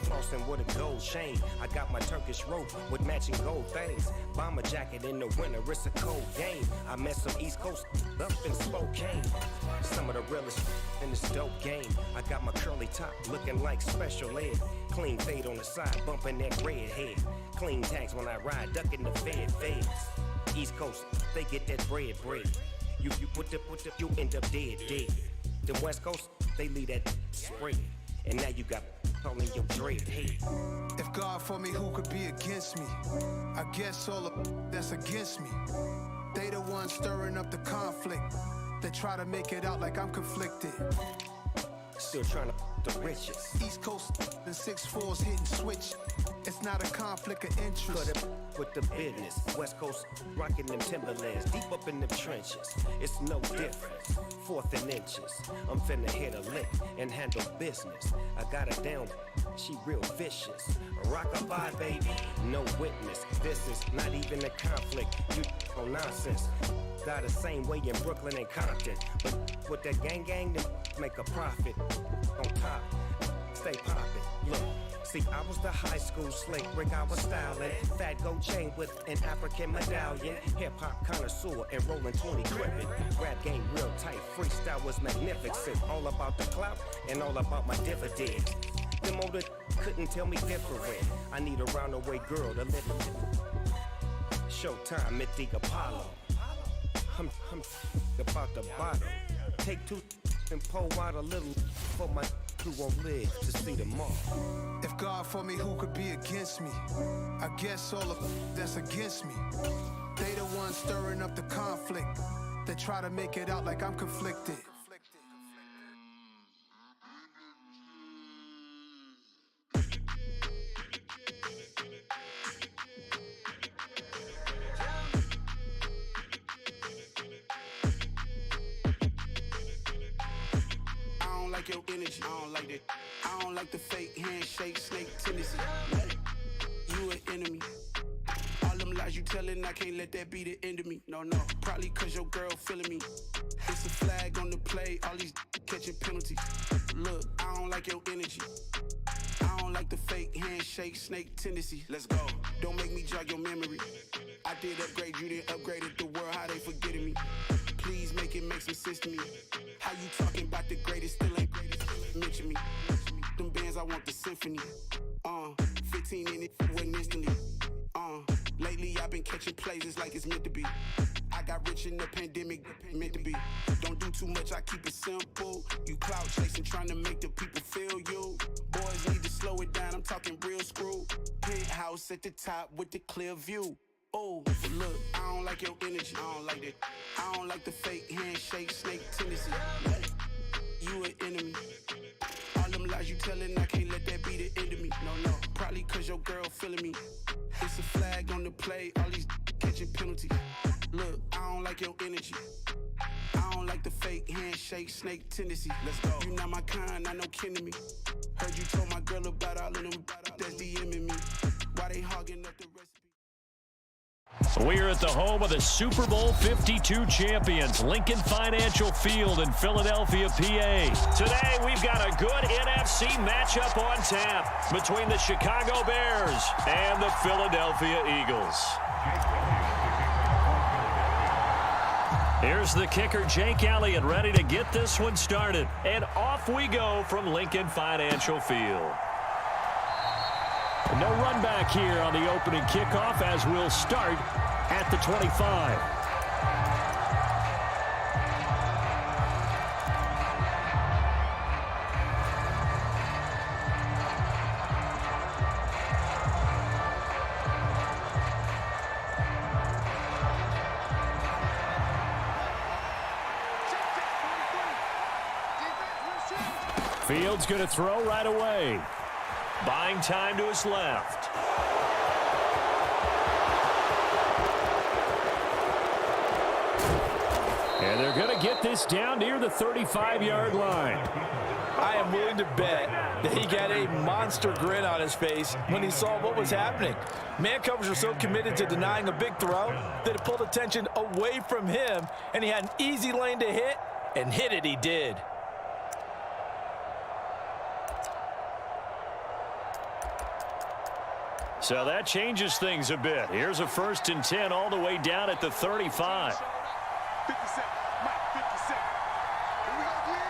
Flossing with a gold chain. I got my Turkish rope with matching gold things. Bomber jacket in the winter, it's a cold game. I met some East Coast up in Spokane. Some of the realest in this dope game. I got my curly top looking like special ed. Clean fade on the side, bumping that red head. Clean tags when I ride, ducking the feds. East Coast, they get that bread. You put the, you end up dead. Then West Coast, they leave that spread. And now you got all in your dread head. If God for me, who could be against me? I guess all of that's against me. They the ones stirring up the conflict. They try to make it out like I'm conflicted. Still trying to the riches. East Coast and 6'4's hitting switch. It's not a conflict of interest. Cut it with the business. West Coast rocking them Timberlands, deep up in them trenches. It's no difference. 4th and inches. I'm finna hit a lick and handle business. I got her down, she real vicious. Rock-a-bye, baby, no witness. This is not even a conflict. You on nonsense. Got the same way in Brooklyn and Compton. But with that gang, then make a profit. On top, stay poppin'. Look. See, I was the high school slick Rick, I was styling. Fat gold chain with an African medallion. Hip-hop connoisseur and rolling 20 gripping. Rap game real tight, freestyle was magnificent. All about the clout and all about my dividends. Them older couldn't tell me different. I need a roundaway girl to live in. Showtime at the Apollo. I'm about the bottom. Take 2 and pour out a little for my who won't live to see them all. If God for me, who could be against me? I guess all of that's against me. They the ones stirring up the conflict. They try to make it out like I'm conflicted. Your energy, I don't like that. I don't like the fake handshake, snake tendency. You an enemy. All them lies you telling, I can't let that be the end of me. No, probably cause your girl feeling me. It's a flag on the play, all these catching penalties. Look, I don't like your energy. I don't like the fake handshake, snake tendency. Let's go. Don't make me jog your memory. I did upgrade, you didn't upgrade it. The world, how they forgetting me. Please make it make some sense to me. How you talking about the greatest, still ain't greatest? Mention me. Them bands, I want the symphony. 15 in it, went instantly. Lately I've been catching plays, it's like it's meant to be. I got rich in the pandemic, meant to be. Don't do too much, I keep it simple. You clout chasing, trying to make the people feel you. Boys need to slow it down, I'm talking real screw. Penthouse at the top with the clear view. Oh, look, I don't like your energy, I don't like that. I don't like the fake handshake, snake tendency. telling I can't let that be the end of me. No, probably cause your girl feeling me. It's a flag on the play, all these catching penalties. Look, I don't like your energy. I don't like the fake handshake, snake tendency. Let's go. You not my kind, not no kin to me. Heard you told my girl about all of them that's DMing me. Why they hogging up the recipe? We're at the home of the Super Bowl 52 champions, Lincoln Financial Field in Philadelphia, PA. Today, we've got a good NFC matchup on tap between the Chicago Bears and the Philadelphia Eagles. Here's the kicker, Jake Elliott, ready to get this one started. And off we go from Lincoln Financial Field. No run back here on the opening kickoff as we'll start at the 25. Fields going to throw right away. Buying time to his left. And they're going to get this down near the 35-yard line. I am willing to bet that he got a monster grin on his face when he saw what was happening. Man covers are so committed to denying a big throw that it pulled attention away from him, and he had an easy lane to hit, and hit it he did. So that changes things a bit. Here's a 1st and 10 all the way down at the 35. 57, Mike, 57. Here we go again.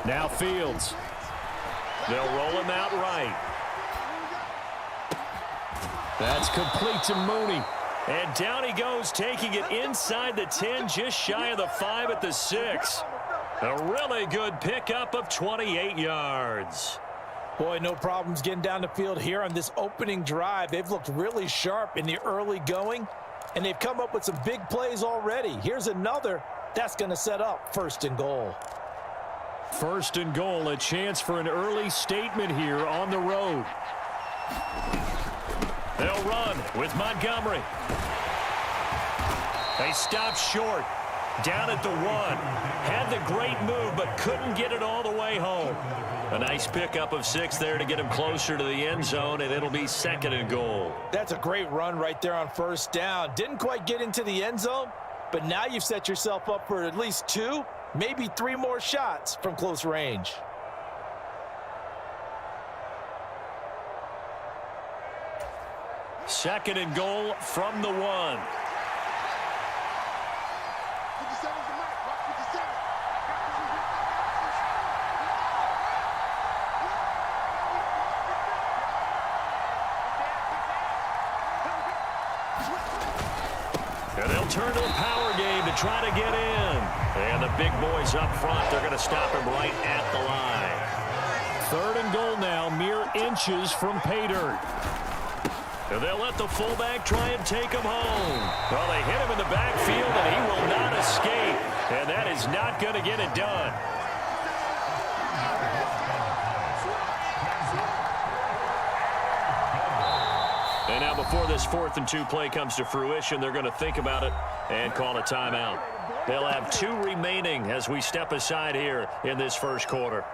Now Fields. They'll roll him out right. That's complete to Mooney. And down he goes, taking it inside the 10, just shy of the 5 at the 6. A really good pickup of 28 yards. Boy, no problems getting down the field here on this opening drive. They've looked really sharp in the early going, and they've come up with some big plays already. Here's another that's going to set up 1st and goal. 1st and goal, a chance for an early statement here on the road. They'll run with Montgomery. They stop short. Down at the 1. Had the great move, but couldn't get it all the way home. A nice pickup of 6 there to get him closer to the end zone, and it'll be 2nd and goal. That's a great run right there on 1st down. Didn't quite get into the end zone, but now you've set yourself up for at least 2, maybe 3 more shots from close range. Second and goal from the 1. And they'll turn to the power game to try to get in. And the big boys up front, they're going to stop him right at the line. 3rd and goal now, mere inches from pay dirt. And they'll let the fullback try and take him home. Well, they hit him in the backfield, and he will not escape. And that is not going to get it done. And now before this 4th and 2 play comes to fruition, they're going to think about it and call a timeout. They'll have 2 remaining as we step aside here in this 1st quarter.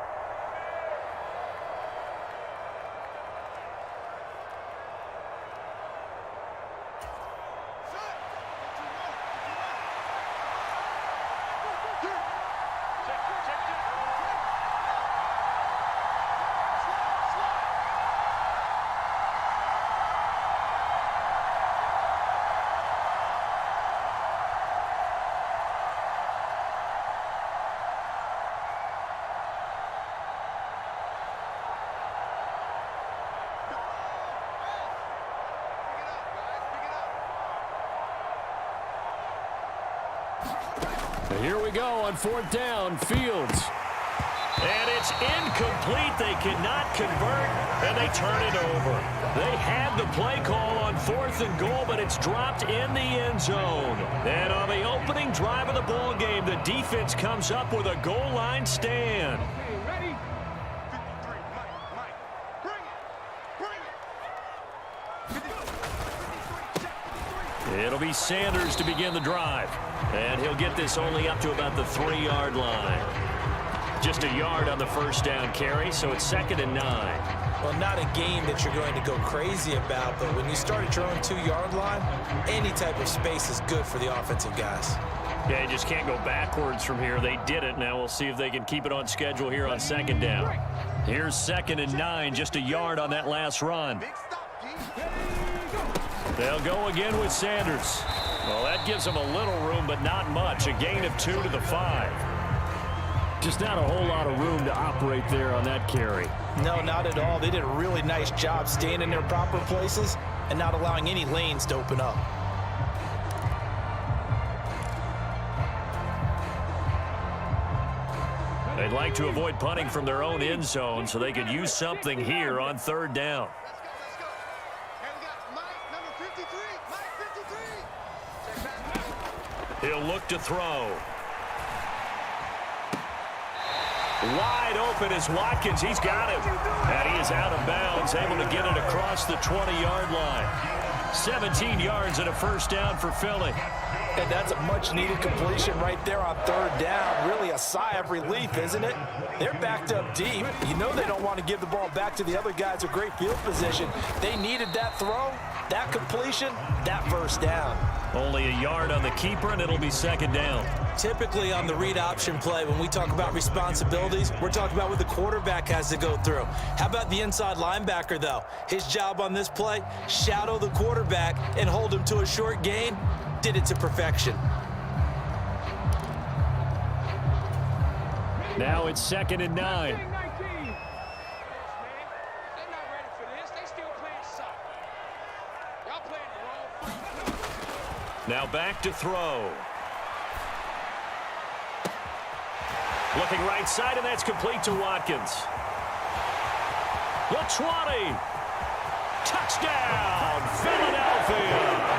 Here we go on 4th down. Fields. And it's incomplete. They cannot convert, and they turn it over. They had the play call on 4th and goal, but it's dropped in the end zone. And on the opening drive of the ball game, the defense comes up with a goal line stand. Ready? It'll be Sanders to begin the drive. And he'll get this only up to about the 3-yard line. Just a yard on the first down carry, so it's 2nd and 9. Well, not a game that you're going to go crazy about, but when you start at your own 2-yard line, any type of space is good for the offensive guys. Yeah, you just can't go backwards from here. They did it. Now we'll see if they can keep it on schedule here on 2nd down. Here's 2nd and 9, just a yard on that last run. They'll go again with Sanders. Well, that gives them a little room, but not much. A gain of 2 to the 5. Just not a whole lot of room to operate there on that carry. No, not at all. They did a really nice job staying in their proper places and not allowing any lanes to open up. They'd like to avoid punting from their own end zone so they could use something here on 3rd down. He'll look to throw. Wide open is Watkins. He's got him. And he is out of bounds, able to get it across the 20-yard line. 17 yards and a first down for Philly. And that's a much-needed completion right there on 3rd down. Really a sigh of relief, isn't it? They're backed up deep. You know they don't want to give the ball back to the other guys with great field position. They needed that throw, that completion, that first down. Only a yard on the keeper, and it'll be 2nd down. Typically on the read option play, when we talk about responsibilities, we're talking about what the quarterback has to go through. How about the inside linebacker, though? His job on this play, shadow the quarterback and hold him to a short gain. Did it to perfection. Now it's 2nd and 9. Now back to throw. Looking right side, and that's complete to Watkins. The 20. Touchdown, Philadelphia.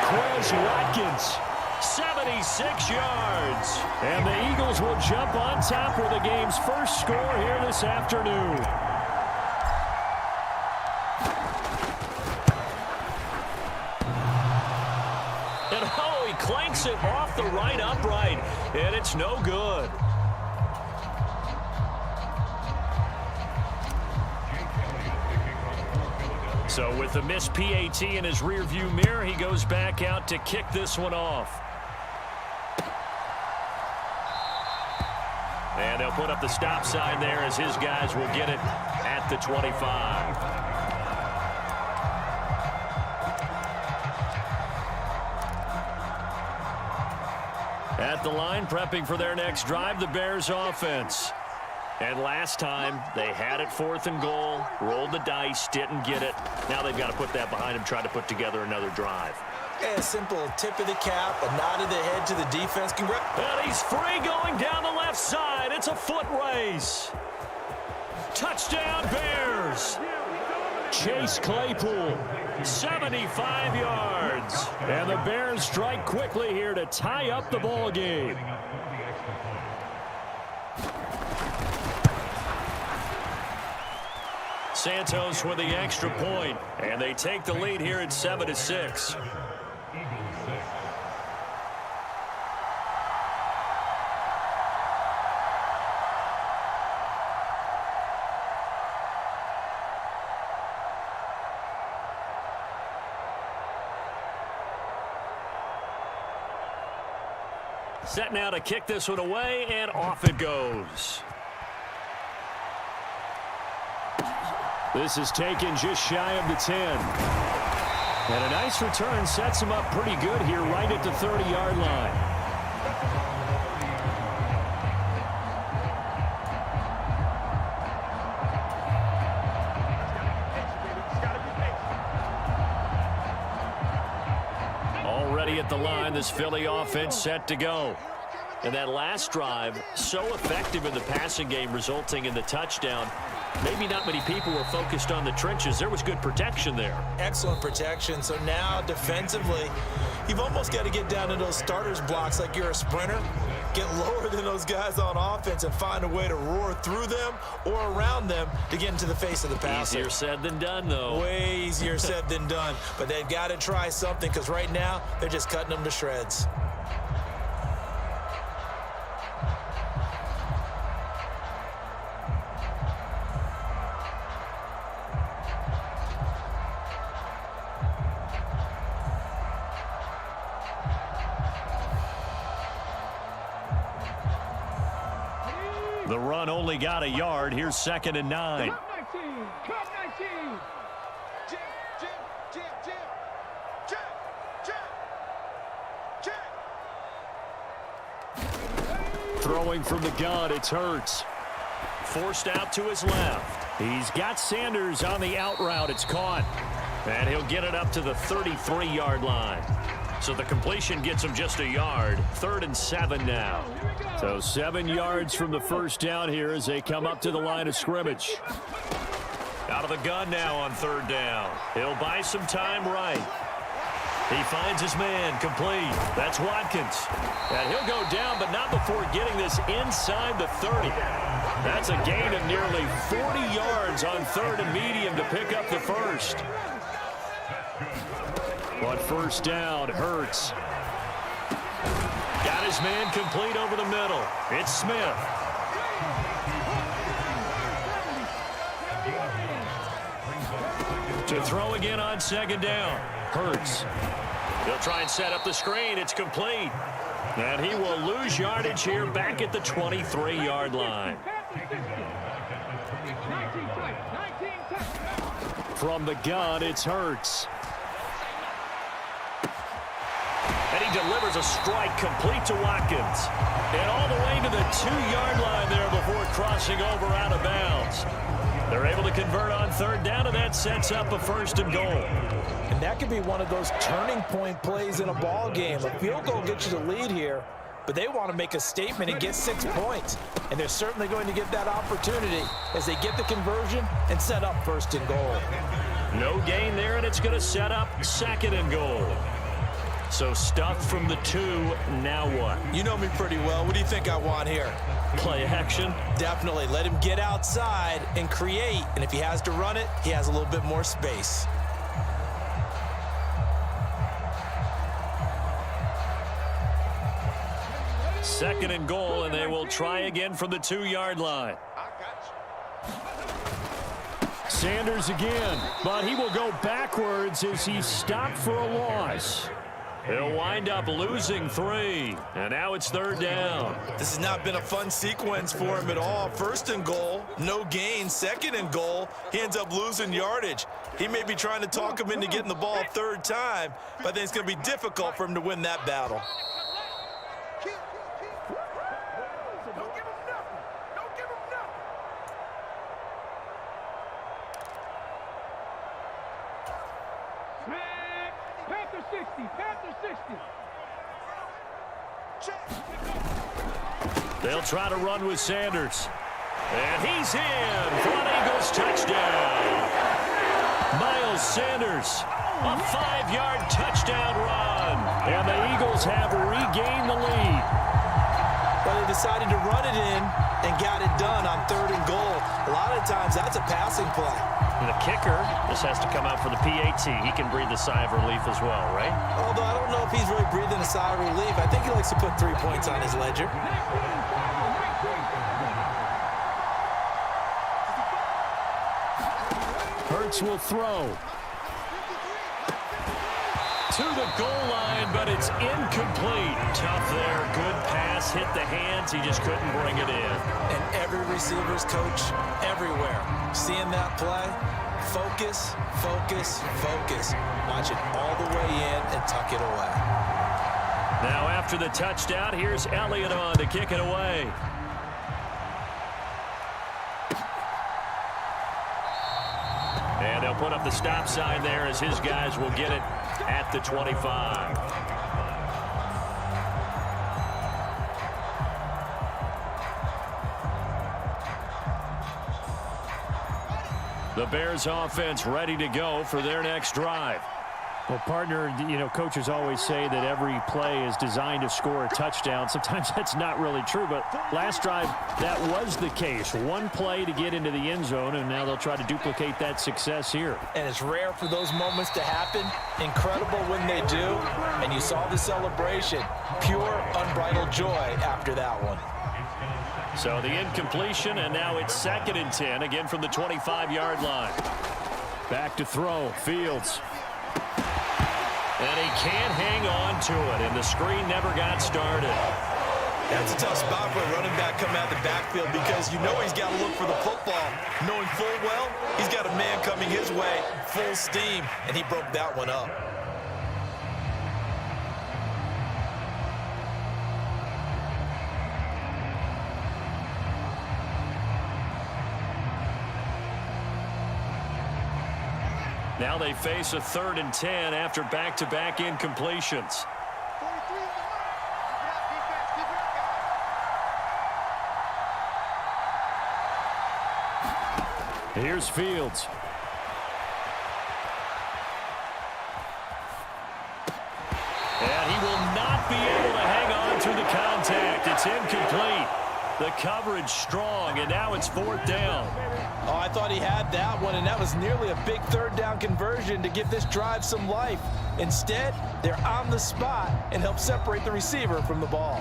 Quez Watkins, 76 yards. And the Eagles will jump on top with the game's first score here this afternoon. And oh, he clanks it off the right upright, and it's no good. So with the missed PAT in his rearview mirror, he goes back out to kick this one off. And they'll put up the stop sign there as his guys will get it at the 25. At the line, prepping for their next drive, the Bears offense. And last time, they had it 4th and goal, rolled the dice, didn't get it. Now they've got to put that behind them, try to put together another drive. Yeah, a simple tip of the cap, a nod of the head to the defense. And he's free going down the left side. It's a foot race. Touchdown, Bears. Chase Claypool, 75 yards. And the Bears strike quickly here to tie up the ball game. Santos with the extra point, and they take the lead here at 7-6. Set now to kick this one away, and off it goes. This is taken just shy of the 10. And a nice return sets him up pretty good here right at the 30-yard line. Already at the line, this Philly offense set to go. And that last drive, so effective in the passing game, resulting in the touchdown. Maybe not many people were focused on the trenches. There was good protection there. Excellent protection. So now defensively, you've almost got to get down to those starters blocks like you're a sprinter. Get lower than those guys on offense and find a way to roar through them or around them to get into the face of the passer. Easier said than done, though. Way easier said than done. But they've got to try something because right now they're just cutting them to shreds. The run only got a yard. Here's 2nd and 9. Come 19. Throwing from the gun, it's Hurts. Forced out to his left. He's got Sanders on the out route. It's caught. And he'll get it up to the 33-yard line. So the completion gets him just a yard. 3rd and 7 now. So 7 yards from the first down here as they come up to the line of scrimmage. Out of the gun now on 3rd down. He'll buy some time right. He finds his man complete. That's Watkins. And he'll go down, but not before getting this inside the 30. That's a gain of nearly 40 yards on 3rd and medium to pick up the first. On first down, Hurts. Got his man complete over the middle. It's Smith. To throw again on 2nd down. Hurts. He'll try and set up the screen. It's complete. And he will lose yardage here back at the 23-yard line. From the gun, it's Hurts. And he delivers a strike complete to Watkins. And all the way to the 2-yard line there before crossing over out of bounds. They're able to convert on 3rd down, and that sets up a 1st and goal. And that could be one of those turning point plays in a ball game. A field goal gets you the lead here, but they want to make a statement and get 6 points. And they're certainly going to get that opportunity as they get the conversion and set up 1st and goal. No gain there, and it's going to set up 2nd and goal. So stuffed from the 2, now what? You know me pretty well. What do you think I want here? Play action? Definitely. Let him get outside and create. And if he has to run it, he has a little bit more space. Second and goal, and they will try again from the 2-yard line. Sanders again, but he will go backwards as he's stopped for a loss. He'll wind up losing 3, and now it's 3rd down. This has not been a fun sequence for him at all. 1st and goal, no gain. 2nd and goal, he ends up losing yardage. He may be trying to talk him into getting the ball a 3rd time, but I think it's going to be difficult for him to win that battle. They'll try to run with Sanders. And he's in for an Eagles touchdown. Miles Sanders, a 5-yard touchdown run. And the Eagles have regained the lead. Well, they decided to run it in and got it done on 3rd and goal. A lot of times that's a passing play. And the kicker, this has to come out for the PAT. He can breathe a sigh of relief as well, right? Although I don't know if he's really breathing a sigh of relief. I think he likes to put 3 points on his ledger. Hurts will throw. To the goal line, but it's incomplete. Tough there. Good pass. Hit the hands. He just couldn't bring it in. And every receiver's coach everywhere. Seeing that play, focus, focus, focus. Watch it all the way in and tuck it away. Now after the touchdown, here's Elliott on to kick it away. And they'll put up the stop sign there as his guys will get it at the 25. The Bears offense ready to go for their next drive. Well, partner, coaches always say that every play is designed to score a touchdown. Sometimes that's not really true, but last drive, that was the case. One play to get into the end zone, and now they'll try to duplicate that success here. And it's rare for those moments to happen. Incredible when they do. And you saw the celebration. Pure, unbridled joy after that one. So the incompletion, and now it's 2nd and 10, again from the 25-yard line. Back to throw, Fields. And he can't hang on to it, and the screen never got started. That's a tough spot for a running back coming out of the backfield because you know he's got to look for the football. Knowing full well, he's got a man coming his way, full steam, and he broke that one up. Now they face a 3rd and 10 after back-to-back incompletions. Here's Fields. And he will not be able to hang on through the contact. It's incomplete. The coverage strong, and now it's 4th down. Oh, I thought he had that one, and that was nearly a big 3rd down conversion to give this drive some life. Instead, they're on the spot and help separate the receiver from the ball.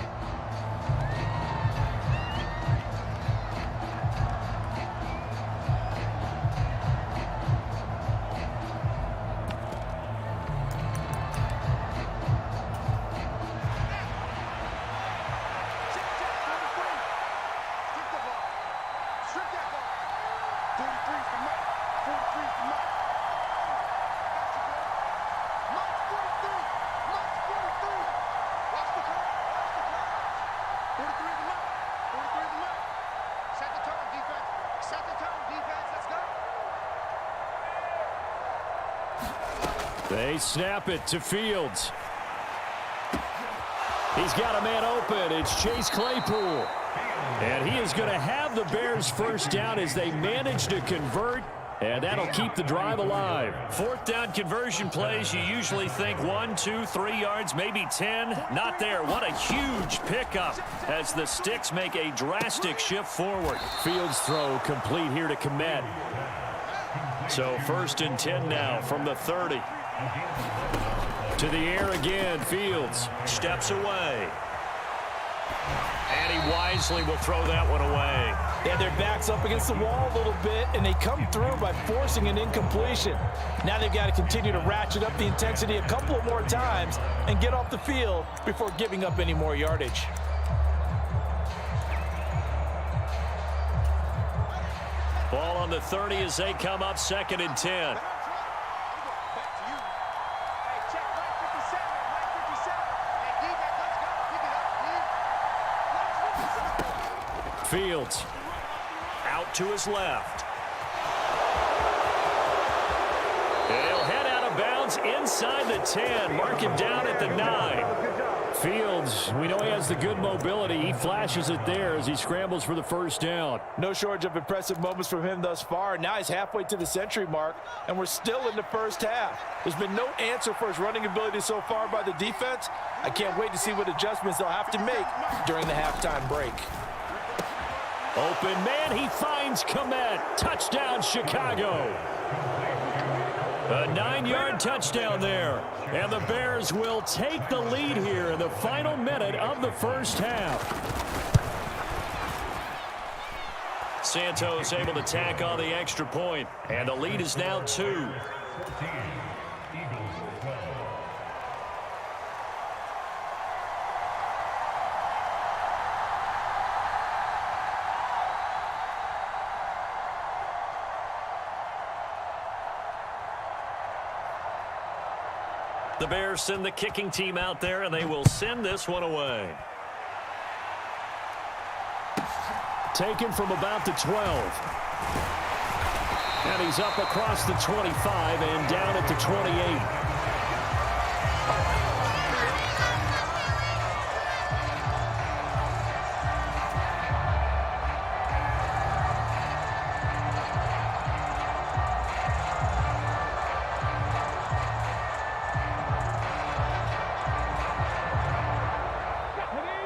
They snap it to Fields. He's got a man open. It's Chase Claypool. And he is going to have the Bears first down as they manage to convert. And that'll keep the drive alive. 4th down conversion plays, you usually think 1, 2, 3 yards, maybe 10. Not there. What a huge pickup as the Sticks make a drastic shift forward. Fields throw complete here to Komet. So 1st and 10 now from the 30. To the air again. Fields steps away. And he wisely will throw that one away. Yeah, their back's up against the wall a little bit, and they come through by forcing an incompletion. Now they've got to continue to ratchet up the intensity a couple of more times and get off the field before giving up any more yardage. Ball on the 30 as they come up 2nd and 10. Fields out to his left. He'll head out of bounds inside the 10. Mark him down at the 9. Fields, we know he has the good mobility. He flashes it there as he scrambles for the first down. No shortage of impressive moments from him thus far. Now he's halfway to the century mark, and we're still in the first half. There's been no answer for his running ability so far by the defense. I can't wait to see what adjustments they'll have to make during the halftime break. Open man, he finds Komet. Touchdown, Chicago. A 9-yard touchdown there. And the Bears will take the lead here in the final minute of the first half. Santos able to tack on the extra point. And the lead is now 2. The Bears send the kicking team out there, and they will send this one away. Taken from about the 12. And he's up across the 25 and down at the 28.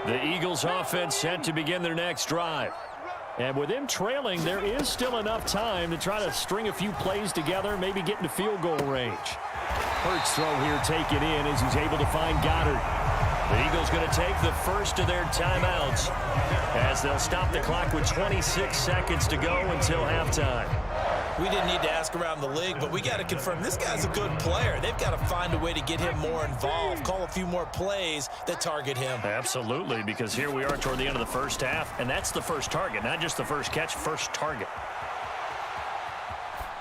The Eagles offense set to begin their next drive. And with them trailing, there is still enough time to try to string a few plays together, maybe get into field goal range. Hurts throw here taken in as he's able to find Goddard. The Eagles going to take the first of their timeouts as they'll stop the clock with 26 seconds to go until halftime. We didn't need to ask around the league, but we got to confirm this guy's a good player. They've got to find a way to get him more involved, call a few more plays that target him. Absolutely, because here we are toward the end of the first half, and that's the first target, not just the first catch, first target.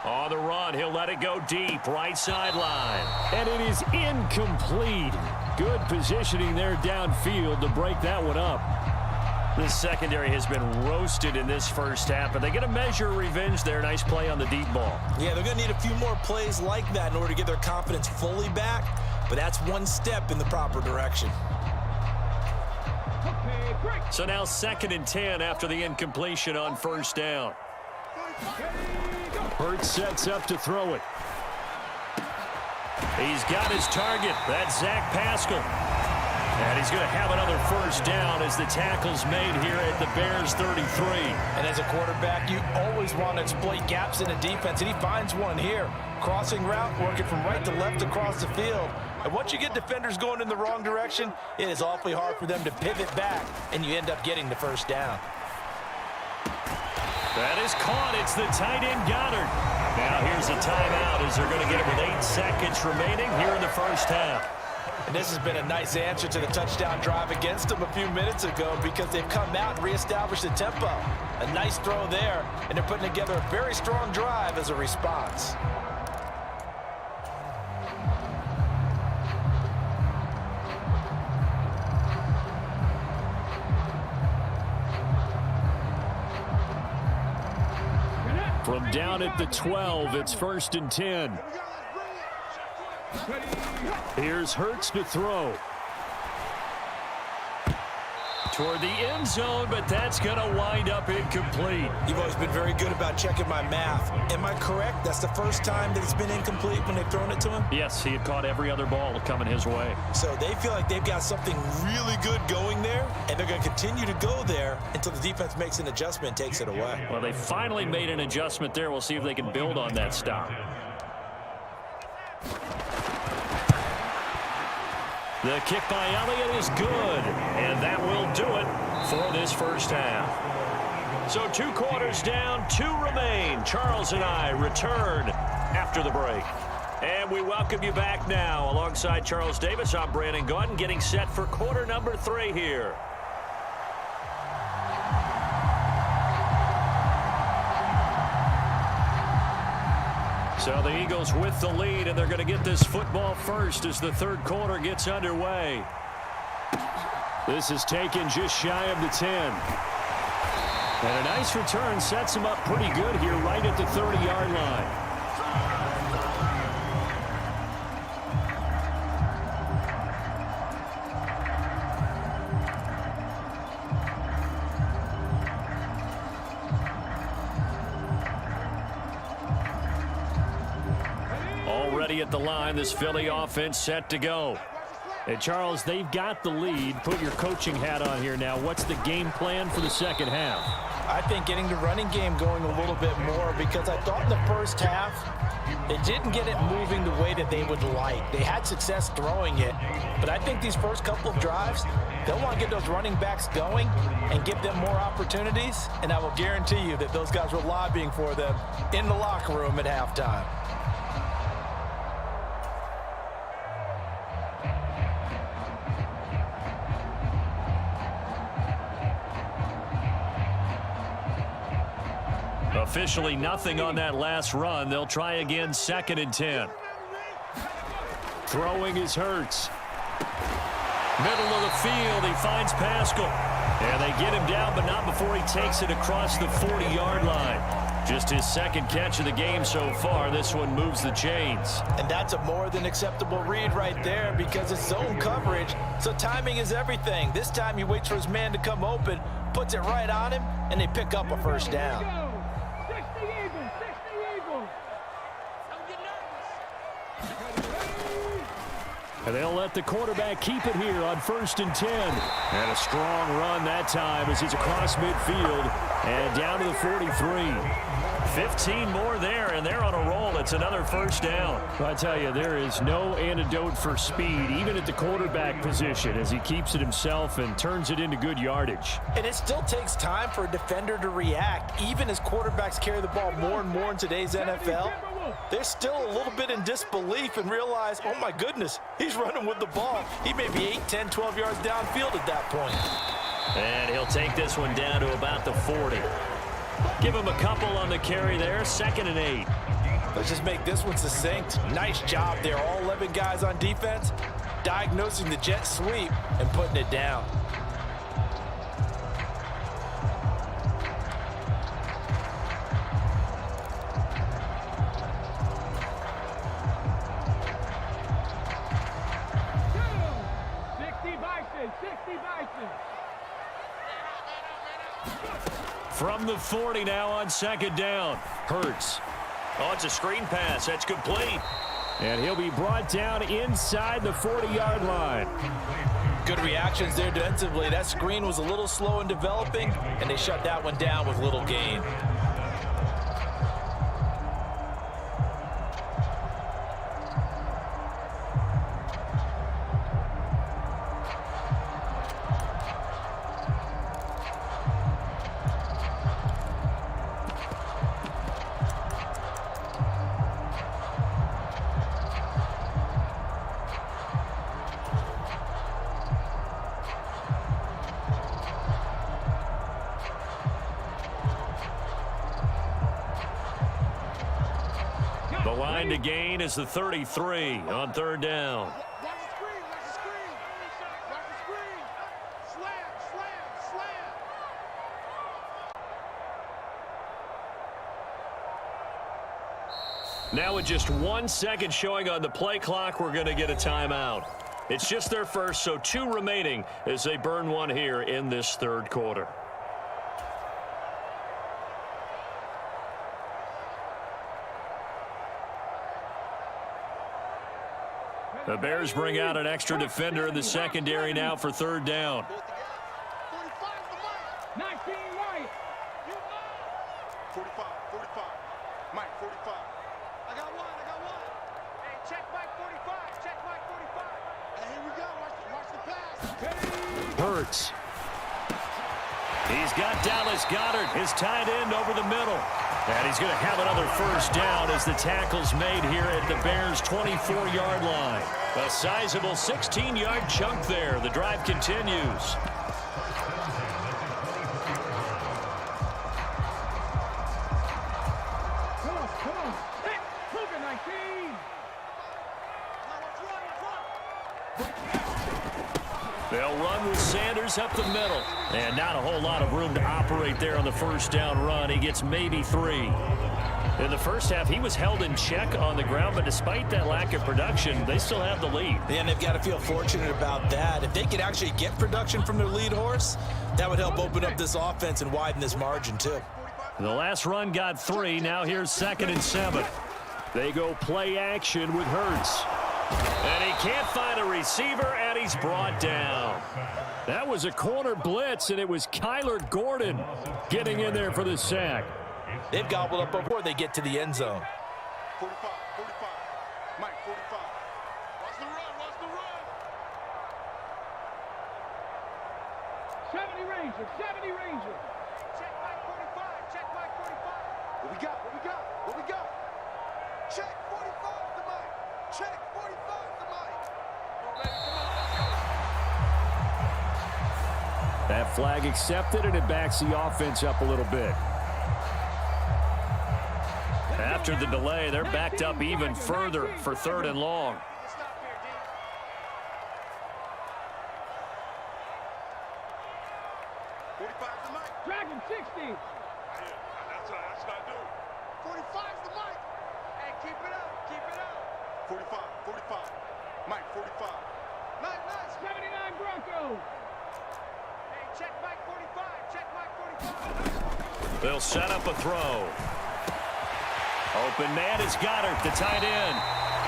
On the run, he'll let it go deep, right sideline. And it is incomplete. Good positioning there downfield to break that one up. The secondary has been roasted in this first half, but they get a measure of revenge there. Nice play on the deep ball. Yeah, they're going to need a few more plays like that in order to get their confidence fully back, but that's one step in the proper direction. So now 2nd and 10 after the incompletion on first down. Hurts sets up to throw it. He's got his target. That's Zach Pascal. And he's going to have another first down as the tackle's made here at the Bears 33. And as a quarterback, you always want to exploit gaps in a defense, and he finds one here. Crossing route, working from right to left across the field. And once you get defenders going in the wrong direction, it is awfully hard for them to pivot back, and you end up getting the first down. That is caught. It's the tight end Goddard. Now here's a timeout as they're going to get it with 8 seconds remaining here in the first half. And this has been a nice answer to the touchdown drive against them a few minutes ago because they've come out and reestablished the tempo. A nice throw there, and they're putting together a very strong drive as a response. From down at the 12, it's 1st and 10. Here's Hurts to throw. Toward the end zone, but that's going to wind up incomplete. You've always been very good about checking my math. Am I correct? That's the first time that it's been incomplete when they've thrown it to him? Yes, he had caught every other ball coming his way. So they feel like they've got something really good going there, and they're going to continue to go there until the defense makes an adjustment and takes it away. Well, they finally made an adjustment there. We'll see if they can build on that stop. The kick by Elliott is good, and that will do it for this first half. So 2 quarters down, 2 remain. Charles and I return after the break. And we welcome you back now. Alongside Charles Davis, I'm Brandon Gaudin, getting set for quarter number 3 here. So the Eagles with the lead, and they're going to get this football first as the 3rd quarter gets underway. This is taken just shy of the 10. And a nice return sets him up pretty good here right at the 30-yard line. Already at the line, this Philly offense set to go. And Charles, they've got the lead. Put your coaching hat on here now. What's the game plan for the second half? I think getting the running game going a little bit more because I thought in the first half they didn't get it moving the way that they would like. They had success throwing it, but I think these first couple of drives, they'll want to get those running backs going and give them more opportunities, and I will guarantee you that those guys were lobbying for them in the locker room at halftime. Officially nothing on that last run. They'll try again 2nd and 10. Throwing is Hurts. Middle of the field, he finds Pascal. And they get him down, but not before he takes it across the 40-yard line. Just his 2nd catch of the game so far. This one moves the chains. And that's a more than acceptable read right there because it's zone coverage, so timing is everything. This time he waits for his man to come open, puts it right on him, and they pick up a first down. And they'll let the quarterback keep it here on 1st and 10. And a strong run that time as he's across midfield and down to the 43. 15 more there, and they're on a roll. It's another first down. I tell you, there is no antidote for speed, even at the quarterback position, as he keeps it himself and turns it into good yardage. And it still takes time for a defender to react. Even as quarterbacks carry the ball more and more in today's NFL, they're still a little bit in disbelief and realize, oh my goodness, he's running with the ball. He may be 8, 10, 12 yards downfield at that point. And he'll take this one down to about the 40. Give him a couple on the carry there, 2nd and 8. Let's just make this one succinct. Nice job there. All 11 guys on defense, diagnosing the jet sweep and putting it down. From the 40 now on 2nd down. Hurts. Oh, it's a screen pass. That's complete. And he'll be brought down inside the 40-yard line. Good reactions there defensively. That screen was a little slow in developing, and they shut that one down with little gain. The line to gain is the 33 on 3rd down. Now with just 1 second showing on the play clock, we're going to get a timeout. It's just their first, so 2 remaining as they burn one here in this 3rd quarter. The Bears bring out an extra defender in the secondary now for 3rd down. 19 right. 45, 45. Mike, 45. I got one. Hey, check Mike 45. Check Mike 45. And here we go. Watch the pass. Hurts. He's got Dallas Goedert, his tight end, over the middle. And he's going to have another first down as the tackle's made here at the Bears' 24-yard line. A sizable 16-yard chunk there. The drive continues. Come on. Hey, move it, 19. They'll run with Sanders up the middle. And not a whole lot of room to operate there on the first down run. He gets maybe 3. In the first half, he was held in check on the ground, but despite that lack of production, they still have the lead. Yeah, and they've got to feel fortunate about that. If they could actually get production from their lead horse, that would help open up this offense and widen this margin, too. The last run got 3. Now here's 2nd and 7. They go play action with Hurts. And he can't find a receiver, and he's brought down. That was a corner blitz, and it was Kyler Gordon getting in there for the sack. They've gobbled up before they get to the end zone. 45. Mike, 45. Watch the run. 70 Ranger. Check Mike 45. What we got? Check 45 to Mike. Check 45 to Mike. That flag accepted, and it backs the offense up a little bit. After the delay, they're backed up even further for 3rd and long. Dragon 60. That's what I do. 45's the mic. Hey, keep it up. 45. Mike, 45. Nice. 79 Broncos. Hey, check Mike 45. They'll set up a throw. Open man is Goddard, the tight end.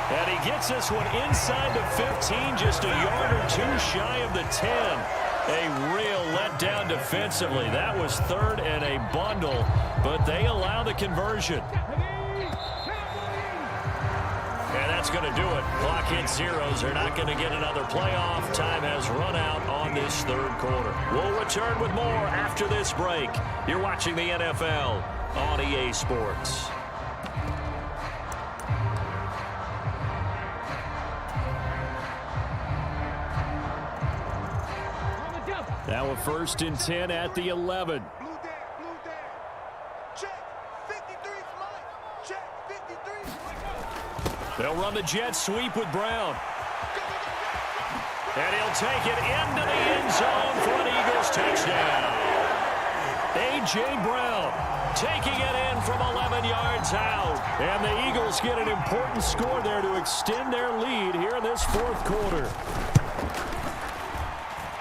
And he gets this one inside the 15, just a yard or two shy of the 10. A real letdown defensively. That was third and a bundle, but they allow the conversion. And that's going to do it. Clock hits zeros. They're not going to get another playoff. Time has run out on this third quarter. We'll return with more after this break. You're watching the NFL on EA Sports. Now a 1st and 10 at the 11. They'll run the jet sweep with Brown. And he'll take it into the end zone for an Eagles touchdown. A.J. Brown taking it in from 11 yards out. And the Eagles get an important score there to extend their lead here in this fourth quarter.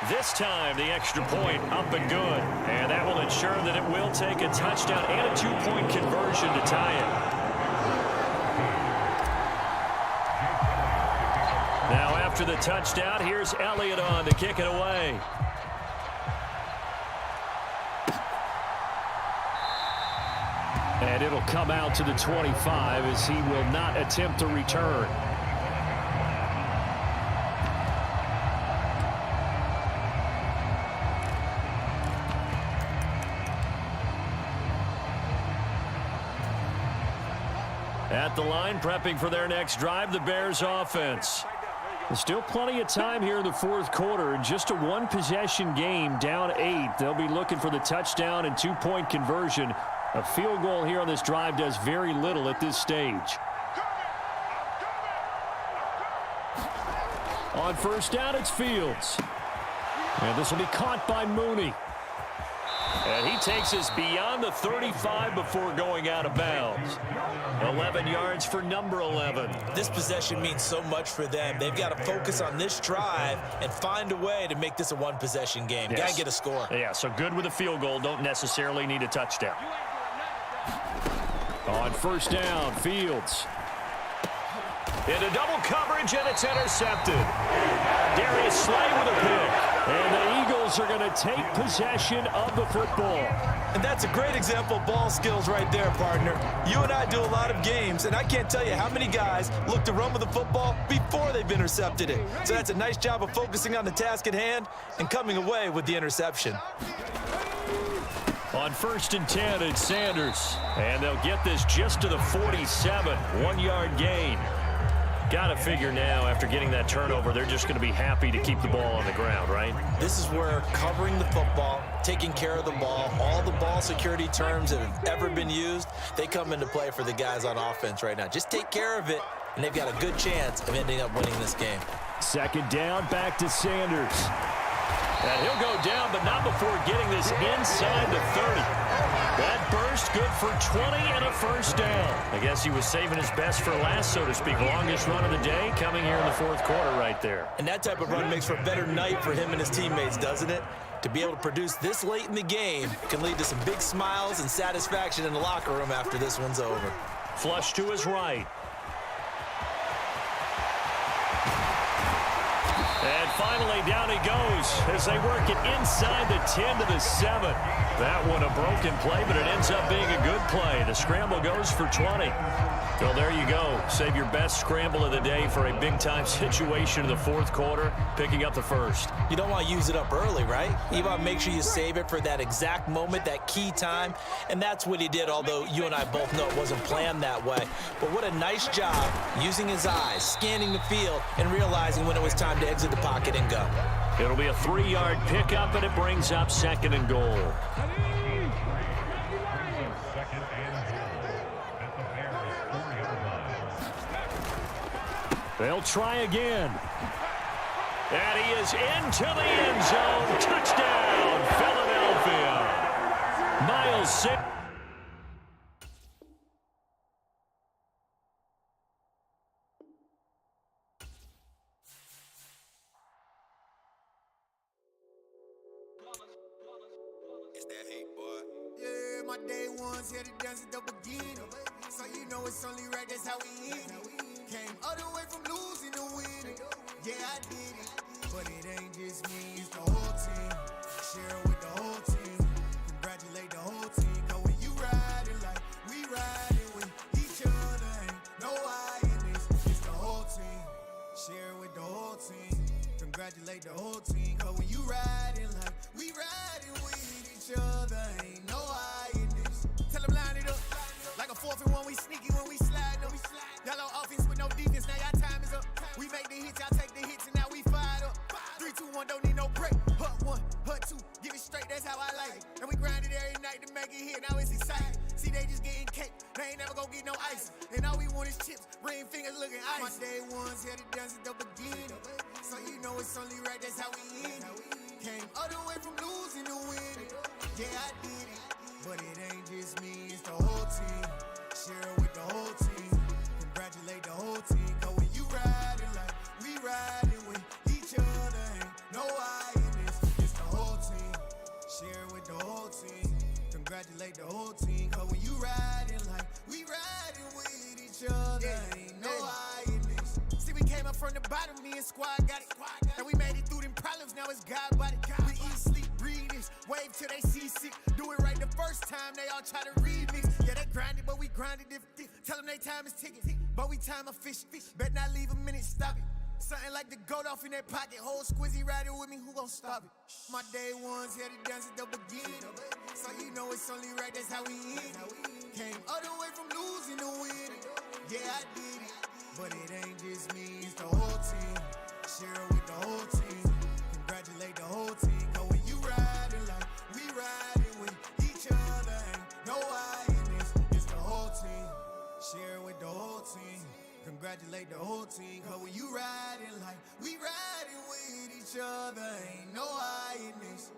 This time, the extra point up and good. And that will ensure that it will take a touchdown and a 2-point conversion to tie it. Now after the touchdown, here's Elliott on to kick it away. And it'll come out to the 25 as he will not attempt to return. At the line, prepping for their next drive, the Bears offense. There's still plenty of time here in the fourth quarter. Just a one-possession game, down 8. They'll be looking for the touchdown and 2-point conversion. A field goal here on this drive does very little at this stage. On 1st down, it's Fields. And this will be caught by Mooney. And he takes us beyond the 35 before going out of bounds. 11 yards for number 11. This possession means so much for them. They've got to focus on this drive and find a way to make this a one-possession game. Yes. Got to get a score. Yeah, so good with a field goal. Don't necessarily need a touchdown. On 1st down, Fields. Into double coverage, and it's intercepted. Darius Slay with a pick. And the Eagles are going to take possession of the football. And that's a great example of ball skills right there, partner. You and I do a lot of games, and I can't tell you how many guys look to run with the football before they've intercepted it. So that's a nice job of focusing on the task at hand and coming away with the interception. On 1st and 10, it's Sanders. And they'll get this just to the 47. 1-yard gain. Got to figure now, after getting that turnover, they're just going to be happy to keep the ball on the ground, right? This is where covering the football, taking care of the ball, all the ball security terms that have ever been used, they come into play for the guys on offense right now. Just take care of it, and they've got a good chance of ending up winning this game. 2nd down, back to Sanders. And he'll go down, but not before getting this inside the 30. That burst good for 20 and a 1st down. I guess he was saving his best for last, so to speak. Longest run of the day coming here in the fourth quarter right there. And that type of run makes for a better night for him and his teammates, doesn't it? To be able to produce this late in the game can lead to some big smiles and satisfaction in the locker room after this one's over. Flush to his right. And finally, down he goes as they work it inside the 10 to the 7. That one a broken play, but it ends up being a good play. The scramble goes for 20. Well, there you go. Save your best scramble of the day for a big-time situation in the fourth quarter, picking up the 1st. You don't want to use it up early, right? You want to make sure you save it for that exact moment, that key time, and that's what he did, although you and I both know it wasn't planned that way. But what a nice job using his eyes, scanning the field, and realizing when it was time to exit the pocket and go. It'll be a 3-yard pickup, and it brings up 2nd and goal. They'll try again. And he is into the end zone. Touchdown, Philadelphia. Miles Sanders. Yeah, my day ones here to dance at the beginning. So you know it's only right, that's how we end it. Came all the way from losing to winning. Yeah, I did it. But it ain't just me, it's the whole team. Share it with the whole team. Congratulate the whole team. Cause when you riding like we riding with each other, ain't no I in this. It's the whole team. Share it with the whole team. Congratulate the whole team. Cause when you riding like we riding with each other, ain't no I in this. Tell them line it up. Like a 4th and 1, we sneaky when we slide them. Yellow offense with no defense, now y'all time is up. We make the hits, y'all take the hits, and now we fired up. 3, 2, 1, don't need no break. Hut 1, hut 2, give it straight, that's how I like it. And we grind it every night to make it hit, now it's exciting. See, they just getting cake, they ain't never gonna get no ice. And all we want is chips, ring fingers looking ice. My day ones had to dance at the beginning. So you know it's only right, that's how we end it. Came all the way from losing to winning. Yeah, I did it. But it ain't just me, it's the whole team. Share it with the whole team. Congratulate the whole team. Cause when you riding like we riding with each other, ain't no I in this. It's the whole team. Share it with the whole team. Congratulate the whole team. Cause when you riding like we riding with each other, ain't no I in this. See, we came up from the bottom, me and squad got it. And we made it through them problems, now it's God body. We eat, sleep, breathe this. Wave till they see sick. Do it right the first time, they all try to remix. Yeah, they grinded, but we grinded different. Tell them they time is ticking, but we time efficient. Bet not leave a minute, stop it. Something like the goat off in their pocket. Whole squizzy riding with me, who gon' stop it? My day ones had to dance at the beginning. So you know it's only right, that's how we end it. Came all the way from losing to winning. Yeah, I did it. But it ain't just me, it's the whole team. Share it with the whole team. Congratulate the whole team. Cause when you riding like we riding with each other, ain't no I in this. It's the whole team. Share it with the whole team. Congratulate the whole team. Cause when you riding like we riding with each other, ain't no I in this.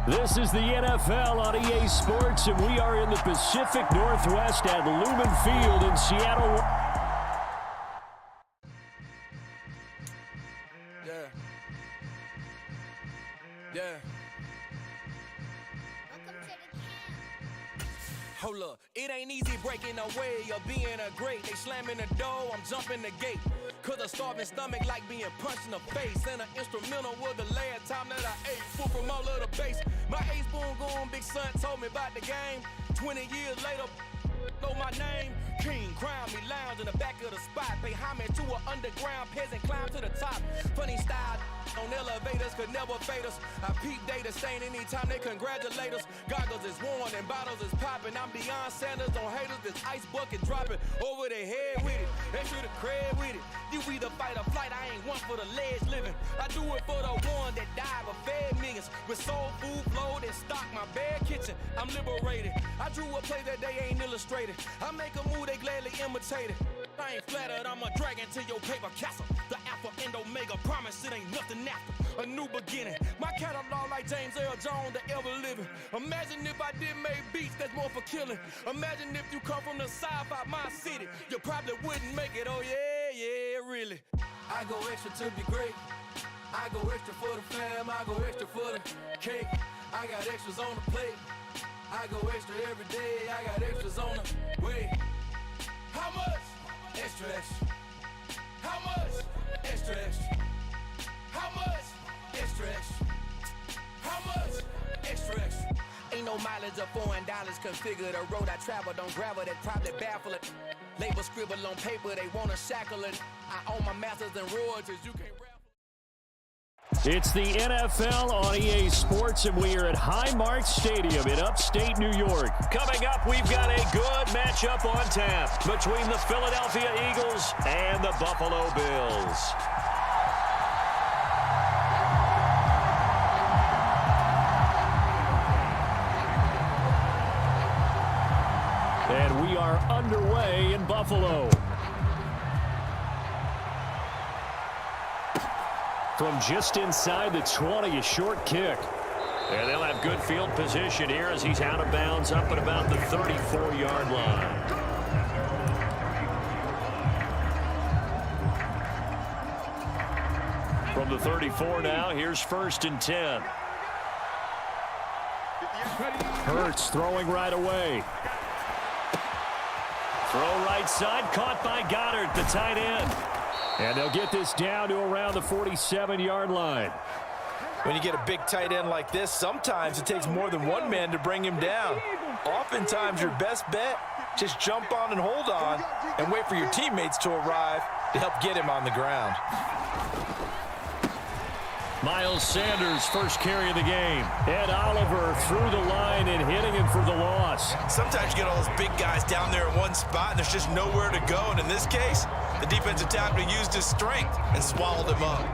This is the NFL on EA Sports, and we are in the Pacific Northwest at Lumen Field in Seattle. Yeah. Hold up, it ain't easy breaking away or being a great. They slamming the door, I'm jumping the gate. Cause a starving stomach like being punched in the face. And an instrumental was the last time that I ate food from all of the base. My ace boom goon big son told me about the game. 20 years later, know my name. King, crown me, lounge in the back of the spot. Pay homage to an underground peasant, climb to the top. Funny style on elevators could never fade us. I peep data stain anytime they congratulate us. Goggles is worn and bottles is popping. I'm beyond Sanders on haters, this ice bucket dropping over their head with it. They should have cred with it. You either fight or flight, I ain't one for the ledge living. I do it for the one that died but fed millions. With soul food flowed and stock my bare kitchen. I'm liberated. I drew a play that they ain't illustrated. I make a move, they gladly imitate it. I ain't flattered, I'm a dragon to your paper castle. The Alpha and Omega promise it ain't nothing after. A new beginning. My catalog like James Earl Jones, the ever living. Imagine if I did make beats that's more for killing. Imagine if you come from the sci-fi my city. You probably wouldn't make it, oh yeah, really. I go extra to be great. I go extra for the fam, I go extra for the cake. I got extras on the plate. I go extra every day, I got extras on the way. How much? Extra, extra. How much? Extra, extra. How much? Extra, extra. How much? Extra, extra. Ain't no mileage of $4 configure the road I travel. Don't gravel that probably baffle it. Label scribble on paper, they wanna shackle it. I own my masters and royalties, you can't rap. It's the NFL on EA Sports, and we are at Highmark Stadium in upstate New York. Coming up, we've got a good matchup on tap between the Philadelphia Eagles and the Buffalo Bills. And we are underway in Buffalo. From just inside the 20, a short kick. And they'll have good field position here as he's out of bounds up at about the 34-yard line. From the 34 now, here's 1st and 10. Hurts throwing right away. Throw right side, caught by Goddard, the tight end. And they'll get this down to around the 47-yard line. When you get a big tight end like this, sometimes it takes more than one man to bring him down. Oftentimes, your best bet, just jump on and hold on and wait for your teammates to arrive to help get him on the ground. Miles Sanders, first carry of the game. Ed Oliver through the line and hitting him for the loss. Sometimes you get all those big guys down there in one spot and there's just nowhere to go. And in this case, the defensive tackle used his strength and swallowed him up.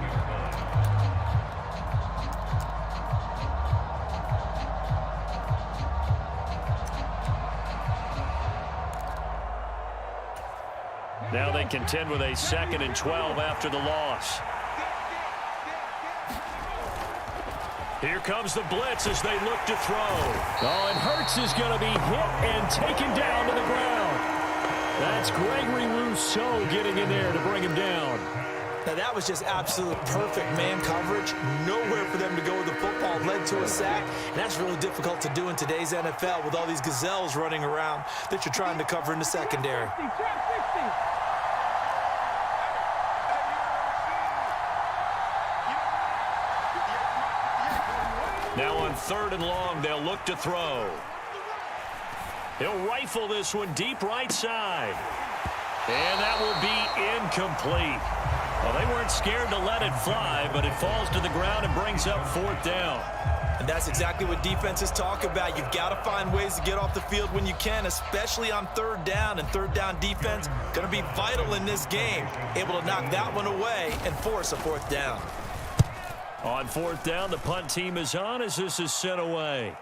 Now they contend with a 2nd and 12 after the loss. Here comes the blitz as they look to throw. Oh, and Hurts is going to be hit and taken down to the ground. That's Gregory Rousseau getting in there to bring him down. Now that was just absolute perfect man coverage. Nowhere for them to go with the football. Led to a sack. And that's really difficult to do in today's NFL with all these gazelles running around that you're trying to cover in the secondary. Now on 3rd and long, they'll look to throw. He'll rifle this one deep right side. And that will be incomplete. Well, they weren't scared to let it fly, but it falls to the ground and brings up 4th down. And that's exactly what defenses talk about. You've got to find ways to get off the field when you can, especially on 3rd down. And 3rd down defense going to be vital in this game. Able to knock that one away and force a 4th down. On 4th down, the punt team is on as this is sent away.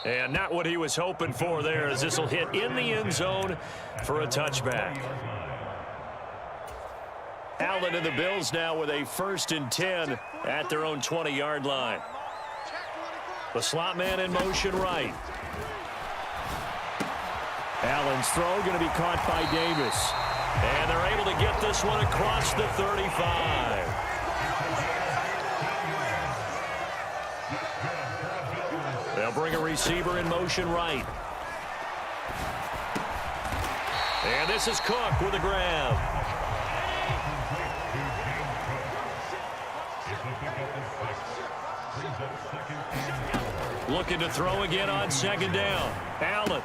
And not what he was hoping for there, as this will hit in the end zone for a touchback. Allen and the Bills now with a 1st and 10 at their own 20-yard line. The slot man in motion right. Allen's throw going to be caught by Davis. And they're able to get this one across the 35. They'll bring a receiver in motion right. And this is Cook with a grab. Looking to throw again on 2nd down. Allen.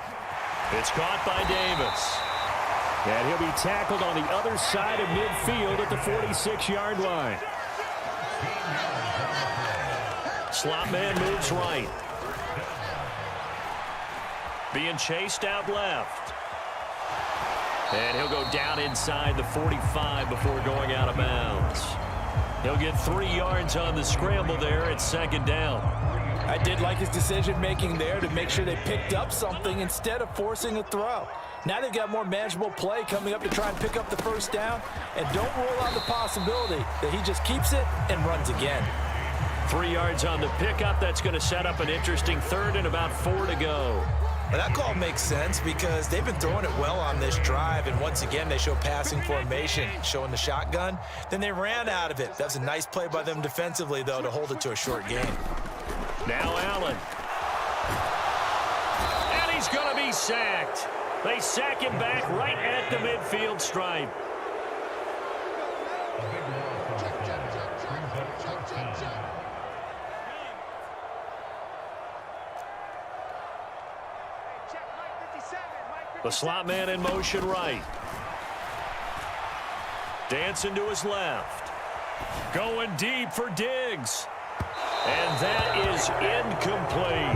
It's caught by Davis. And he'll be tackled on the other side of midfield at the 46-yard line. Slot man moves right. Being chased out left. And he'll go down inside the 45 before going out of bounds. He'll get 3 yards on the scramble there at 2nd down. I did like his decision-making there to make sure they picked up something instead of forcing a throw. Now they've got more manageable play coming up to try and pick up the 1st down. And don't rule out the possibility that he just keeps it and runs again. 3 yards on the pickup. That's going to set up an interesting 3rd and about 4 to go. Well, that call makes sense because they've been throwing it well on this drive, and once again they show passing formation, showing the shotgun. Then they ran out of it. That's a nice play by them defensively, though, to hold it to a short gain. Now Allen. And he's going to be sacked. They sack him back right at the midfield stripe. The slot man in motion right. Dancing to his left. Going deep for Diggs. And that is incomplete.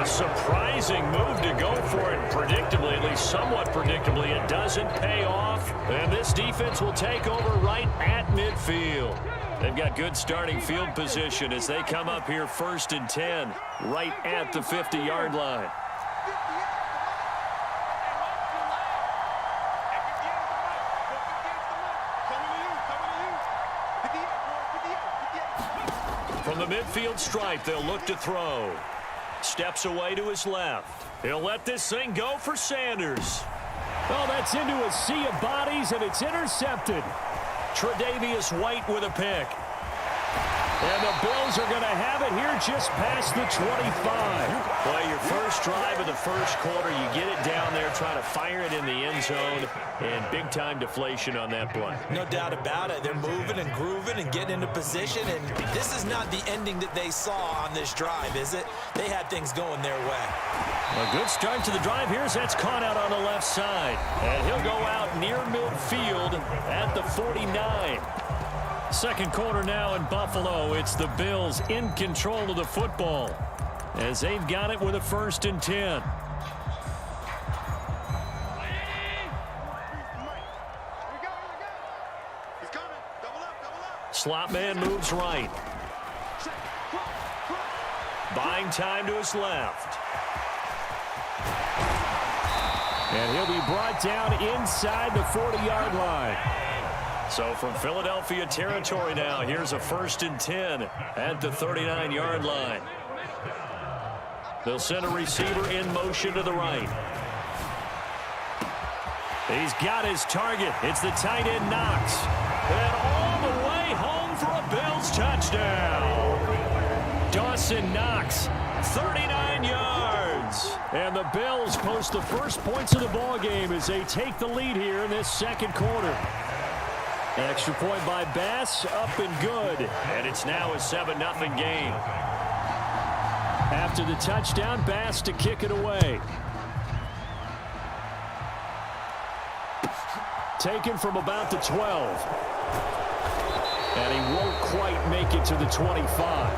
A surprising move to go for it. Predictably, at least somewhat predictably, it doesn't pay off. And this defense will take over right at midfield. They've got good starting field position as they come up here 1st and 10 right at the 50-yard line. From the midfield stripe, they'll look to throw. Steps away to his left. He'll let this thing go for Sanders. Oh, that's into a sea of bodies, and it's intercepted. Tre'Davious White with a pick. And the Bills are going to have it here just past the 25. Well, your first drive of the first quarter, you get it down there, trying to fire it in the end zone, and big-time deflation on that play. No doubt about it. They're moving and grooving and getting into position, and this is not the ending that they saw on this drive, is it? They had things going their way. A good start to the drive. Here's that's caught out on the left side, and he'll go out near midfield at the 49. Second quarter now in Buffalo. It's the Bills in control of the football as they've got it with a 1st and 10. Slot man moves right. Buying time to his left. And he'll be brought down inside the 40-yard line. So from Philadelphia territory now, here's a 1st and 10 at the 39-yard line. They'll send a receiver in motion to the right. He's got his target. It's the tight end Knox. And all the way home for a Bills touchdown. Dawson Knox, 39 yards. And the Bills post the first points of the ball game as they take the lead here in this second quarter. Extra point by Bass, up and good. And it's now a 7-0 game. After the touchdown, Bass to kick it away. Taken from about the 12. And he won't quite make it to the 25.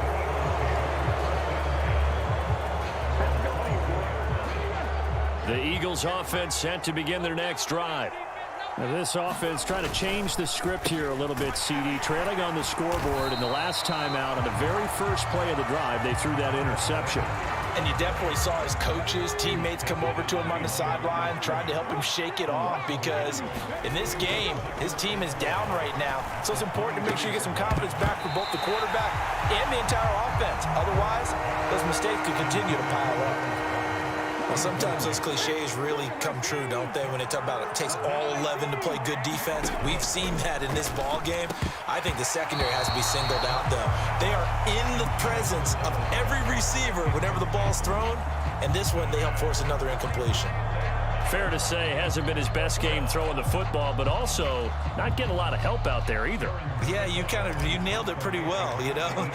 The Eagles offense set to begin their next drive. Now this offense trying to change the script here a little bit, CD. Trailing on the scoreboard, and the last time out on the very first play of the drive, they threw that interception. And you definitely saw his coaches, teammates come over to him on the sideline, tried to help him shake it off, because in this game, his team is down right now. So it's important to make sure you get some confidence back for both the quarterback and the entire offense. Otherwise, those mistakes could continue to pile up. Well, sometimes those cliches really come true, don't they, when they talk about it takes all 11 to play good defense. We've seen that in this ball game. I think the secondary has to be singled out, though. They are in the presence of every receiver whenever the ball's thrown, and this one they help force another incompletion. Fair to say, hasn't been his best game throwing the football, but also not getting a lot of help out there either. Yeah, you nailed it pretty well, you know.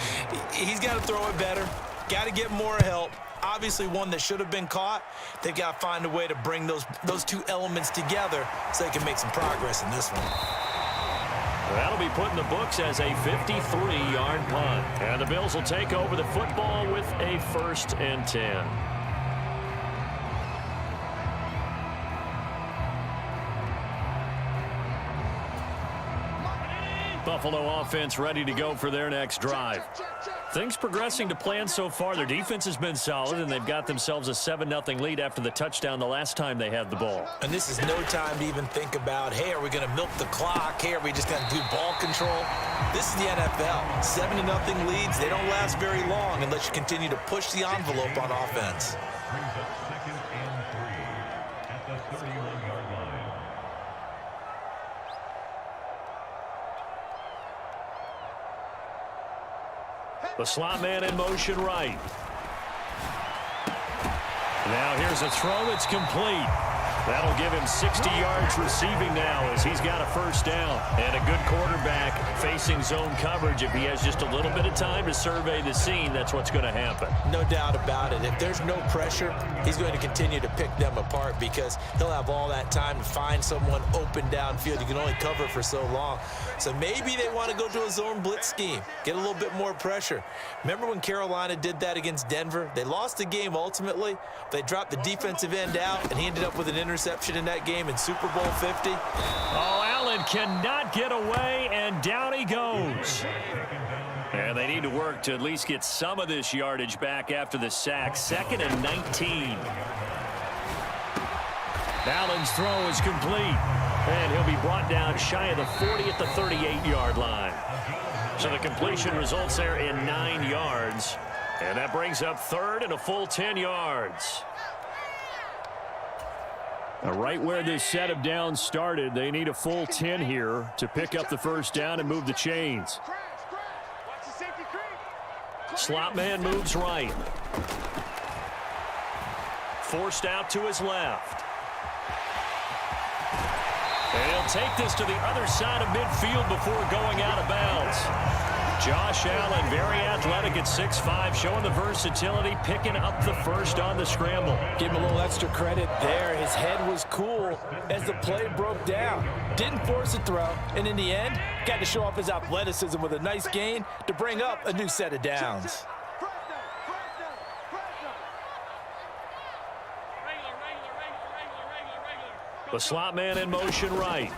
He's got to throw it better, got to get more help. Obviously one that should have been caught. They've got to find a way to bring those two elements together so they can make some progress in this one. That'll be put in the books as a 53-yard punt. And the Bills will take over the football with a 1st and 10. Buffalo offense ready to go for their next drive. Things progressing to plan so far. Their defense has been solid, and they've got themselves a 7-0 lead after the touchdown the last time they had the ball. And this is no time to even think about, hey, are we going to milk the clock? Hey, are we just going to do ball control? This is the NFL. 7-0 leads, they don't last very long unless you continue to push the envelope on offense. The slot man in motion right. Now here's a throw that's complete. That'll give him 60 yards receiving now as he's got a 1st down. And a good quarterback facing zone coverage. If he has just a little bit of time to survey the scene, that's what's going to happen. No doubt about it. If there's no pressure, he's going to continue to pick them apart because he'll have all that time to find someone open downfield. You can only cover for so long. So maybe they want to go to a zone blitz scheme, get a little bit more pressure. Remember when Carolina did that against Denver? They lost the game ultimately. They dropped the defensive end out, and he ended up with an interception in that game in Super Bowl 50. Oh, Allen cannot get away, and down he goes. And they need to work to at least get some of this yardage back after the sack. 2nd and 19. Allen's throw is complete. And he'll be brought down shy of the 40 at the 38-yard line. So the completion results there in 9 yards. And that brings up 3rd and a full 10 yards. Now right where this set of downs started, they need a full 10 here to pick up the 1st down and move the chains. Watch the safety crash. Slot man moves right. Forced out to his left. And he'll take this to the other side of midfield before going out of bounds. Josh Allen, very athletic at 6'5", showing the versatility, picking up the first on the scramble. Give him a little extra credit there. His head was cool as the play broke down. Didn't force a throw, and in the end, got to show off his athleticism with a nice gain to bring up a new set of downs. The slot man in motion right.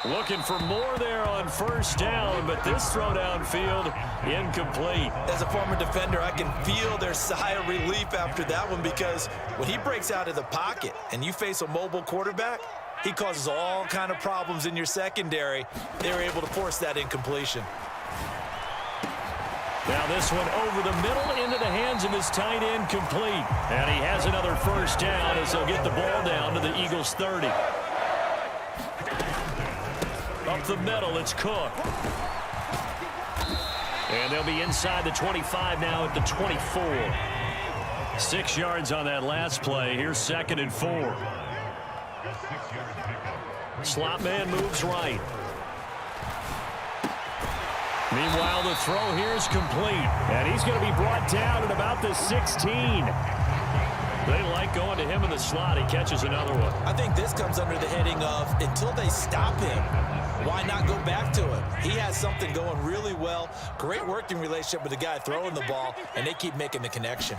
Looking for more there on first down, but this throw downfield incomplete. As a former defender, I can feel their sigh of relief after that one, because when he breaks out of the pocket and you face a mobile quarterback, he causes all kind of problems in your secondary. They were able to force that incompletion. Now this one over the middle into the hands of his tight end, complete. And he has another first down as they'll get the ball down to the Eagles' 30. Up the middle, it's Cook. And they'll be inside the 25 now at the 24. 6 yards on that last play. Here's 2nd and 4. Slot man moves right. Meanwhile, the throw here is complete. And he's going to be brought down at about the 16. They like going to him in the slot. He catches another one. I think this comes under the heading of, until they stop him, why not go back to him? He has something going really well. Great working relationship with the guy throwing the ball, and they keep making the connection.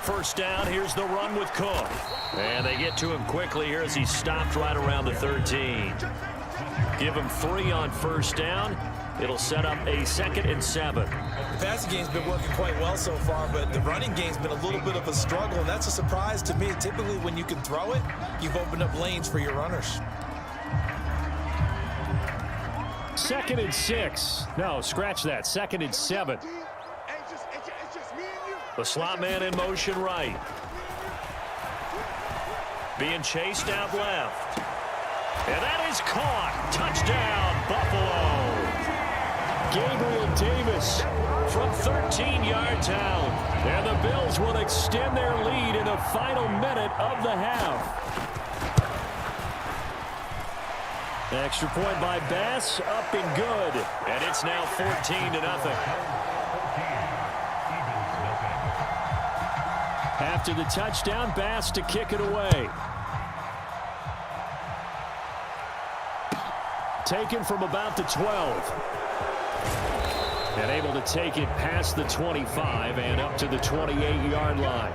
First down, here's the run with Cook. And they get to him quickly here as he's stopped right around the 13. Give him 3 on first down. It'll set up a 2nd and 7. The passing game's been working quite well so far, but the running game's been a little bit of a struggle, and that's a surprise to me. Typically, when you can throw it, you've opened up lanes for your runners. 2nd and 6. No, scratch that. 2nd and 7. The slot man in motion right. Being chased out left. And that is caught. Touchdown, Buffalo. Gabriel Davis from 13 yards out. And the Bills will extend their lead in the final minute of the half. Extra point by Bass, up and good. And it's now 14-0. After the touchdown, Bass to kick it away. Taken from about the 12. And able to take it past the 25 and up to the 28-yard line.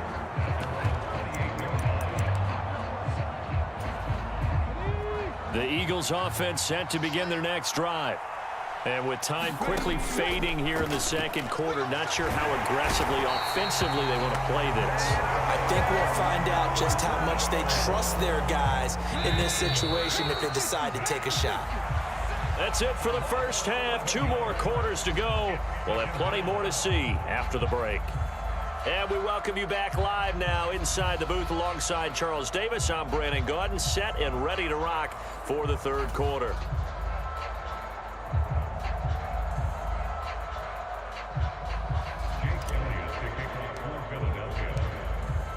The Eagles offense set to begin their next drive. And with time quickly fading here in the second quarter, not sure how aggressively, offensively they want to play this. I think we'll find out just how much they trust their guys in this situation if they decide to take a shot. That's it for the first half. 2 more quarters to go. We'll have plenty more to see after the break. And we welcome you back live now inside the booth alongside Charles Davis. I'm Brandon Gaudin, set and ready to rock for the third quarter.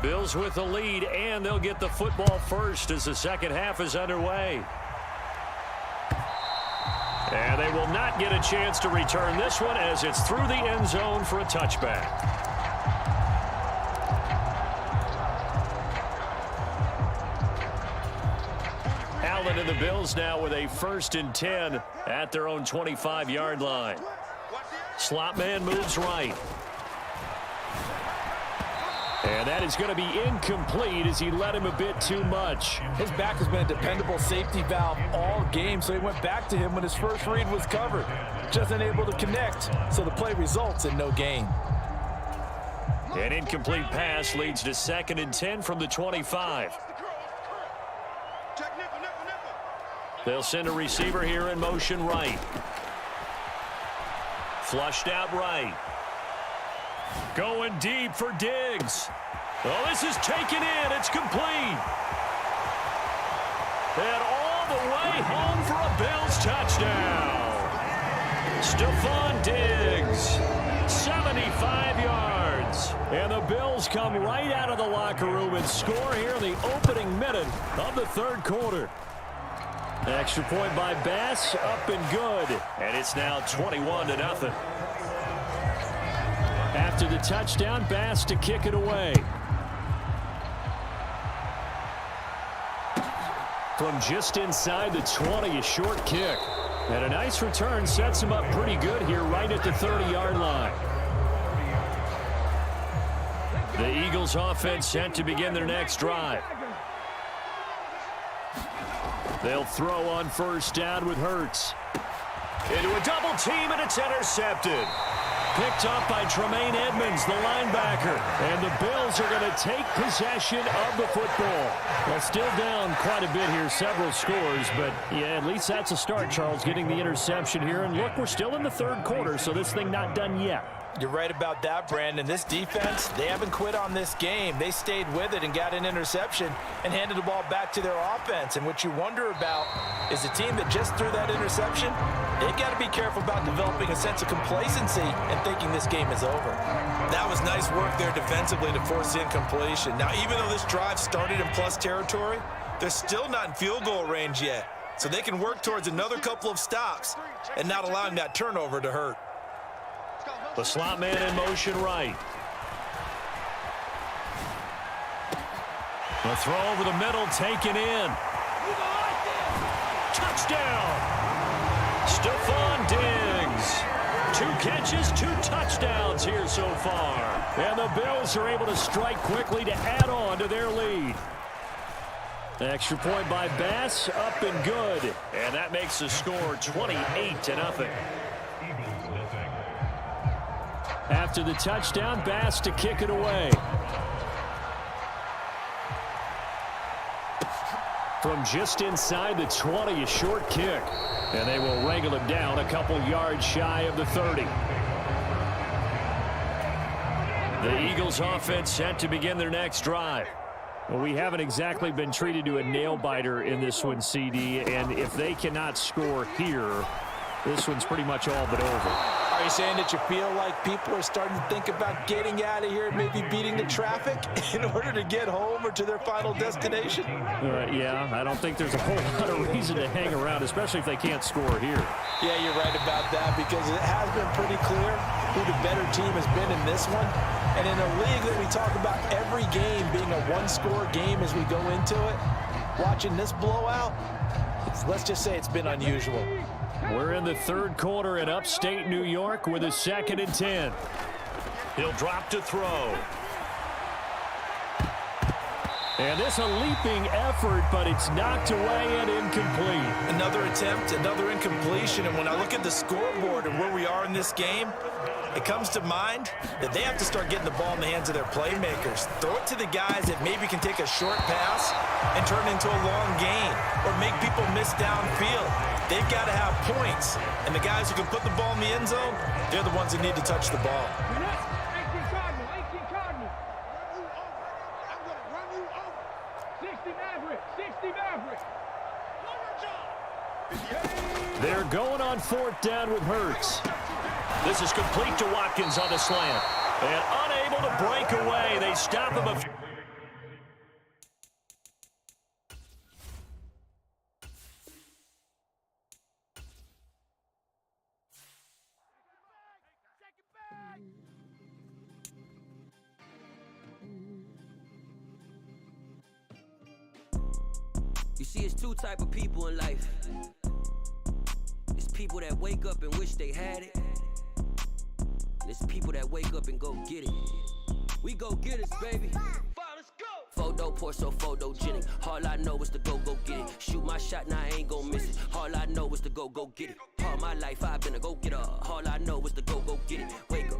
Bills with the lead, and they'll get the football first as the second half is underway. And they will not get a chance to return this one as it's through the end zone for a touchback. Allen and the Bills now with a 1st and 10 at their own 25-yard line. Slot man moves right. And that is going to be incomplete as he led him a bit too much. His back has been a dependable safety valve all game, so he went back to him when his first read was covered. Just unable to connect, so the play results in no gain. An incomplete pass leads to 2nd and 10 from the 25. They'll send a receiver here in motion right. Flushed out right. Going deep for Diggs. Oh, this is taken in. It's complete. And all way home for a Bills touchdown. Stephon Diggs, 75 yards. And the Bills come right out of the locker room and score here in the opening minute of the third quarter. Extra point by Bass, up and good. And it's now 21-0. After the touchdown, Bass to kick it away. From just inside the 20, a short kick. And a nice return sets him up pretty good here right at the 30-yard line. The Eagles offense set to begin their next drive. They'll throw on first down with Hurts. Into a double team, and it's intercepted. Picked up by Tremaine Edmonds, the linebacker. And the Bills are going to take possession of the football. Well, still down quite a bit here, several scores. But, yeah, at least that's a start, Charles, getting the interception here. And, look, we're still in the third quarter, so this thing not done yet. You're right about that, Brandon. This defense, they haven't quit on this game. They stayed with it and got an interception and handed the ball back to their offense. And what you wonder about is a team that just threw that interception, they've got to be careful about developing a sense of complacency and thinking this game is over. That was nice work there defensively to force incompletion. Now, even though this drive started in plus territory, they're still not in field goal range yet. So they can work towards another couple of stops and not allowing that turnover to hurt. The slot man in motion right. The throw over the middle taken in. Touchdown! Stephon Diggs. 2 catches, 2 touchdowns here so far. And the Bills are able to strike quickly to add on to their lead. Extra point by Bass, up and good. And that makes the score 28-0. After the touchdown, Bass to kick it away. From just inside the 20, a short kick. And they will wrangle it down a couple yards shy of the 30. The Eagles offense set to begin their next drive. Well, we haven't exactly been treated to a nail-biter in this one, CD. And if they cannot score here, this one's pretty much all but over. Are you saying that you feel like people are starting to think about getting out of here and maybe beating the traffic in order to get home or to their final destination? Yeah, I don't think there's a whole lot of reason to hang around, especially if they can't score here. Yeah, you're right about that because it has been pretty clear who the better team has been in this one. And in a league that we talk about every game being a one-score game as we go into it, watching this blowout, let's just say it's been unusual. We're in the third quarter in upstate New York with a 2nd and 10. He'll drop to throw. And this a leaping effort, but it's knocked away and incomplete. Another attempt, another incompletion, and when I look at the scoreboard and where we are in this game, it comes to mind that they have to start getting the ball in the hands of their playmakers. Throw it to the guys that maybe can take a short pass and turn it into a long gain or make people miss downfield. They've got to have points, and the guys who can put the ball in the end zone, they're the ones that need to touch the ball. They're going on 4th down with Hurts. This is complete to Watkins on the slant. And unable to break away. They stop him. You see, it's 2 type of people in life. It's people that wake up and wish they had it. And it's people that wake up and go get it. We go get it, baby. Photo poor so photogenic. All I know is to go get it. Shoot my shot, now I ain't gon' miss it. All I know is to go get it. All my life I've been a go-getter. All I know is to go get it. Wake up,